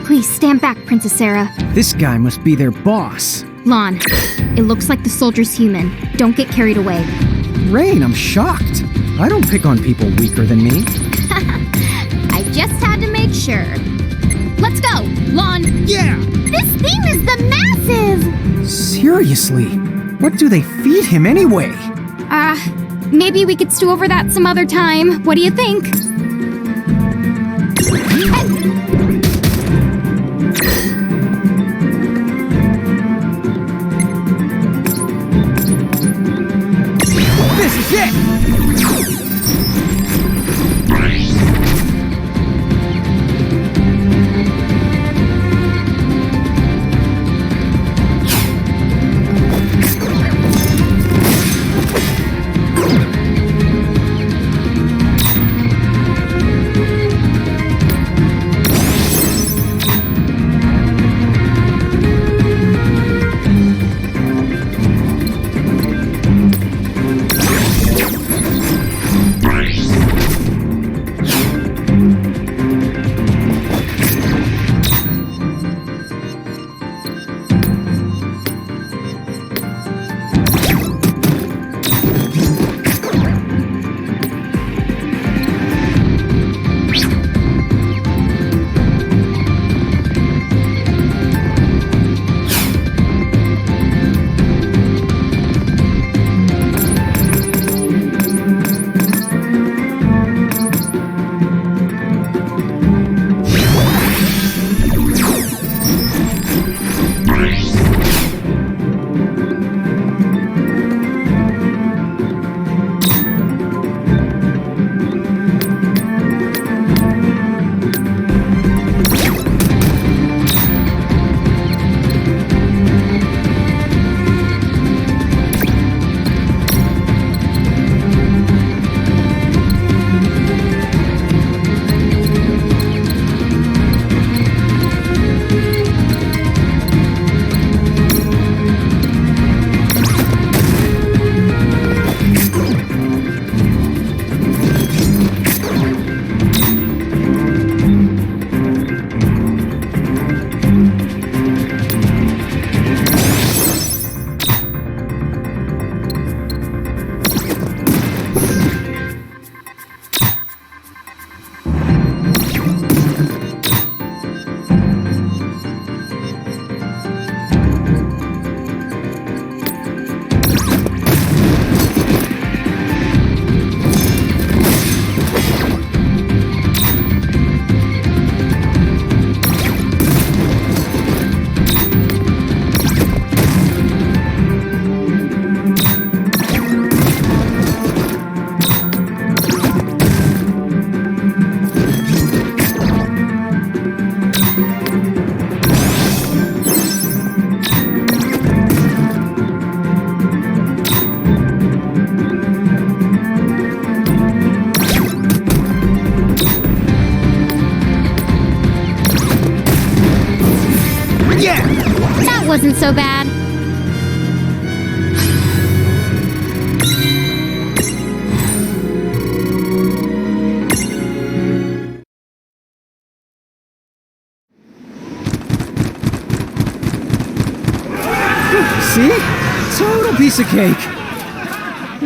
S4: Please stand back, Princess Sarah.
S3: This guy must be their boss.
S4: Lon, it looks like the soldier's human. Don't get carried away.
S3: Rain, I'm shocked. I don't pick on people weaker than me.
S1: I just had to make sure. Let's go, Lon.
S3: Yeah!
S1: This thing is the massive!
S3: Seriously, what do they feed him anyway?
S4: Maybe we could stew over that some other time. What do you think?
S3: This is it!
S4: wasn't so bad.
S3: See? Total piece of cake.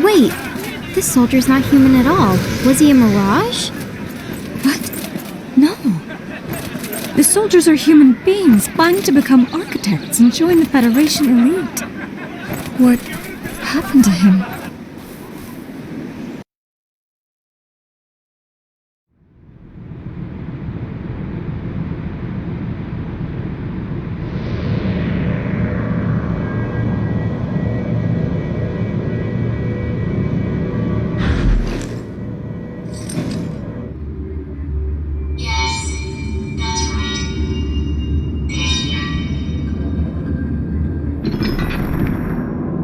S4: Wait, this soldier's not human at all. Was he a mirage?
S11: No. The soldiers are human beings vying to become architects and join the Federation elite. What happened to him?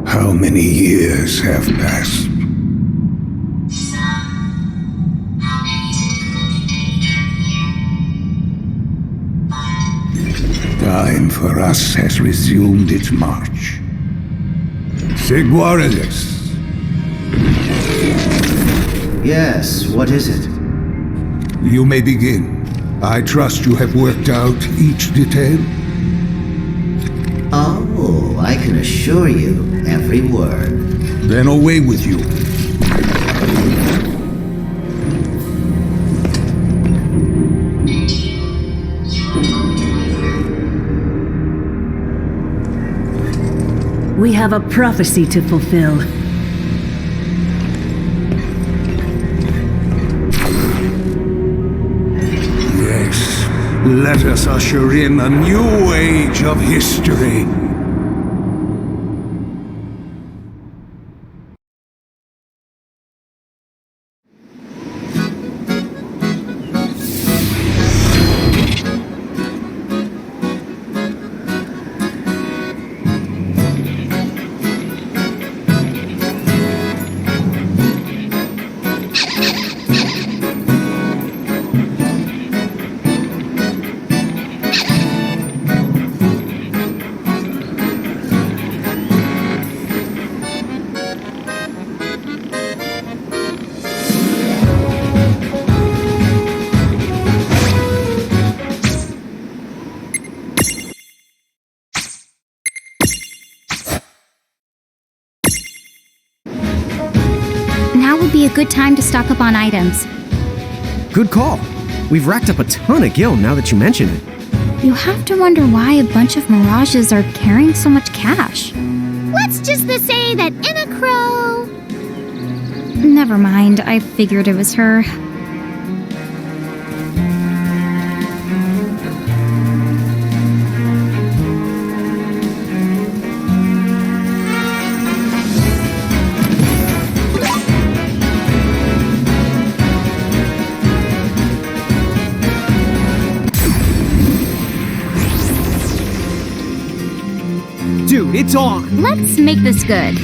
S19: How many years have passed? Time for us has resumed its march. Seguaredes.
S20: Yes, what is it?
S19: You may begin. I trust you have worked out each detail?
S20: Oh, I can assure you, every word.
S19: Then away with you.
S21: We have a prophecy to fulfill.
S19: Yes, let us usher in a new age of history.
S4: Now would be a good time to stock up on items.
S3: Good call. We've racked up a ton of gil now that you mention it.
S4: You have to wonder why a bunch of mirages are carrying so much cash.
S1: Let's just say that Inacro...
S4: Never mind, I figured it was her.
S3: Dude, it's on!
S4: Let's make this good.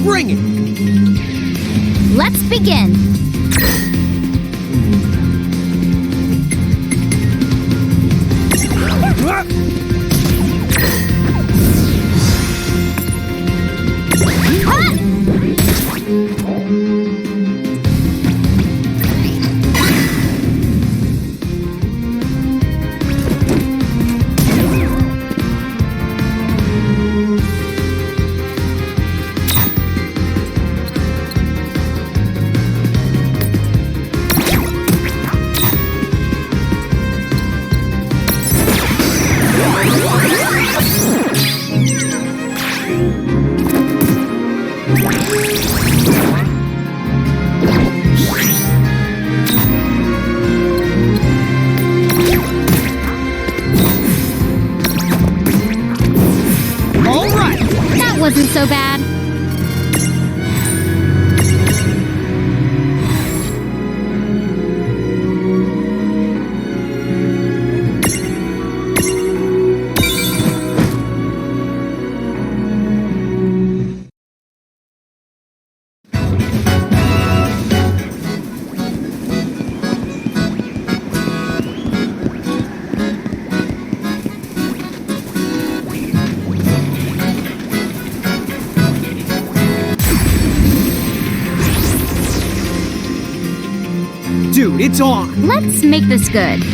S3: Bring it!
S4: Let's begin. Wasn't so bad.
S3: Dude, it's on!
S4: Let's make this good.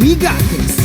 S3: We got this!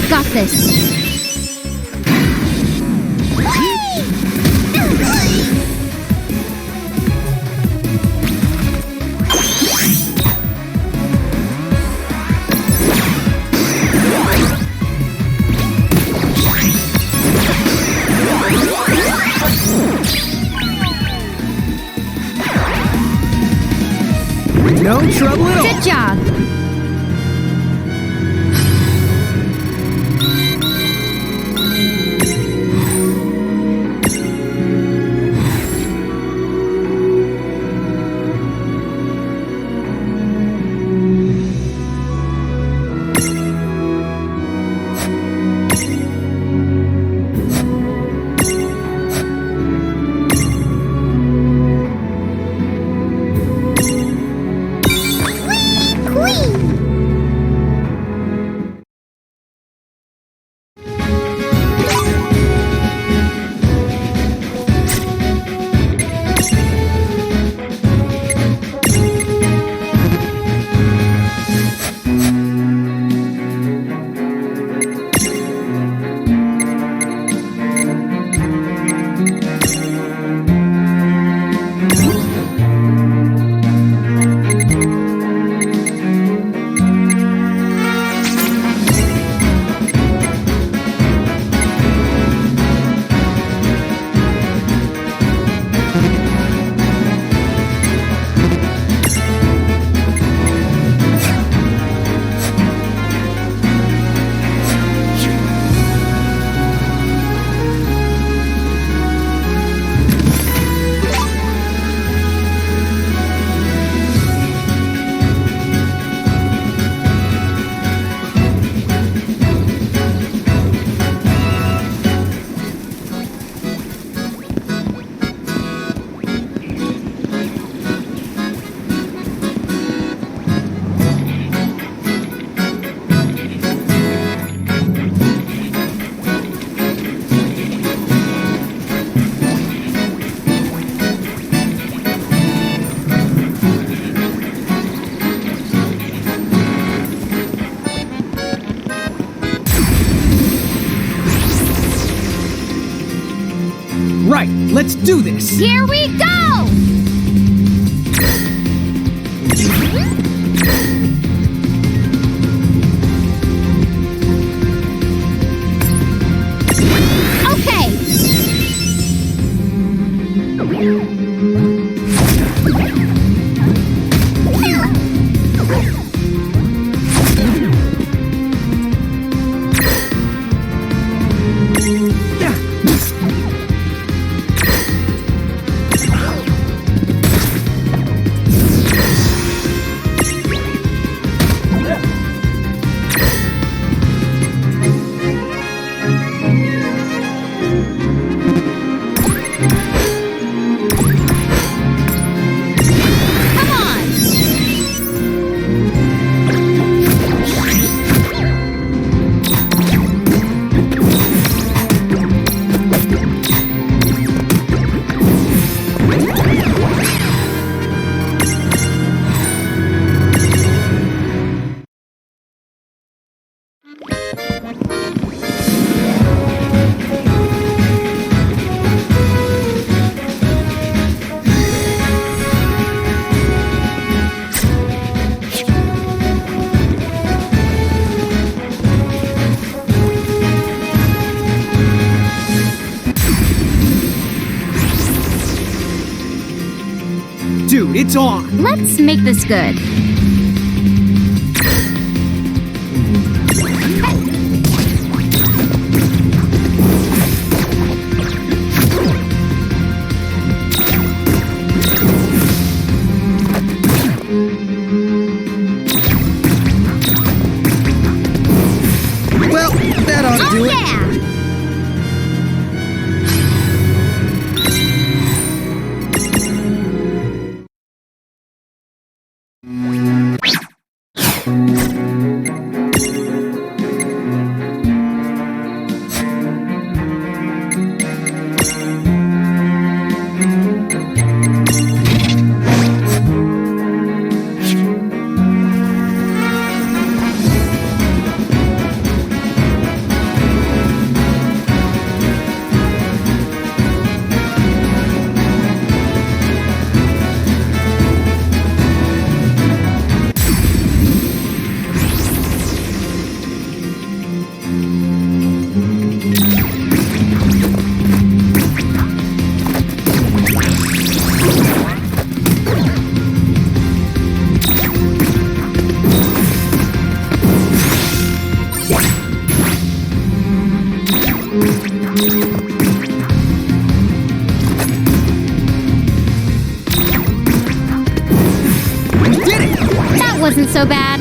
S4: Got this.
S3: No trouble at all.
S4: Good job.
S3: Right, let's do this.
S1: Here we go! Okay.
S3: Dude, it's on.
S4: Let's make this good.
S18: Well, that ought to do it.
S1: Yeah!
S4: wasn't so bad.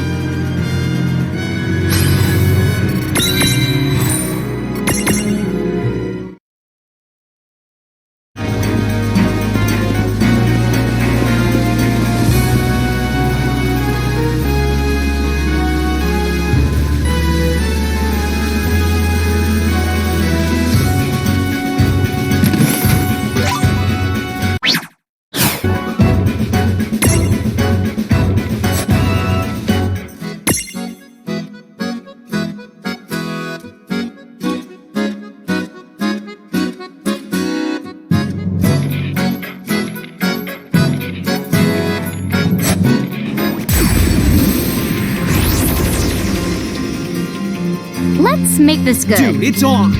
S4: Let's make this good.
S3: Dude, it's on!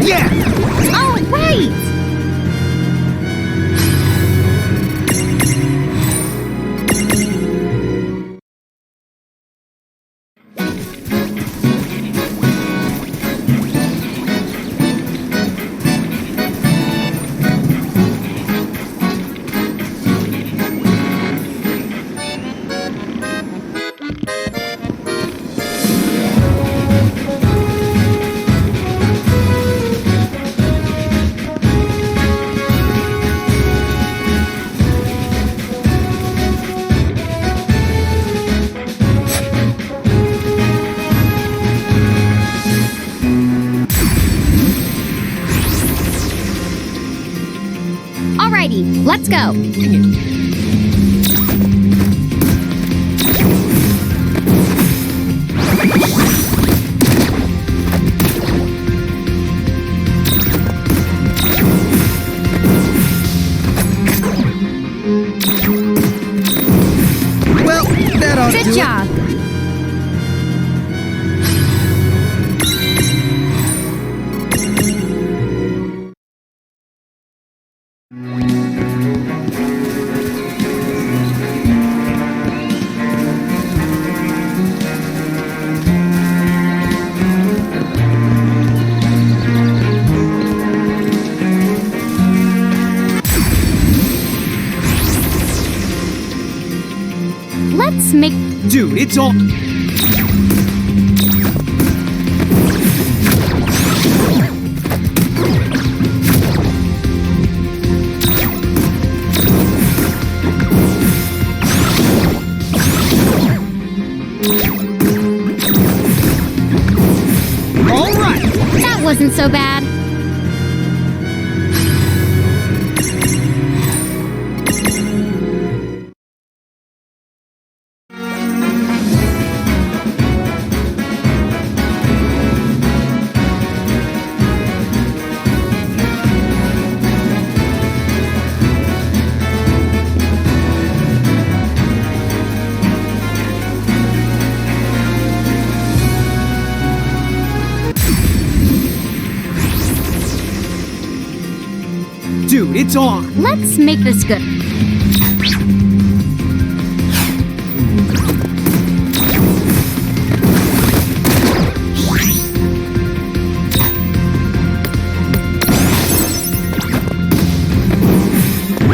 S3: Yeah!
S1: All right!
S4: Alrighty, let's go.
S18: Well, that ought to do
S4: Good
S18: it.
S4: job. Let's make...
S3: Dude, it's on! Alright!
S4: That wasn't so bad.
S3: Dude, it's on!
S4: Let's make this good.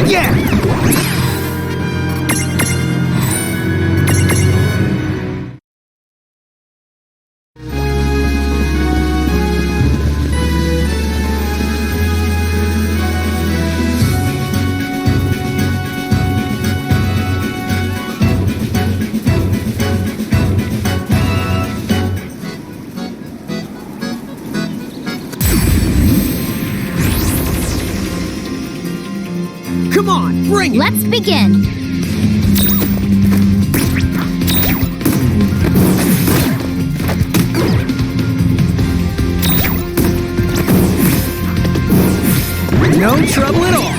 S3: Yeah! Come on, bring it!
S4: Let's begin.
S3: No trouble at all!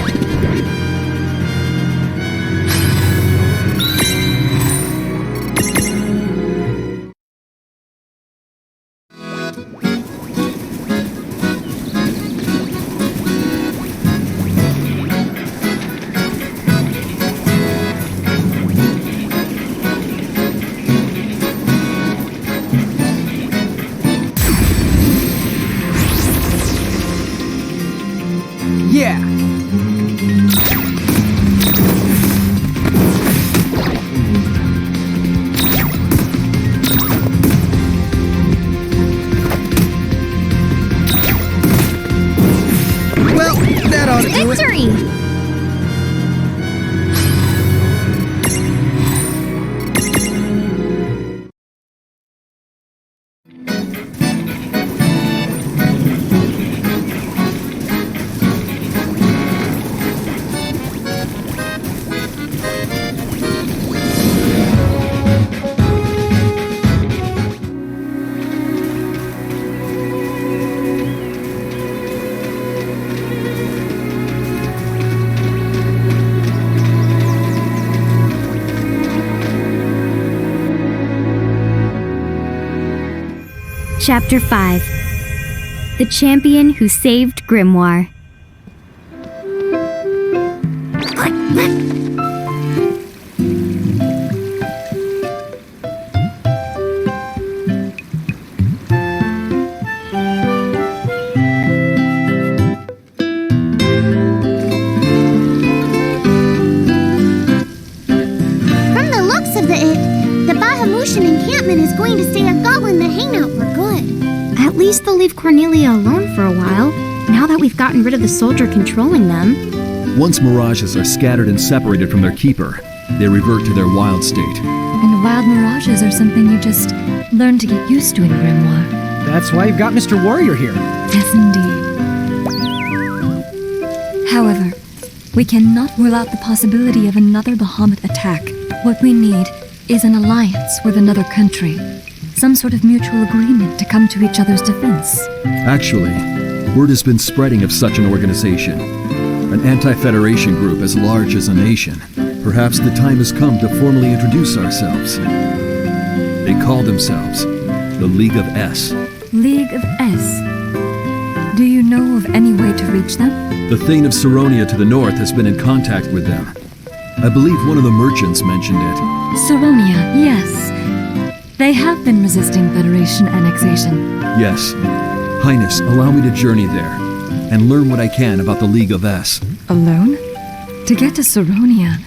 S4: Chapter 5. The Champion Who Saved Grimoire.
S1: From the looks of the Bahamutian encampment is going to stay a goblin the hangout for good.
S4: At least they'll leave Cornelia alone for a while, now that we've gotten rid of the soldier controlling them.
S17: Once mirages are scattered and separated from their keeper, they revert to their wild state.
S11: And wild mirages are something you just learn to get used to in Grimoire.
S3: That's why you've got Mr. Warrior here.
S11: Yes, indeed. However, we cannot rule out the possibility of another Bahamut attack. What we need is an alliance with another country. Some sort of mutual agreement to come to each other's defense.
S17: Actually, word has been spreading of such an organization. An anti-Federation group as large as a nation. Perhaps the time has come to formally introduce ourselves. They call themselves the League of S.
S11: League of S. Do you know of any way to reach them?
S17: The Thane of Saronia to the north has been in contact with them. I believe one of the merchants mentioned it.
S11: Saronia, yes. They have been resisting Federation annexation.
S17: Yes. Highness, allow me to journey there and learn what I can about the League of S.
S11: Alone? To get to Saronia,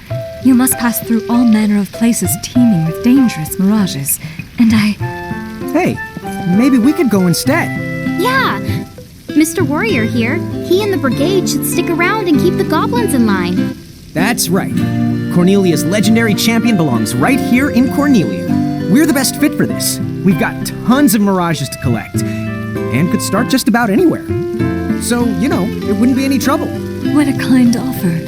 S11: you must pass through all manner of places teeming with dangerous mirages. And
S3: Hey, maybe we could go instead.
S4: Yeah! Mr. Warrior here, he and the brigade should stick around and keep the goblins in line.
S3: That's right. Cornelia's legendary champion belongs right here in Cornelia. We're the best fit for this. We've got tons of mirages to collect, and could start just about anywhere. So, it wouldn't be any trouble.
S11: What a kind offer.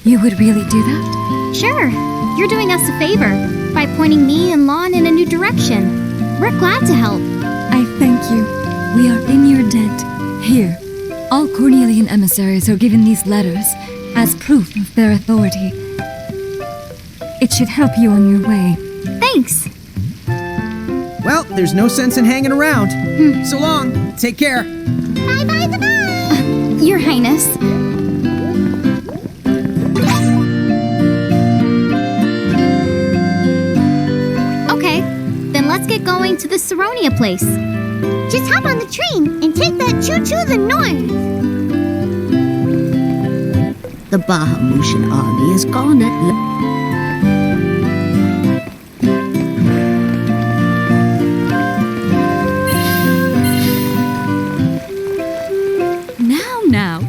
S11: You would really do that?
S4: Sure, you're doing us a favor by pointing me and Lon in a new direction. We're glad to help.
S11: I thank you. We are in your debt. Here, all Cornelian emissaries are given these letters as proof of their authority. It should help you on your way.
S4: Thanks.
S3: Well, there's no sense in hanging around. So long. Take care.
S1: Bye-bye-bye!
S4: Your Highness. Okay, then let's get going to the Saronia place.
S1: Just hop on the train and take that choo-choo the north.
S2: The Bahamutian army is gone at
S5: Now.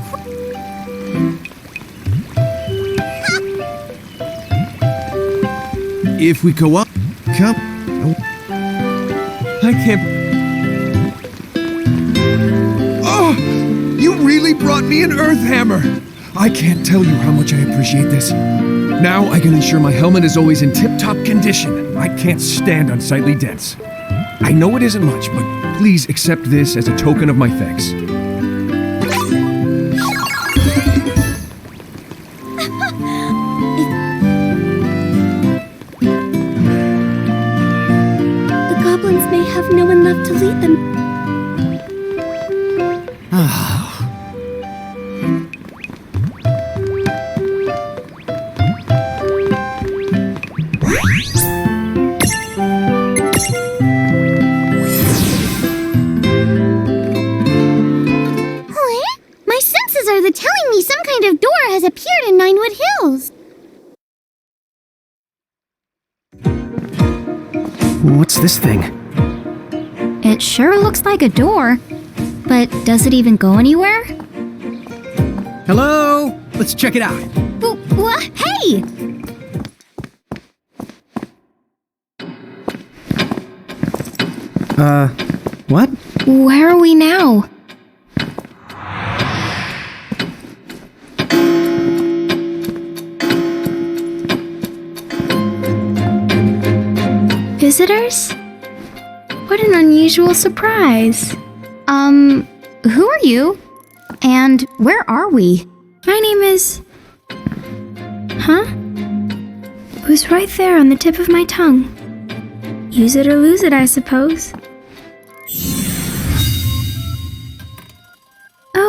S9: If we come.
S3: I can't.
S12: Oh! You really brought me an Earth Hammer! I can't tell you how much I appreciate this. Now I can ensure my helmet is always in tip-top condition. I can't stand unsightly dents. I know it isn't much, but please accept this as a token of my thanks.
S1: The goblins may have no one left to lead them. My senses are telling me some kind of door has appeared in Ninewood Hills.
S3: What's this thing?
S4: It sure looks like a door, but does it even go anywhere?
S3: Hello? Let's check it out.
S4: What? Hey!
S3: What?
S4: Where are we now? Visitors? What an unusual surprise. Who are you? And where are we? My name is... Huh? It was right there on the tip of my tongue. Use it or lose it, I suppose.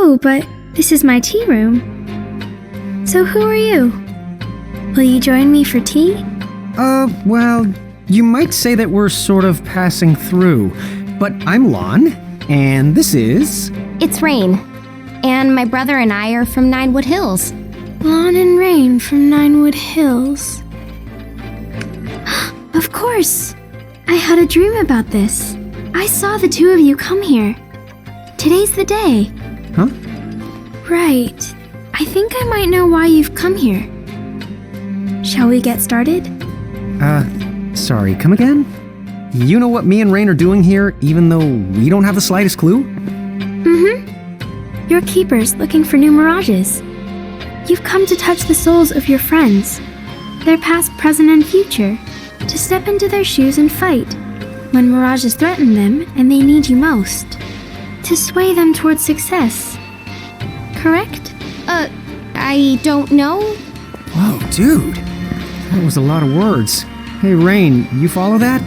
S4: Oh, but this is my tea room. So who are you? Will you join me for tea?
S3: Well, you might say that we're sort of passing through. But I'm Lon, and this is...
S1: It's Rain. And my brother and I are from Ninewood Hills.
S4: Lon and Rain from Ninewood Hills. Of course! I had a dream about this. I saw the two of you come here. Today's the day.
S3: Huh?
S4: Right. I think I might know why you've come here. Shall we get started?
S3: Sorry, come again? You know what me and Rain are doing here, even though we don't have the slightest clue?
S4: You're keepers looking for new mirages. You've come to touch the souls of your friends, their past, present, and future, to step into their shoes and fight when mirages threaten them and they need you most, to sway them towards success. Correct?
S1: I don't know.
S3: Whoa, dude. That was a lot of words. Hey, Rain, you follow that?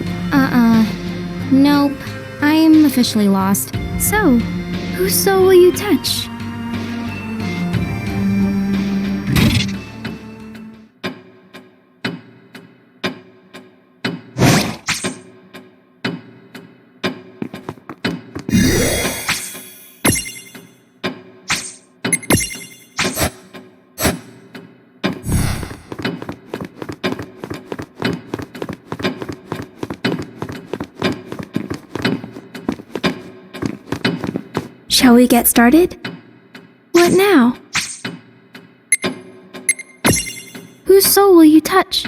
S1: Nope. I'm officially lost.
S4: So, whose soul will you touch? Shall we get started? What now? Whose soul will you touch?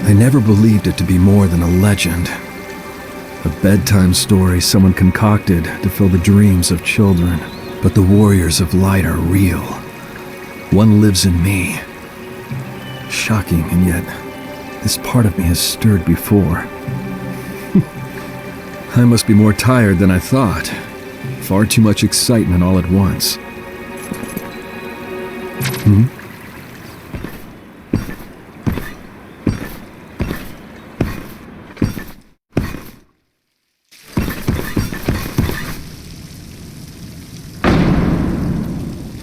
S17: I never believed it to be more than a legend. A bedtime story someone concocted to fill the dreams of children. But the warriors of light are real. One lives in me. Shocking, and yet this part of me has stirred before. I must be more tired than I thought. Far too much excitement all at once.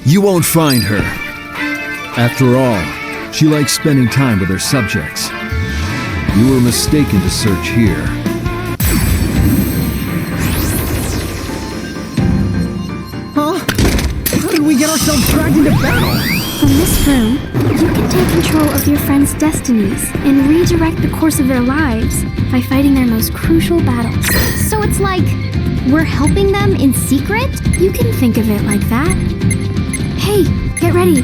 S17: You won't find her. After all, she likes spending time with her subjects. You were mistaken to search here.
S3: Huh? How did we get ourselves dragged into battle?
S4: From this room, you can take control of your friends' destinies and redirect the course of their lives by fighting their most crucial battles.
S1: So it's like we're helping them in secret?
S4: You can think of it like that. Hey, get ready.